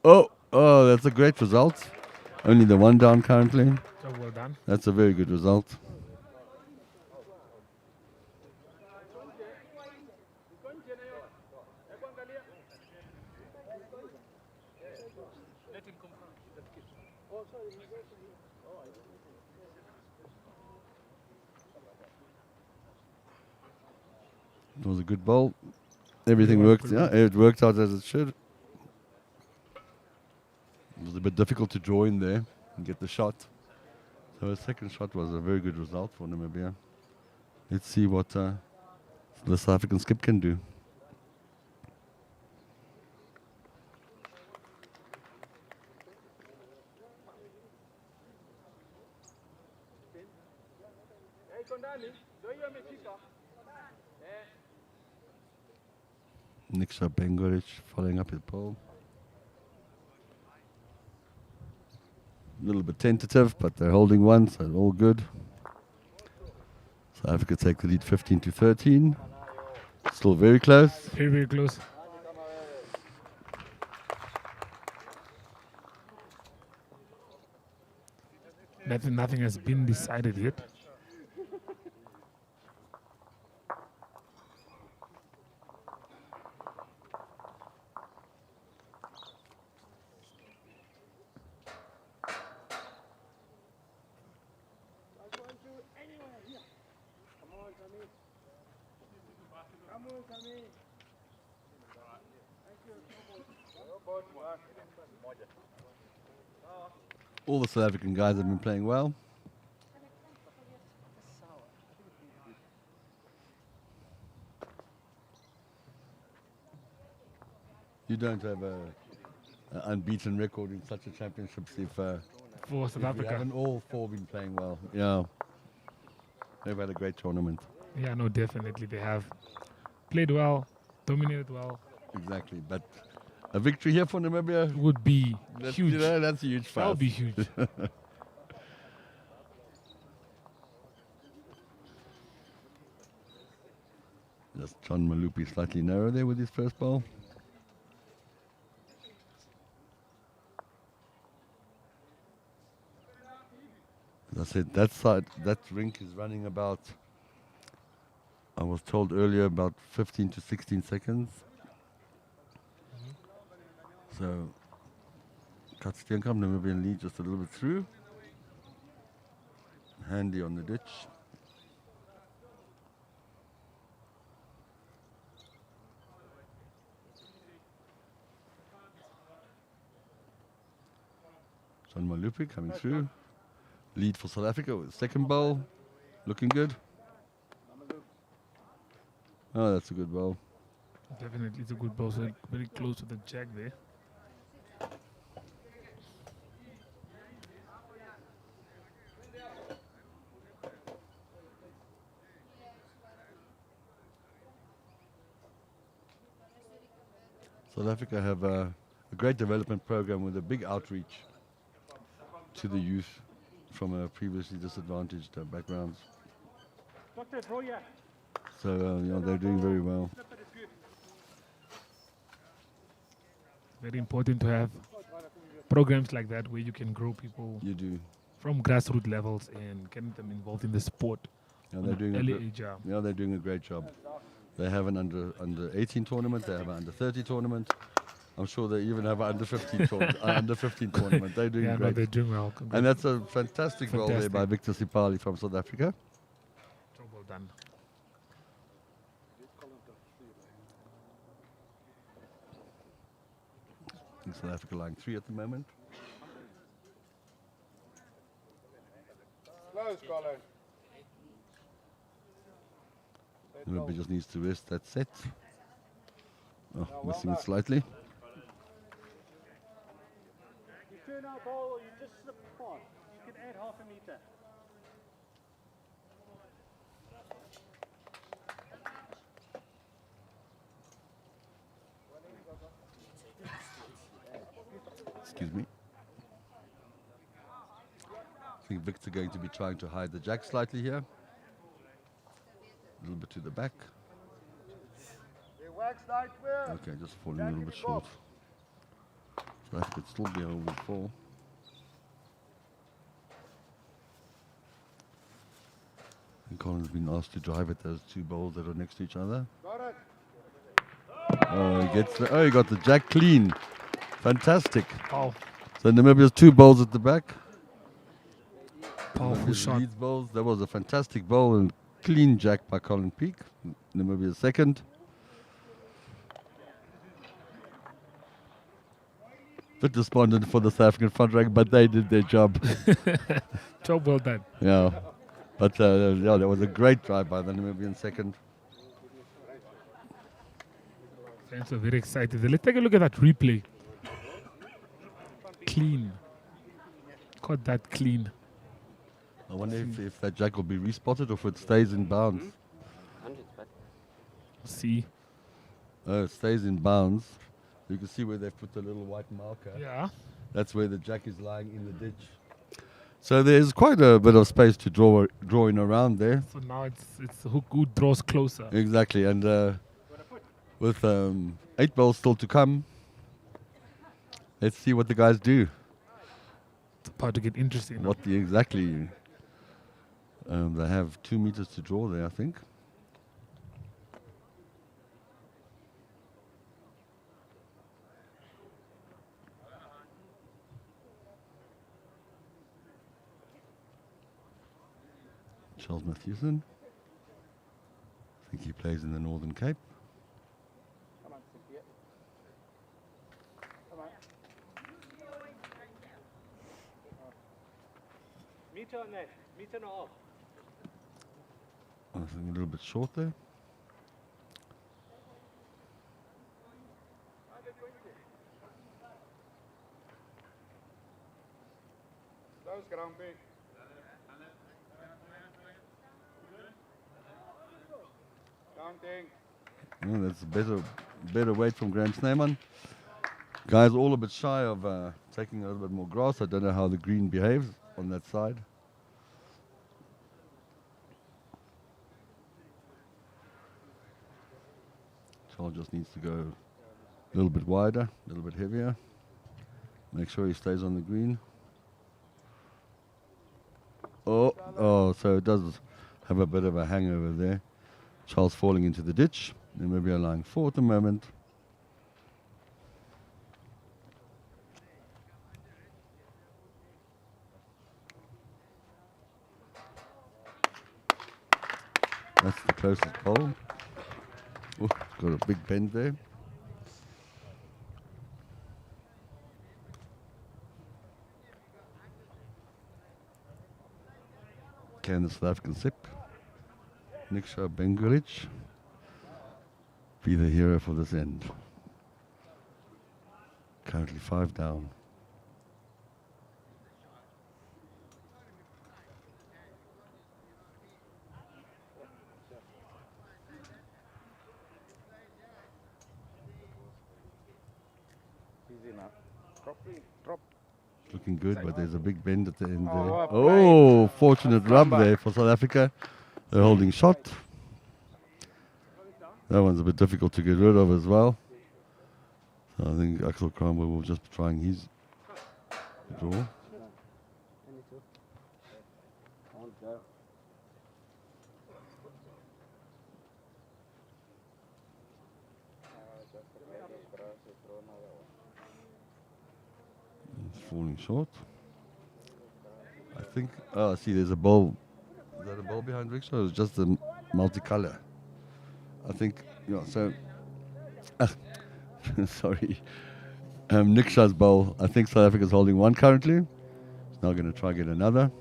Speaker 3: Oh, that's a great result. Only the one down currently.
Speaker 1: So well done.
Speaker 3: That's a very good result. It was a good bowl. Everything worked. Yeah, it worked out as it should. It was a bit difficult to draw in there and get the shot. So the second shot was a very good result for Namibia. Let's see what the South African skip can do.
Speaker 4: Hey, Kondani, doe je met Chica?
Speaker 3: Niksha Bengoric following up his ball. A little bit tentative, but they're holding one, so all good. South Africa take the lead 15-13. Still very close.
Speaker 1: Very, very close. Nothing has been decided yet.
Speaker 3: All the South African guys have been playing well. You don't have an unbeaten record in such a championship if
Speaker 1: For South
Speaker 3: we
Speaker 1: Africa.
Speaker 3: haven't all four been playing well. Yeah. They've had a great tournament.
Speaker 1: Yeah, no, definitely. They have played well, dominated well.
Speaker 3: Exactly. But a victory here for Namibia,
Speaker 1: Would be
Speaker 3: that's,
Speaker 1: huge.
Speaker 3: that's a huge
Speaker 1: That would
Speaker 3: fuss.
Speaker 1: be huge.
Speaker 3: Just John Malupi slightly narrow there with his first ball. As I said, that rink is running about, I was told earlier, about 15 to 16 seconds. So, Katsteenkamp, Namibian lead just a little bit through. Handy on the ditch. John Malupi coming through. Lead for South Africa with second bowl. Looking good. Oh, that's a good bowl.
Speaker 1: Definitely, it's a good ball. So very close to the jack there.
Speaker 3: South Africa have a great development program with a big outreach to the youth from previously disadvantaged backgrounds.
Speaker 4: Dr. Roya.
Speaker 3: So they're doing very well.
Speaker 1: Very important to have programs like that where you can grow people
Speaker 3: You do.
Speaker 1: from grassroots levels and get them involved in the sport.
Speaker 3: Yeah,
Speaker 1: on
Speaker 3: they're
Speaker 1: an
Speaker 3: doing
Speaker 1: early
Speaker 3: a
Speaker 1: age.
Speaker 3: they're doing a great job. They have an under 18 tournament. They have an under 30 tournament. I'm sure they even have an under 15 under 15 tournament. They're doing
Speaker 1: Yeah, no,
Speaker 3: great.
Speaker 1: they're doing well.
Speaker 3: And that's a fantastic goal there by Victor Sipali from South Africa.
Speaker 1: Well done.
Speaker 3: In South Africa lying 3 at the moment.
Speaker 5: Close, Colin.
Speaker 3: Maybe just needs to rest that set. Oh,
Speaker 5: well
Speaker 3: missing it
Speaker 5: done.
Speaker 3: slightly.
Speaker 6: You turn our ball, you just slip apart. You can add half a meter.
Speaker 3: Excuse me. I think Victor going to be trying to hide the jack slightly here. A little bit to the back.
Speaker 5: They wax light clear.
Speaker 3: Okay, just falling a little bit short. So that could still be over 4. And Colin's been asked to drive at those 2 balls that are next to each other.
Speaker 5: Got it.
Speaker 3: Oh, he got the jack clean. Fantastic.
Speaker 1: Oh,
Speaker 3: So Namibia's 2 balls at the back.
Speaker 1: powerful
Speaker 3: Namibia's
Speaker 1: shot.
Speaker 3: leads bowls. That was a fantastic bowl and clean jack by Colin Peake. Namibia's second. Bit despondent for the South African front rank, but they did their job.
Speaker 1: Job well done.
Speaker 3: Yeah. But yeah, that was a great drive by the Namibian second.
Speaker 1: Fans are very excited. Let's take a look at that replay. Clean. Caught that clean.
Speaker 3: I wonder if that jack will be respotted or if it stays in bounds.
Speaker 1: See.
Speaker 3: Oh, it stays in bounds. You can see where they've put the little white marker.
Speaker 1: Yeah.
Speaker 3: That's where the jack is lying in the ditch. So there's quite a bit of space to draw in around there.
Speaker 1: So now it's who draws closer.
Speaker 3: Exactly, and with 8 balls still to come, let's see what the guys do.
Speaker 1: It's about to get interesting.
Speaker 3: What the exactly? They have 2 meters to draw there, I think. Charles Mathewson. I think he plays in the Northern Cape.
Speaker 6: Come on, Cynthia. Come on. Meter on that. Meter and a half.
Speaker 3: I think a little bit short there.
Speaker 5: Close, Grumpy. Counting.
Speaker 3: Oh, that's a better weight from Graham Snyman. Guys all a bit shy of taking a little bit more grass. I don't know how the green behaves on that side. Charles just needs to go a little bit wider, a little bit heavier. Make sure he stays on the green. Oh, so it does have a bit of a hangover there. Charles falling into the ditch. Namibia lying 4 at the moment. That's the closest pole. Oh, got a big bend there. Can the South African sip? Niksha Bengalic be the hero for this end. Currently 5 down.
Speaker 5: Easy now. Drop.
Speaker 3: Looking good, but there's a big bend at the end there.
Speaker 5: Oh,
Speaker 3: Oh, fortunate rub there for South Africa. They're holding shot. That one's a bit difficult to get rid of as well. So I think Axel Cromwell will just be trying his draw.
Speaker 6: Can't go.
Speaker 3: falling short. I think. Oh, I see. There's a ball. Is that a ball behind Rickshaw? Or is it just a multicolor? I think. Yeah. So. Sorry. Nick Shah's bowl. I think South Africa's holding one currently. He's now going to try get another.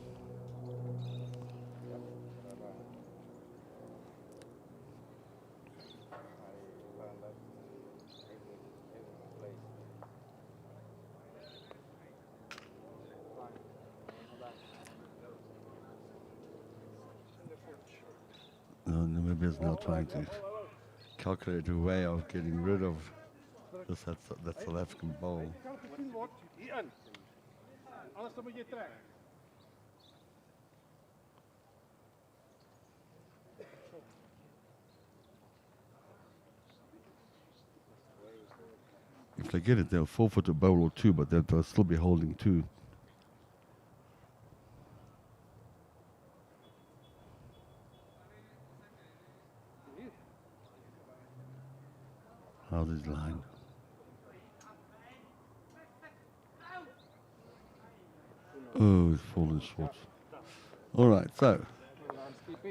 Speaker 3: Namibia's now trying to calculate a way of getting rid of that South African bowl.
Speaker 5: Kan gesien word hierin. Anders dan moet jy trek.
Speaker 3: If they get it, they'll forfeit a bowl or two, but they'll still be holding two. How's his line? Oh, he's fallen short. All right, so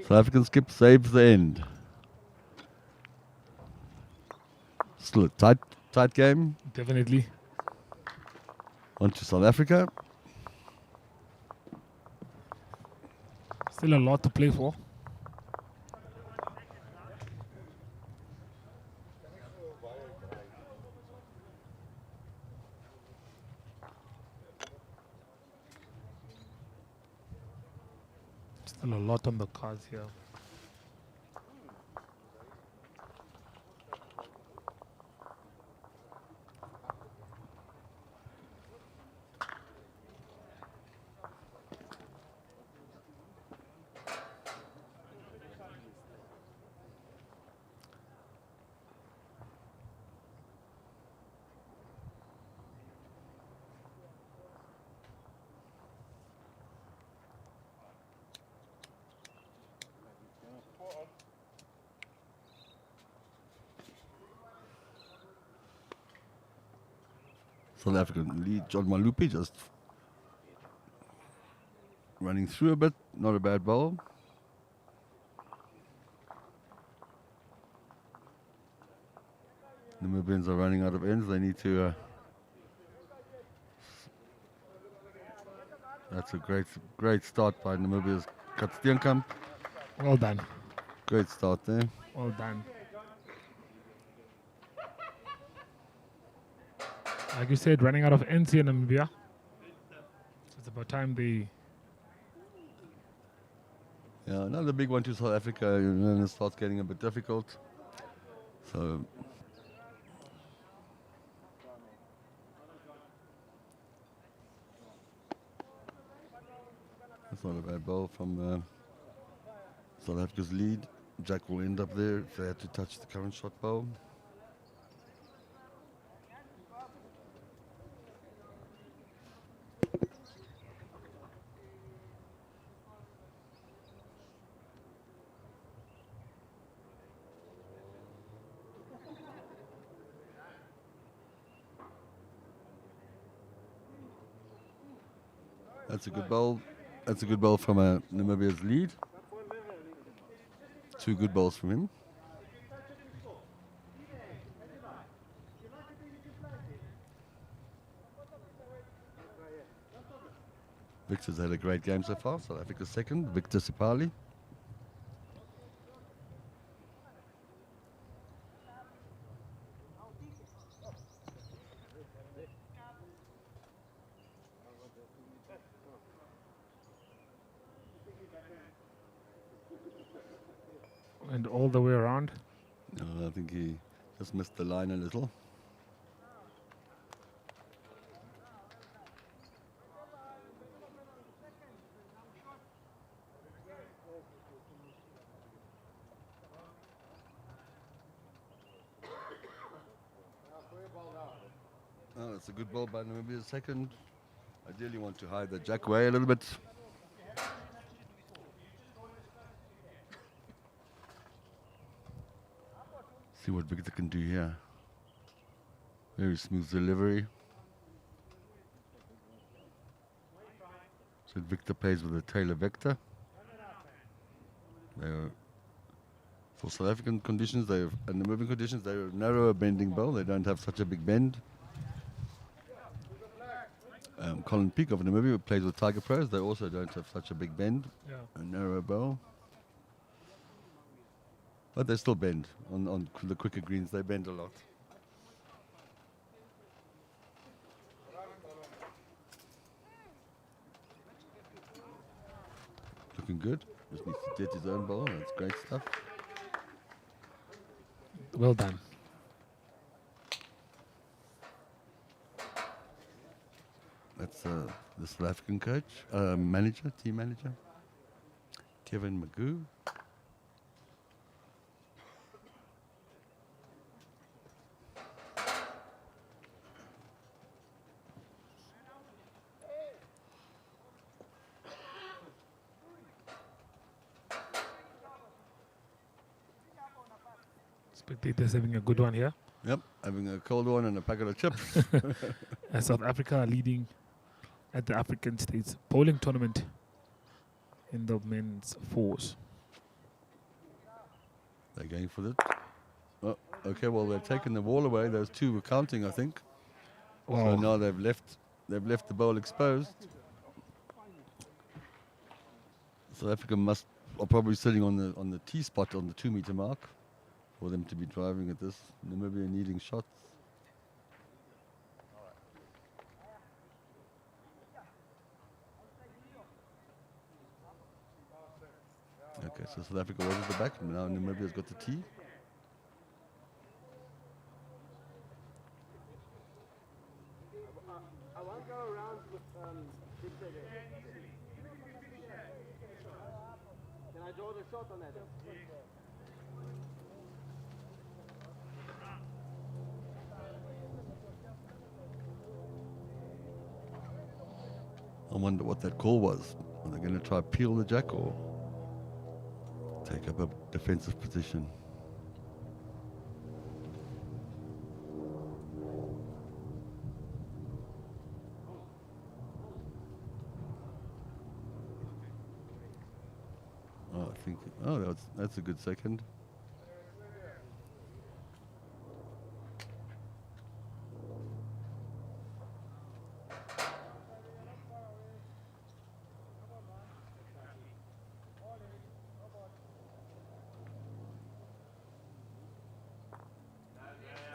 Speaker 3: South African skip saves the end. Still a tight game.
Speaker 1: Definitely.
Speaker 3: On to South Africa.
Speaker 1: Still a lot to play for. Still a lot on the cards here.
Speaker 3: South African lead, John Malupi just running through a bit, not a bad ball. Namibians are running out of ends, they need to... that's a great start by Namibia's Katsteenkamp.
Speaker 1: Well done.
Speaker 3: Great start there.
Speaker 1: Well done. Like you said, running out of ends here in Namibia. So it's about time they...
Speaker 3: Yeah, another big one to South Africa, and then it starts getting a bit difficult. So... that's not a bad ball from South Africa's lead. Jack will end up there if they had to touch the current shot ball. That's a good ball. That's a good ball from Namibia's lead. Two good balls from him. Victor's had a great game so far. South Africa's second, Victor Sipali.
Speaker 1: And all the way around.
Speaker 3: No, I think he just missed the line a little. Oh, that's a good ball by Namibia's second. Ideally want to hide the jack away a little bit. See what Victor can do here. Very smooth delivery. St. Victor plays with the Taylor Vector. They're, for South African conditions, and the moving conditions, they're a narrower bending bowl. They don't have such a big bend. Colin Peake of Namibia plays with Tiger Pros. They also don't have such a big bend, a narrower bowl. But they still bend. On the quicker greens, they bend a lot. Looking good. Just needs to get his own bowl. That's great stuff.
Speaker 1: Well done.
Speaker 3: That's the South African coach, manager, team manager, Kevin Magoo.
Speaker 1: Spectators having a good one here.
Speaker 3: Yep, having a cold one and a packet of chips.
Speaker 1: As South Africa are leading at the African States Bowling Tournament in the men's fours.
Speaker 3: They're going for it. Oh, okay, well they've taken the ball away. Those two were counting, I think. So now they've left the bowl exposed. South Africa are probably sitting on the T spot on the 2 meter mark for them to be driving at this. Namibia needing shots. Okay, so South Africa was at the back, and now Namibia's got the tee.
Speaker 6: I won't go around with Victor there. Can I draw the shot on that?
Speaker 3: I wonder what that call was. Are they going to try peel the jack or take up a defensive position? Oh, I think. Oh, that's a good second.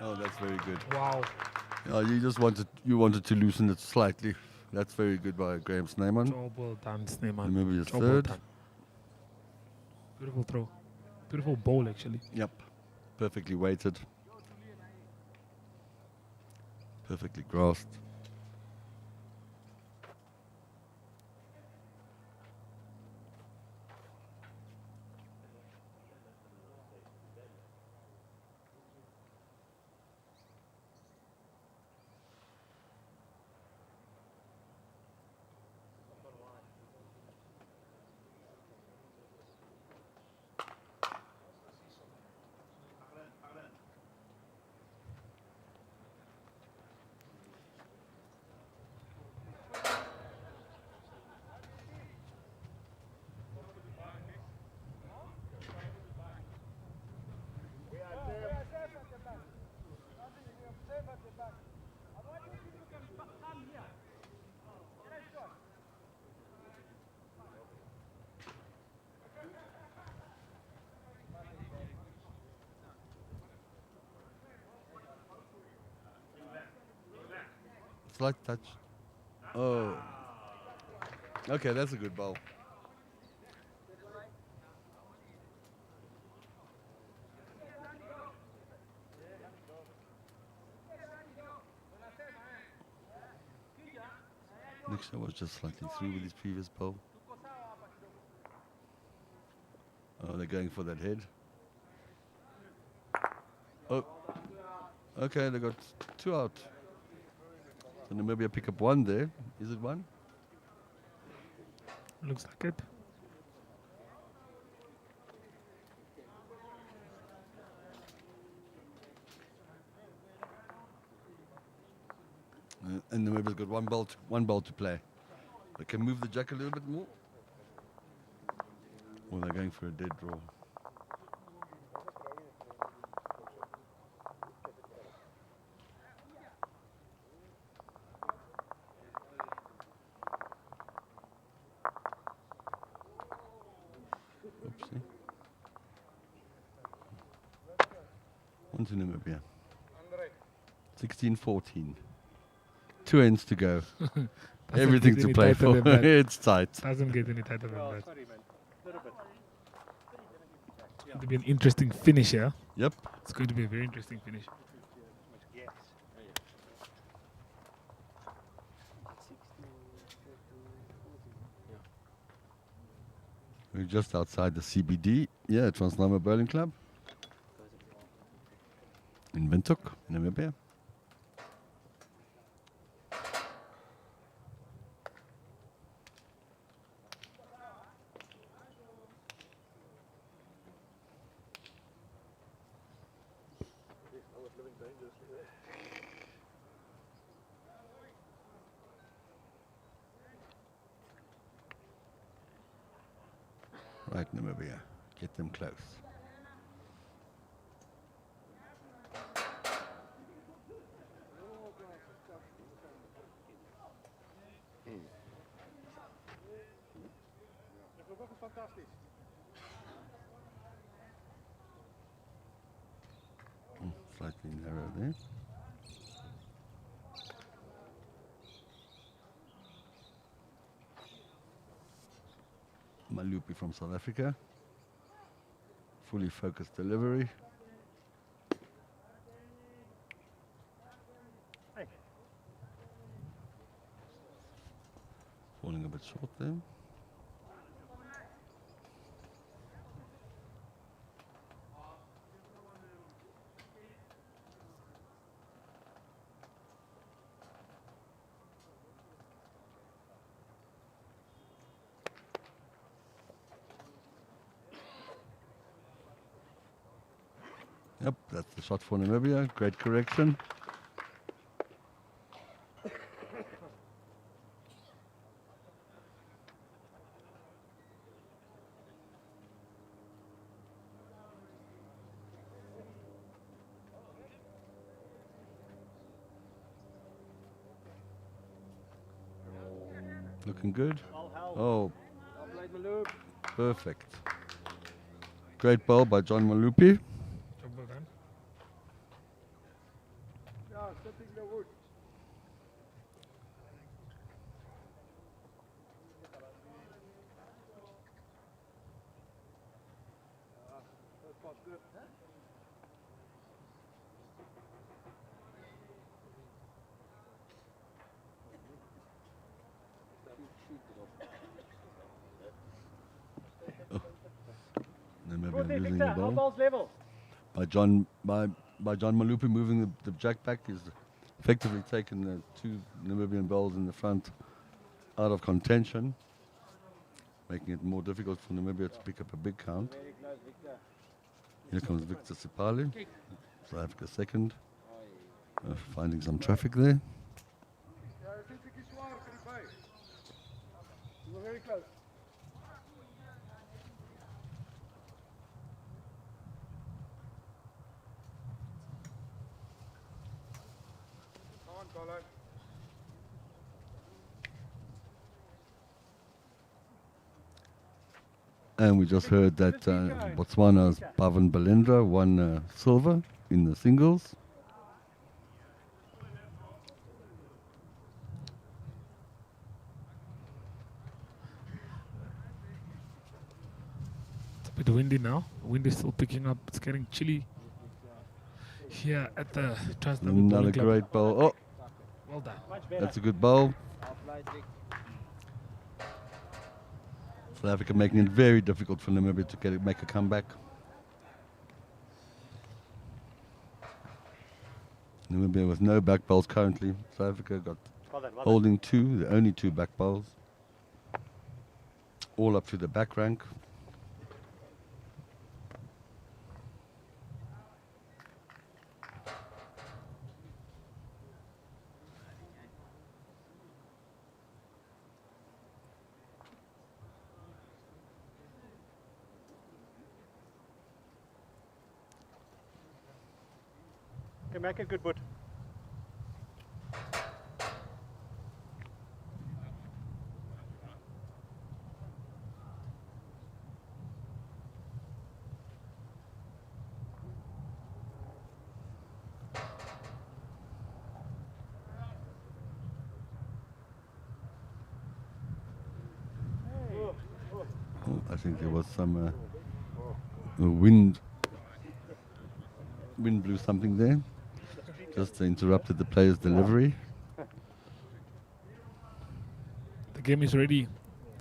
Speaker 3: Oh, that's very good.
Speaker 1: Wow.
Speaker 3: You wanted to loosen it slightly. That's very good by Graham Snyman.
Speaker 1: Job well done, Snyman.
Speaker 3: Namibia's
Speaker 1: Job well
Speaker 3: third.
Speaker 1: done. Beautiful throw. Beautiful bowl, actually.
Speaker 3: Yep. Perfectly weighted. Perfectly grasped. Slight touch. Oh. Okay, that's a good ball. Nick Shaw was just slightly through with his previous bowl. Oh, they're going for that head. Oh. Okay, they got two out. So Namibia pick up one there. Is it one?
Speaker 1: Looks like it.
Speaker 3: And Namibia's got one ball to play. They can move the jack a little bit more. Or they're going for a dead draw. Oopsie. On to Namibia. 16-14. 2 ends to go. Everything
Speaker 1: get
Speaker 3: to
Speaker 1: any
Speaker 3: play
Speaker 1: tighter
Speaker 3: for.
Speaker 1: than that.
Speaker 3: It's tight.
Speaker 1: Doesn't get any tighter than
Speaker 6: Oh,
Speaker 1: that.
Speaker 6: sorry, man. Little bit.
Speaker 1: It'll be an interesting finish here.
Speaker 3: Yep.
Speaker 1: It's going to be a very interesting finish.
Speaker 6: Yes.
Speaker 3: We're just outside the CBD. Yeah, Transnama Bowling Club. In Windhoek, Namibia. Right, Namibia. Get them close.
Speaker 5: Dat is fantastisch.
Speaker 3: Slightly narrow there. Malupi from South Africa. Fully focused delivery.
Speaker 6: Hey.
Speaker 3: Falling a bit short there. Yep, that's the shot for Namibia. Great correction. Looking good.
Speaker 6: All help.
Speaker 3: Oh,
Speaker 6: All played Maloop.
Speaker 3: perfect. Great ball by John Malupi.
Speaker 1: Well done.
Speaker 5: Ja, sitting the wood. Dat was good.
Speaker 3: Namibia
Speaker 6: Goed,
Speaker 3: losing the
Speaker 6: Victor.
Speaker 3: ball.
Speaker 6: All balls level.
Speaker 3: By John Malupi moving the jack back. He's effectively taken the 2 Namibian bowls in the front out of contention, making it more difficult for Namibia to pick up a big count.
Speaker 6: Very close, Victor.
Speaker 3: Here comes Victor Sipali, South Africa second, finding some traffic there.
Speaker 5: Ja, dat is een zwaar voor die bij.
Speaker 6: You were very close.
Speaker 5: Come on, Colin.
Speaker 3: And we just heard that Botswana's Pavan Balendra won silver in the singles.
Speaker 1: It's a bit windy now. Wind is still picking up. It's getting chilly here at the Transnama
Speaker 3: Another
Speaker 1: Bowling Club.
Speaker 3: great bowl. Oh,
Speaker 1: Well done.
Speaker 6: Much better.
Speaker 3: that's a good bowl.
Speaker 6: All played, Vic.
Speaker 3: South Africa making it very difficult for Namibia to make a comeback. Namibia with no back bowls currently. South Africa got
Speaker 6: Well done, well done.
Speaker 3: holding 2, the only 2 back bowls. All up to the back rank.
Speaker 4: make it good, bud.
Speaker 3: I think there was some wind blew something there. Just interrupted the player's delivery.
Speaker 1: The game is already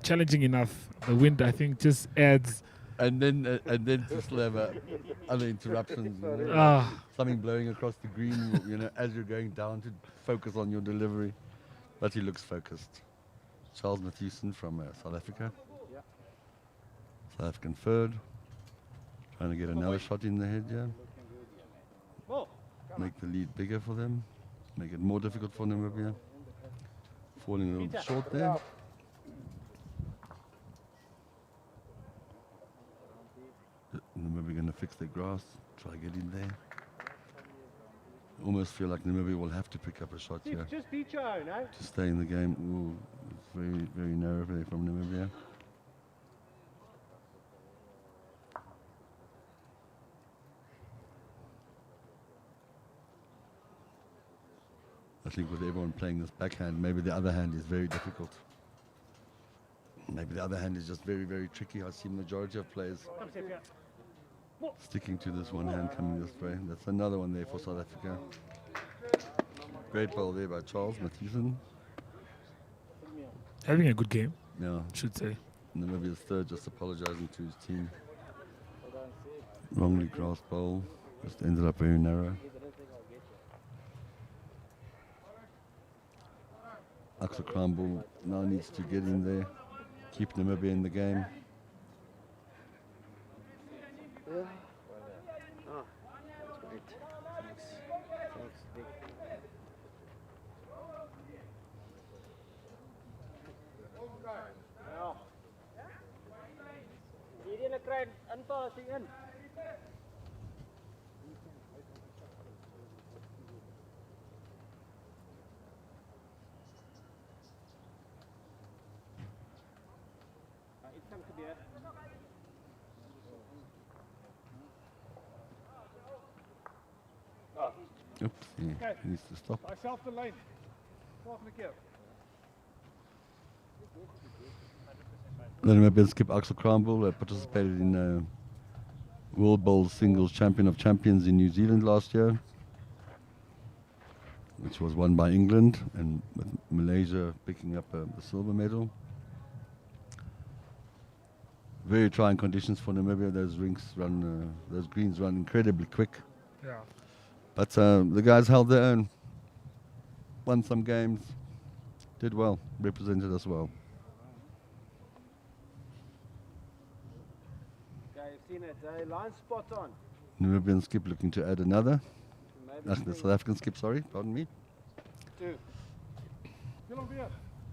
Speaker 1: challenging enough. The wind, I think, just adds.
Speaker 3: And then to still have other interruptions. You know,
Speaker 1: Ah.
Speaker 3: something blowing across the green, you know, as you're going down to focus on your delivery. But he looks focused. Charles Mathewson from South Africa. South African third. Trying to get another shot in the head, yeah. Make the lead bigger for them. Make it more difficult for Namibia. Falling a little bit short there. Namibia going to fix their grass. Try to get in there. Almost feel like Namibia will have to pick up a shot here
Speaker 4: Just beat your own, eh?
Speaker 3: to stay in the game. Ooh, it's very, very narrow there from Namibia. I think with everyone playing this backhand, maybe the other hand is very difficult. Maybe the other hand is just very, very tricky. I see majority of players sticking to this one hand coming this way. That's another one there for South Africa. Great ball there by Charles Mathewson.
Speaker 1: Having a good game,
Speaker 3: Yeah,
Speaker 1: should say.
Speaker 3: Namibia's third, just apologizing to his team. Wrongly grasped ball, just ended up very narrow. Axel Kramble now needs to get in there, keep Namibia in the game.
Speaker 6: That's great. Thanks, Vic. Hierdie kry inpassing in. Iets kan gebeur.
Speaker 3: Oops, he needs to stop.
Speaker 4: Diezelfde lijn. Volgende keer.
Speaker 3: The Namibian skip Axel Kramble participated in World Bowl Singles Champion of Champions in New Zealand last year, which was won by England, and with Malaysia picking up the silver medal. Very trying conditions for Namibia. Those those greens run incredibly quick.
Speaker 1: Yeah.
Speaker 3: But the guys held their own, won some games, did well, represented us well.
Speaker 6: Okay, you've seen it. Line spot on.
Speaker 3: Namibian skip looking to add another.
Speaker 6: Maybe
Speaker 3: The
Speaker 6: three.
Speaker 3: South African skip, sorry, pardon me.
Speaker 6: Two.
Speaker 4: Speel hem weer.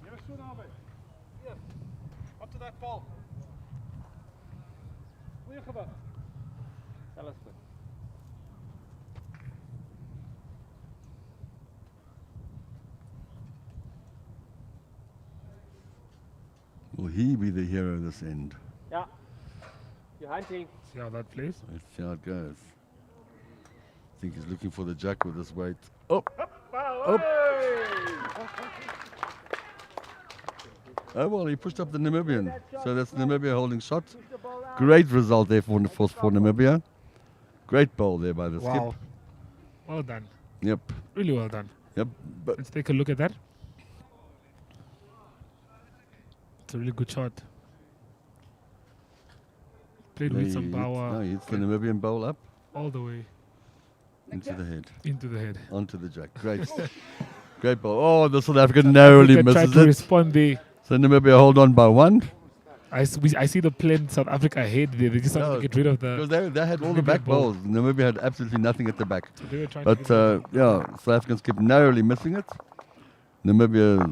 Speaker 4: Jy is so naby. Hier. Up to that ball. Goeie gewig.
Speaker 6: Alles goed.
Speaker 3: Will he be the hero this end?
Speaker 6: Ja. You're hunting.
Speaker 1: See how that plays?
Speaker 3: Let's see how it goes. I think he's looking for the jack with his weight. Oh! Oh! Oh, well, he pushed up the Namibian. So that's Namibia holding shot. Great result there for Namibia. Great ball there by the
Speaker 1: Wow.
Speaker 3: skip.
Speaker 1: Well done.
Speaker 3: Yep.
Speaker 1: Really well done.
Speaker 3: Yep. But
Speaker 1: Let's take a look at that. It's a really good shot. Played with some power.
Speaker 3: No, he hits the Namibian bowl up
Speaker 1: all the way
Speaker 3: into the head.
Speaker 1: into the head.
Speaker 3: Onto the jack. Great. Great ball. Oh, the South African narrowly
Speaker 1: Africa tried
Speaker 3: misses
Speaker 1: to
Speaker 3: it.
Speaker 1: respond there.
Speaker 3: So Namibia hold on by one.
Speaker 1: I see the plan South Africa ahead there. They just wanted to get rid of
Speaker 3: Because
Speaker 1: the.
Speaker 3: they had all the
Speaker 1: Namibian
Speaker 3: back
Speaker 1: ball.
Speaker 3: balls. Namibia had absolutely nothing at the back.
Speaker 1: So they were trying
Speaker 3: But
Speaker 1: to get rid of
Speaker 3: yeah, South Africans kept narrowly missing it. Namibia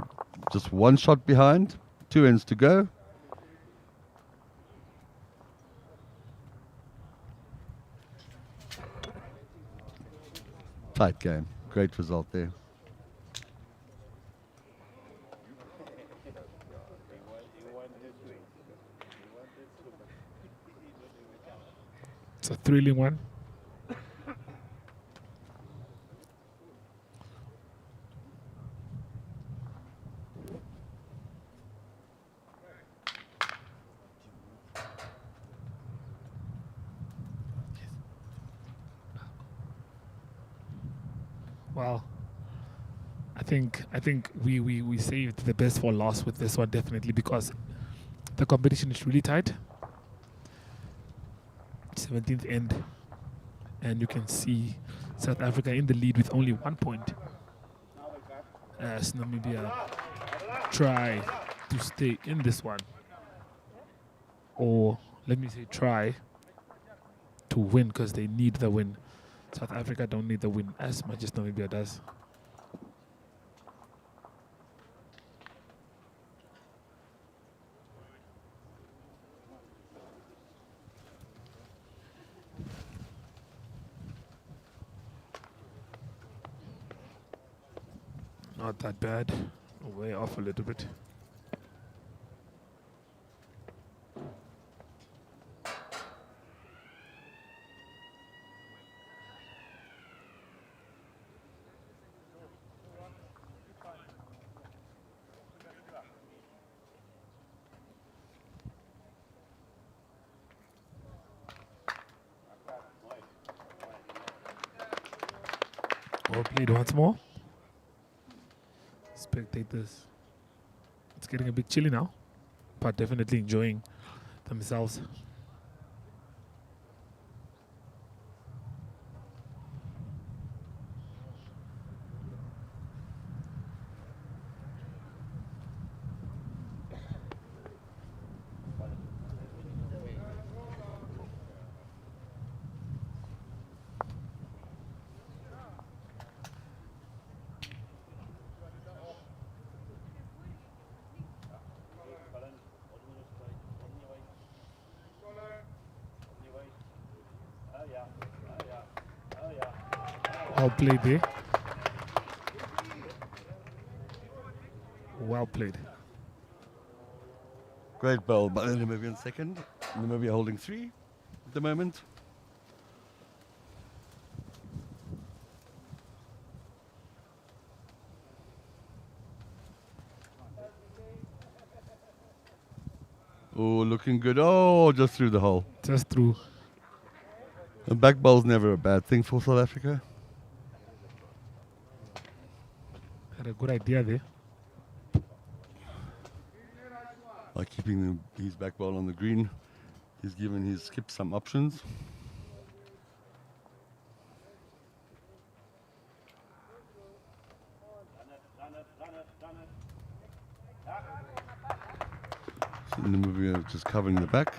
Speaker 3: just one shot behind, 2 ends to go. Tight game. Great result there.
Speaker 1: It's a thrilling one. Well, I think we saved the best for last with this one, definitely, because the competition is really tight. 17th end, and you can see South Africa in the lead with only 1 point, as Namibia try to stay in this one, or let me say try to win, because they need the win. South Africa don't need the win as much as Namibia does. Not that bad. Way off a little bit. Well played once more. Spectators. It's getting a bit chilly now, but definitely enjoying themselves. Well played there. Well played.
Speaker 3: Great ball by the Namibian second. Namibia holding 3 at the moment. Oh, looking good. Oh, just through the hole.
Speaker 1: Just through.
Speaker 3: A back ball's never a bad thing for South Africa.
Speaker 1: Had a good idea there.
Speaker 3: By keeping his back ball on the green, he's given his skip some options. So Namibia just covering the back.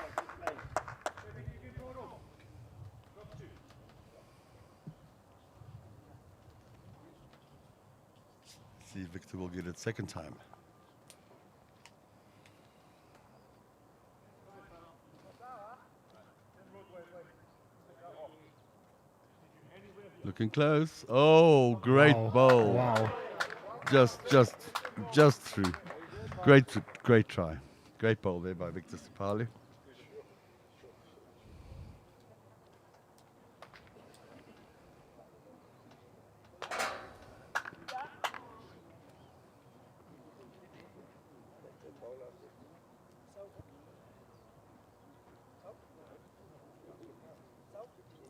Speaker 3: See if Victor will get it second time. Looking close. Oh, great
Speaker 1: Wow.
Speaker 3: ball.
Speaker 1: Wow.
Speaker 3: Just through. Great try. Great ball there by Victor Sipali.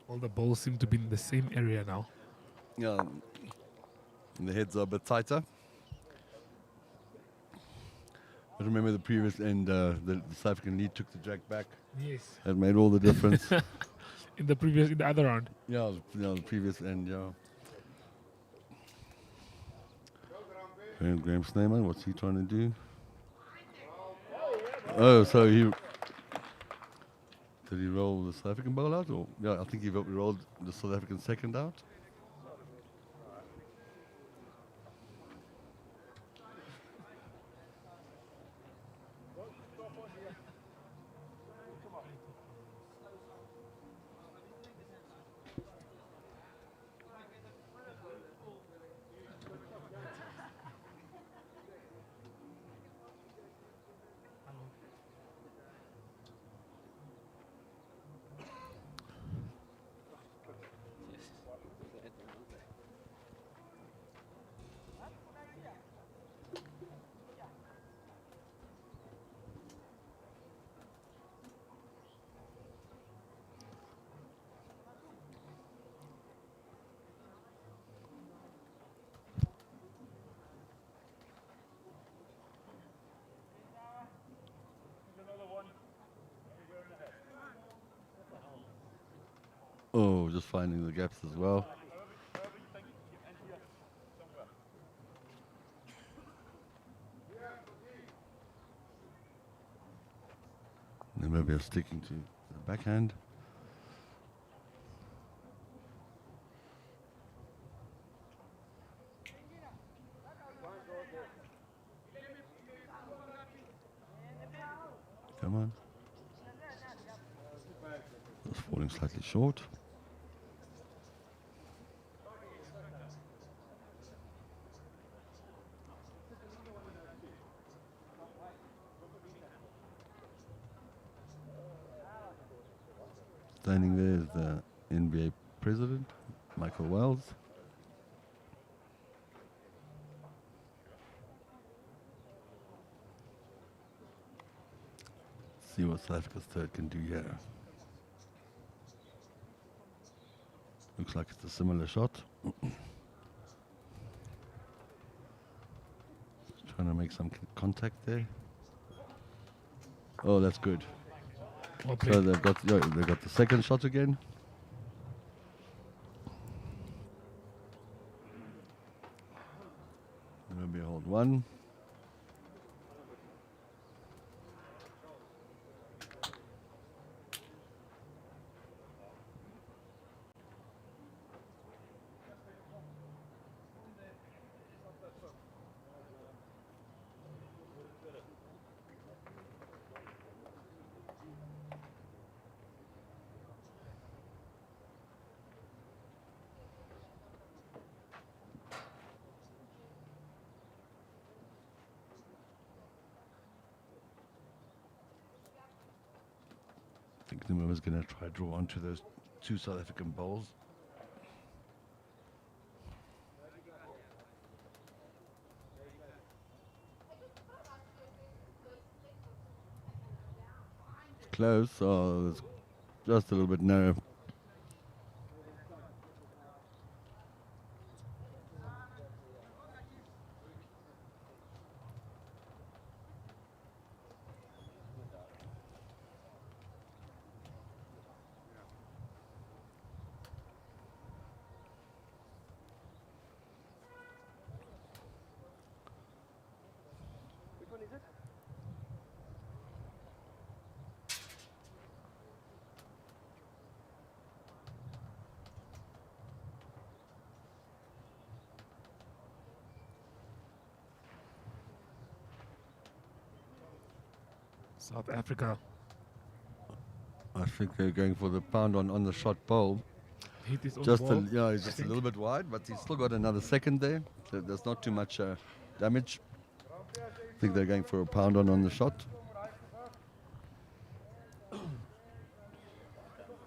Speaker 1: All the balls seem to be in the same area now.
Speaker 3: Yeah, and the heads are a bit tighter. But remember the previous end, the South African lead took the drag back.
Speaker 1: Yes.
Speaker 3: That made all the difference.
Speaker 1: In the other round.
Speaker 3: Yeah, the previous end, yeah. Graham Snyman, what's he trying to do? Oh, so did he roll the South African ball out? Or yeah, I think he rolled the South African second out. Oh, just finding the gaps as well. Namibia sticking to the backhand. Come on. Just falling slightly short. Standing there is the NBA president, Michael Wells. See what South Africa's third can do here. Looks like it's a similar shot. Trying to make some contact there. Oh, that's good.
Speaker 1: Well
Speaker 3: So
Speaker 1: played.
Speaker 3: they've got the second shot again. Maybe hold one. I think Namibia's going to try draw onto those two South African bowls. Close, so it's just a little bit narrow.
Speaker 6: Which one is it?
Speaker 1: South Africa
Speaker 3: I think they're going for the pound on the shot bowl.
Speaker 1: hit his own
Speaker 3: Just
Speaker 1: ball.
Speaker 3: he's just a little bit wide, but he's still got another second there. So there's not too much damage. I think they're going for a pound on the shot.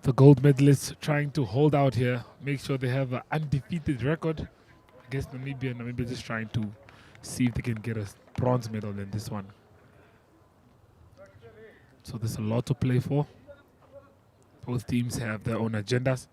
Speaker 1: The gold medalists trying to hold out here, make sure they have an undefeated record against Namibia. Namibia just trying to see if they can get a bronze medal in this one. So there's a lot to play for. Both teams have their own agendas.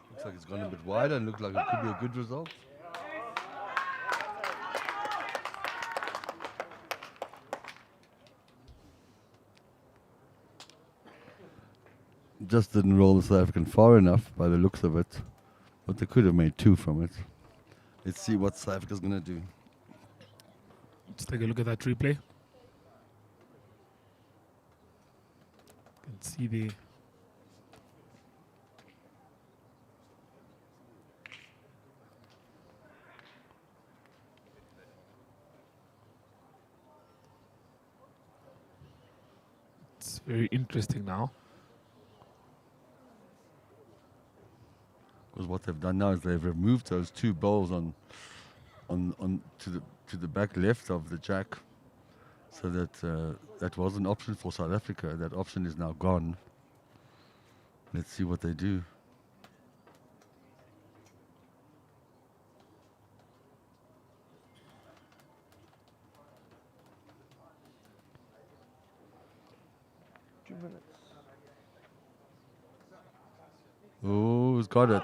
Speaker 3: Looks like it's gone a bit wider and looks like it could be a good result. Just didn't roll the South African far enough by the looks of it. But they could have made two from it. Let's see what South Africa's going to do.
Speaker 1: Let's take a look at that replay. You can see the it's very interesting now.
Speaker 3: Because what they've done now is they've removed those two bowls on to the back left of the jack, so that that was an option for South Africa. That option is now gone. Let's see what they do. Oh, he's got it.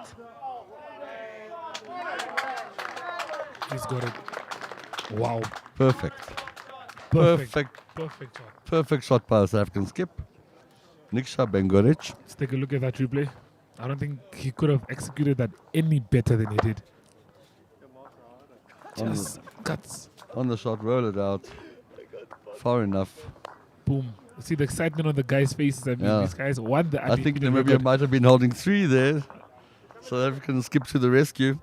Speaker 1: He's got it. Wow.
Speaker 3: Perfect.
Speaker 1: Perfect. Perfect shot.
Speaker 3: Perfect shot by the South African skip. Niksha Bengoric.
Speaker 1: Let's take a look at that replay. I don't think he could have executed that any better than he did. Just cuts.
Speaker 3: On the shot, roll it out. Far enough.
Speaker 1: Boom. See the excitement on the guys' faces. I mean,
Speaker 3: Yeah.
Speaker 1: these guys won the
Speaker 3: I think
Speaker 1: undefeated
Speaker 3: Namibia
Speaker 1: record.
Speaker 3: might have been holding 3 there. South African skip to the rescue.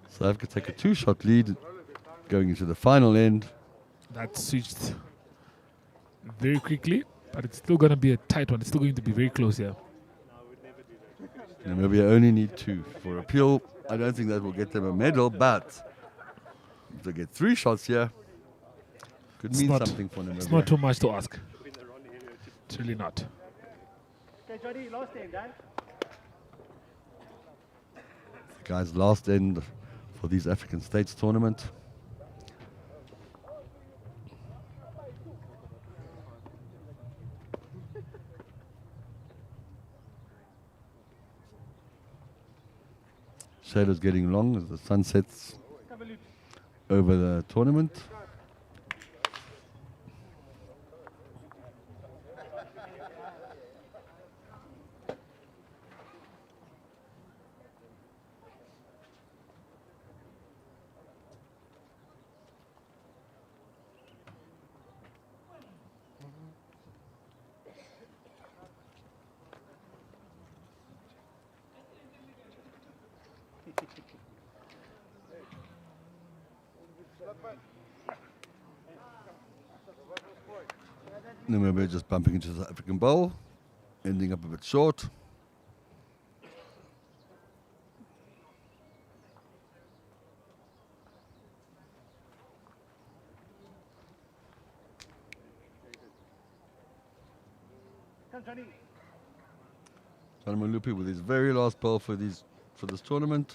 Speaker 3: South Africa take a 2-shot lead going into the final end.
Speaker 1: That switched very quickly, but it's still going to be a tight one. It's still going to be very close here.
Speaker 3: Namibia only need 2 for appeal. I don't think that will get them a medal, but if they get 3 shots here, could
Speaker 1: It's
Speaker 3: mean
Speaker 1: not-
Speaker 3: something for Namibia.
Speaker 1: It's not too much to ask. It's really not.
Speaker 6: Okay, Johnny, last end, Dan.
Speaker 3: Guys, last end for these African States tournament. Shadow's getting long as the sun sets over the tournament. Namibia just bumping into the African bowl, ending up a bit short.
Speaker 6: Come, Johnny.
Speaker 3: John Malupi with his very last bowl for this tournament.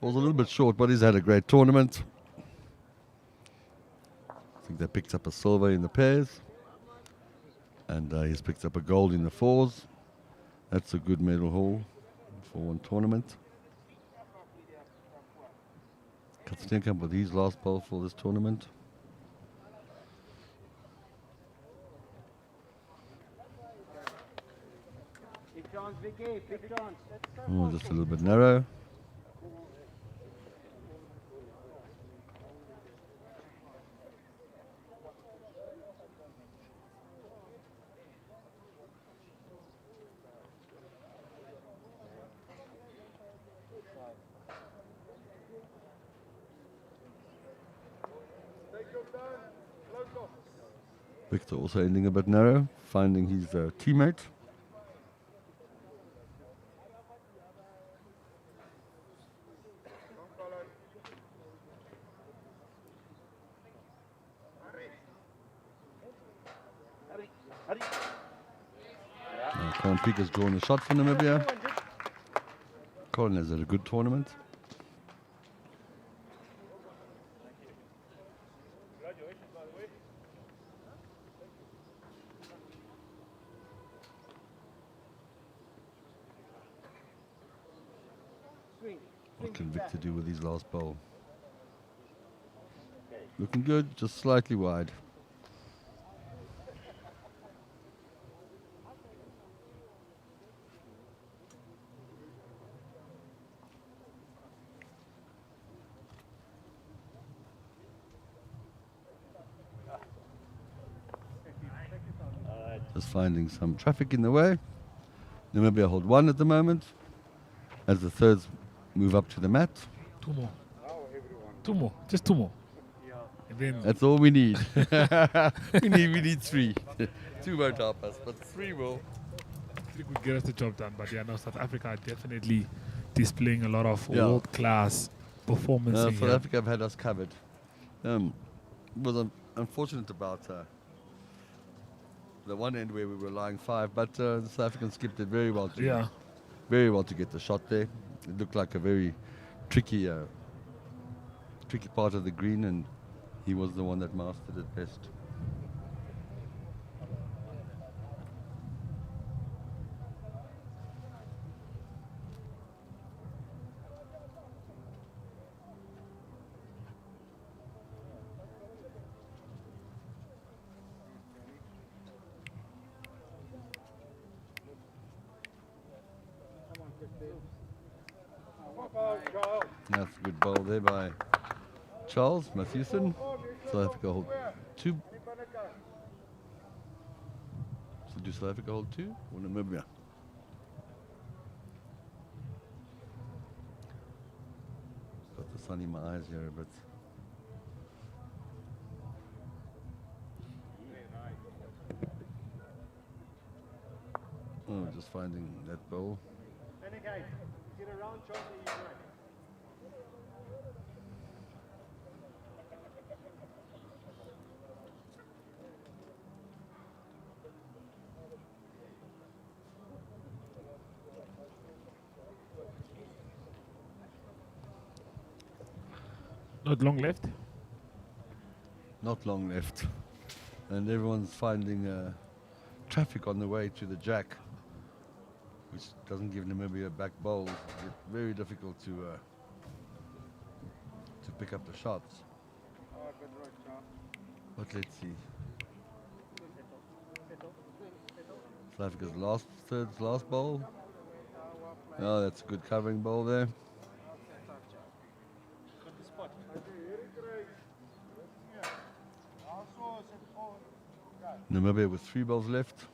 Speaker 3: Falls a little bit short, but he's had a great tournament. I think they picked up a silver in the pairs, and he's picked up a gold in the fours. That's a good medal haul for one tournament. Katzenkamp with his last bowl for this tournament.
Speaker 6: Big chance, Vicky, big chance.
Speaker 3: Oh, just a little bit narrow. Victor also ending a bit narrow, finding his teammate. Colin Peak has drawn a shot for Namibia. Colin has had a good tournament. What can Victor do with his last bowl? Looking good, just slightly wide. Just finding some traffic in the way. Namibia hold 1 at the moment as the thirds move up to the mat.
Speaker 1: 2 more. 2 more. Just 2 more. And then
Speaker 3: That's all we need. we need 3. 2 won't help us, but 3 will.
Speaker 1: I think we get us the job done. But yeah, no, South Africa are definitely displaying a lot of
Speaker 3: Yeah.
Speaker 1: world-class performance. in
Speaker 3: South
Speaker 1: here.
Speaker 3: Africa have had us covered. Was unfortunate about the one end where we were lying 5, but the South African skip did very well to get the shot there. It looked like a very tricky part of the green, and he was the one that mastered it best. That's a good bowl there by Charles Mathewson. South Africa hold 2. So do South Africa hold 2 or Namibia? Got the sun in my eyes here a bit. Oh, just finding that bowl.
Speaker 5: Renegade, get around Charlie, he's right.
Speaker 1: Not long left.
Speaker 3: Not long left. And everyone's finding traffic on the way to the jack, which doesn't give Namibia back bowls. It's very difficult to pick up the shots. But let's see. South Africa's last bowl. Oh, that's a good covering bowl there. Namibia with 3 balls left.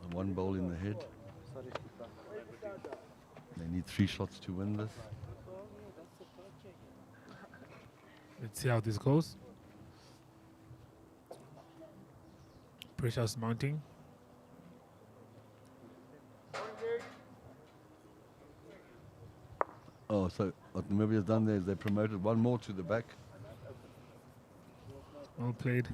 Speaker 3: And 1 ball in the head. They need 3 shots to win this.
Speaker 1: Let's see how this goes. Pressure's mounting.
Speaker 3: Oh, so what Namibia's done there is they promoted 1 more to the back.
Speaker 1: Well played.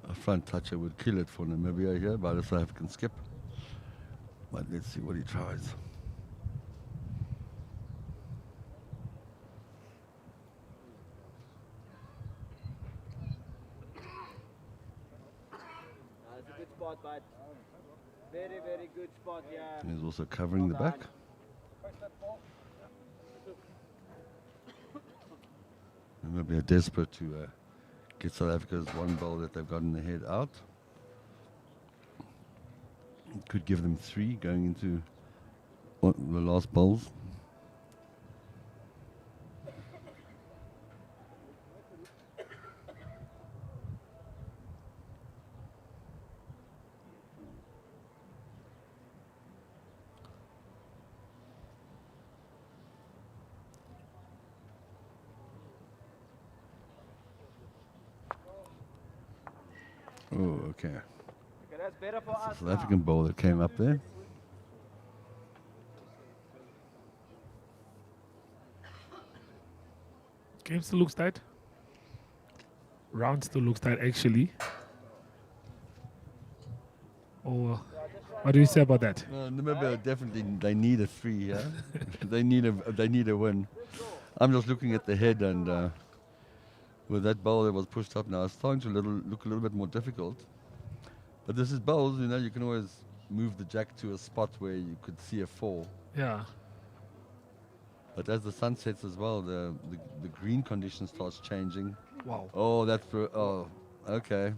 Speaker 3: A front toucher would kill it for Namibia here by the South African skip. But let's see what he tries.
Speaker 6: That's a good spot, but very, very good spot, yeah.
Speaker 3: And he's also covering the back. Namibia desperate to get South Africa's 1 ball that they've got in the head out. It could give them 3 going into the last bowls. Oh, okay.
Speaker 6: Okay, that's better for us
Speaker 3: South African bowl that came up there.
Speaker 1: Game still looks tight. Round still looks tight, actually. Or what do you say about that?
Speaker 3: Namibia definitely they need a 3, yeah. they need a win. I'm just looking at the head and with that bowl that was pushed up now, it's starting to look a little bit more difficult. But this is bowls, you know, you can always move the jack to a spot where you could see a 4.
Speaker 1: Yeah.
Speaker 3: But as the sun sets as well, the green condition starts changing.
Speaker 1: Wow.
Speaker 3: Oh, oh, okay.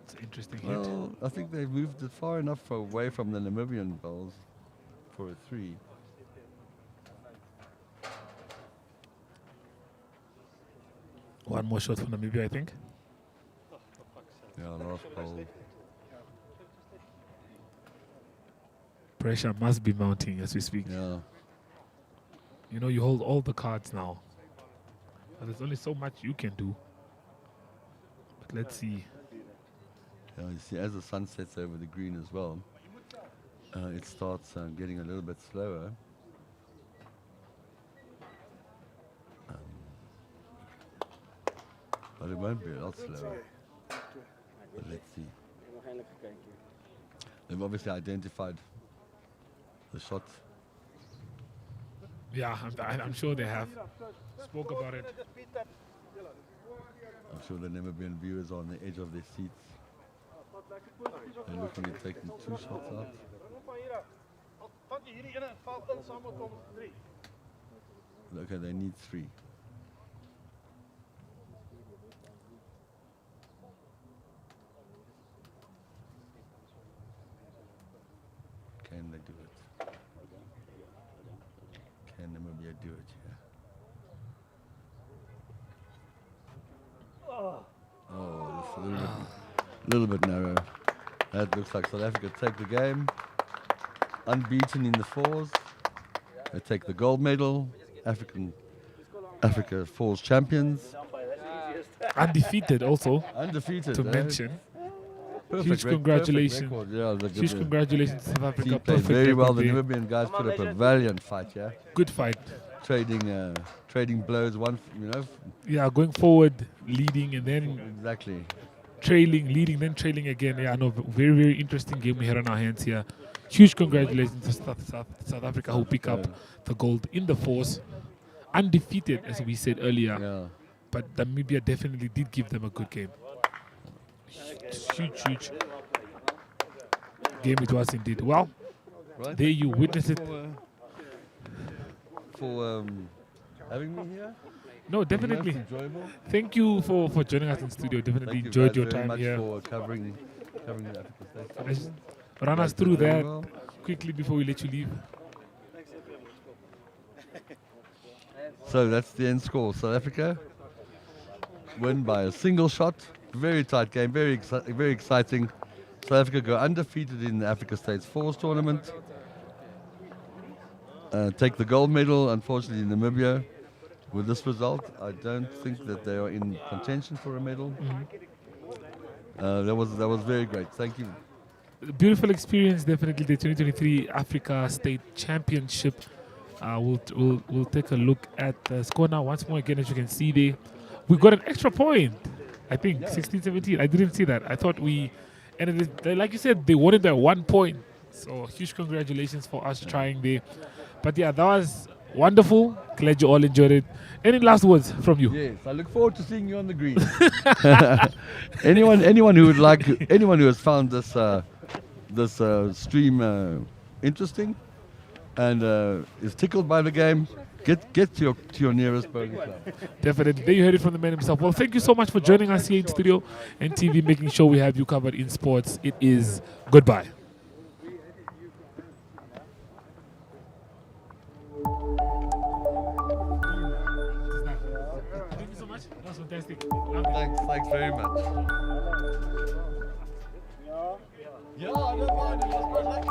Speaker 1: It's an interesting hit.
Speaker 3: Well, I think they've moved it far enough away from the Namibian bowls for a 3.
Speaker 1: One more shot for Namibia, I think.
Speaker 3: Yeah, last bowl.
Speaker 1: Pressure must be mounting as we speak.
Speaker 3: Yeah.
Speaker 1: You know, you hold all the cards now. But there's only so much you can do. But let's see.
Speaker 3: Yeah, you see, as the sun sets over the green as well, it starts getting a little bit slower. But it won't be a lot slower. But let's see. They've obviously identified the shot.
Speaker 1: Yeah, I'm sure they have. Spoke about it.
Speaker 3: I'm sure the Namibian viewers are on the edge of their seats. They look when you're taking 2 shots out.
Speaker 4: Kom van hier af. Vat je hierdie ene en val in saam met hom 3.
Speaker 3: Okay, they need 3. Can they do it? Can Namibia do it? Yeah. Oh, it's a little bit narrow. That looks like South Africa take the game. Unbeaten in the 4s. They take the gold medal. Africa 4s champions.
Speaker 1: Undefeated also,
Speaker 3: Undefeated.
Speaker 1: to
Speaker 3: eh?
Speaker 1: mention.
Speaker 3: Perfect
Speaker 1: Huge
Speaker 3: perfect
Speaker 1: congratulations.
Speaker 3: record. Yeah,
Speaker 1: Huge congratulations to South Africa.
Speaker 3: Team played
Speaker 1: Perfect
Speaker 3: very well.
Speaker 1: record
Speaker 3: The
Speaker 1: there.
Speaker 3: Namibian guys put up a valiant fight. Yeah,
Speaker 1: Good fight.
Speaker 3: trading blows. One,
Speaker 1: Yeah, going forward, leading, and then
Speaker 3: exactly.
Speaker 1: trailing, leading, then trailing again. Yeah, no, very, very interesting game we had on our hands here. Huge congratulations to South Africa who pick up the gold in the 4s. Undefeated, as we said earlier.
Speaker 3: Yeah.
Speaker 1: But Namibia definitely did give them a good game. Huge, huge game it was indeed. Well,
Speaker 3: Right.
Speaker 1: there you witness it.
Speaker 3: For having me here.
Speaker 1: No, definitely.
Speaker 3: Most enjoyable.
Speaker 1: Thank you for joining us in studio. Definitely
Speaker 3: Thank you
Speaker 1: enjoyed
Speaker 3: guys
Speaker 1: your
Speaker 3: very
Speaker 1: time
Speaker 3: much
Speaker 1: here.
Speaker 3: for covering the Africa States.
Speaker 1: Just run us
Speaker 3: guys did
Speaker 1: through
Speaker 3: very
Speaker 1: that
Speaker 3: well.
Speaker 1: quickly before we let you leave.
Speaker 3: So that's the end score. South Africa win by a single shot. Very tight game. Very exciting. South Africa go undefeated in the Africa States 4s tournament. Take the gold medal. Unfortunately, Namibia, with this result, I don't think that they are in contention for a medal. That was very great. Thank you.
Speaker 1: Beautiful experience, definitely the 2023 Africa State Championship. We'll take a look at the score now once more again. As you can see there, we got an extra point. I think 16-17. I didn't see that. I thought we ended it, like you said, they wanted that 1 point. So huge congratulations for us trying there. But yeah, that was wonderful. Glad you all enjoyed it. Any last words from you?
Speaker 3: Yes, I look forward to seeing you on the green. anyone who would like, anyone who has found this stream interesting and is tickled by the game, get to your nearest bowling club.
Speaker 1: Definitely. There you heard it from the man himself. Well, thank you so much for joining us here in studio and TV, making sure we have you covered in sports. It is goodbye. Thank you so much. That was fantastic.
Speaker 3: Thanks very much. Yeah, I don't mind.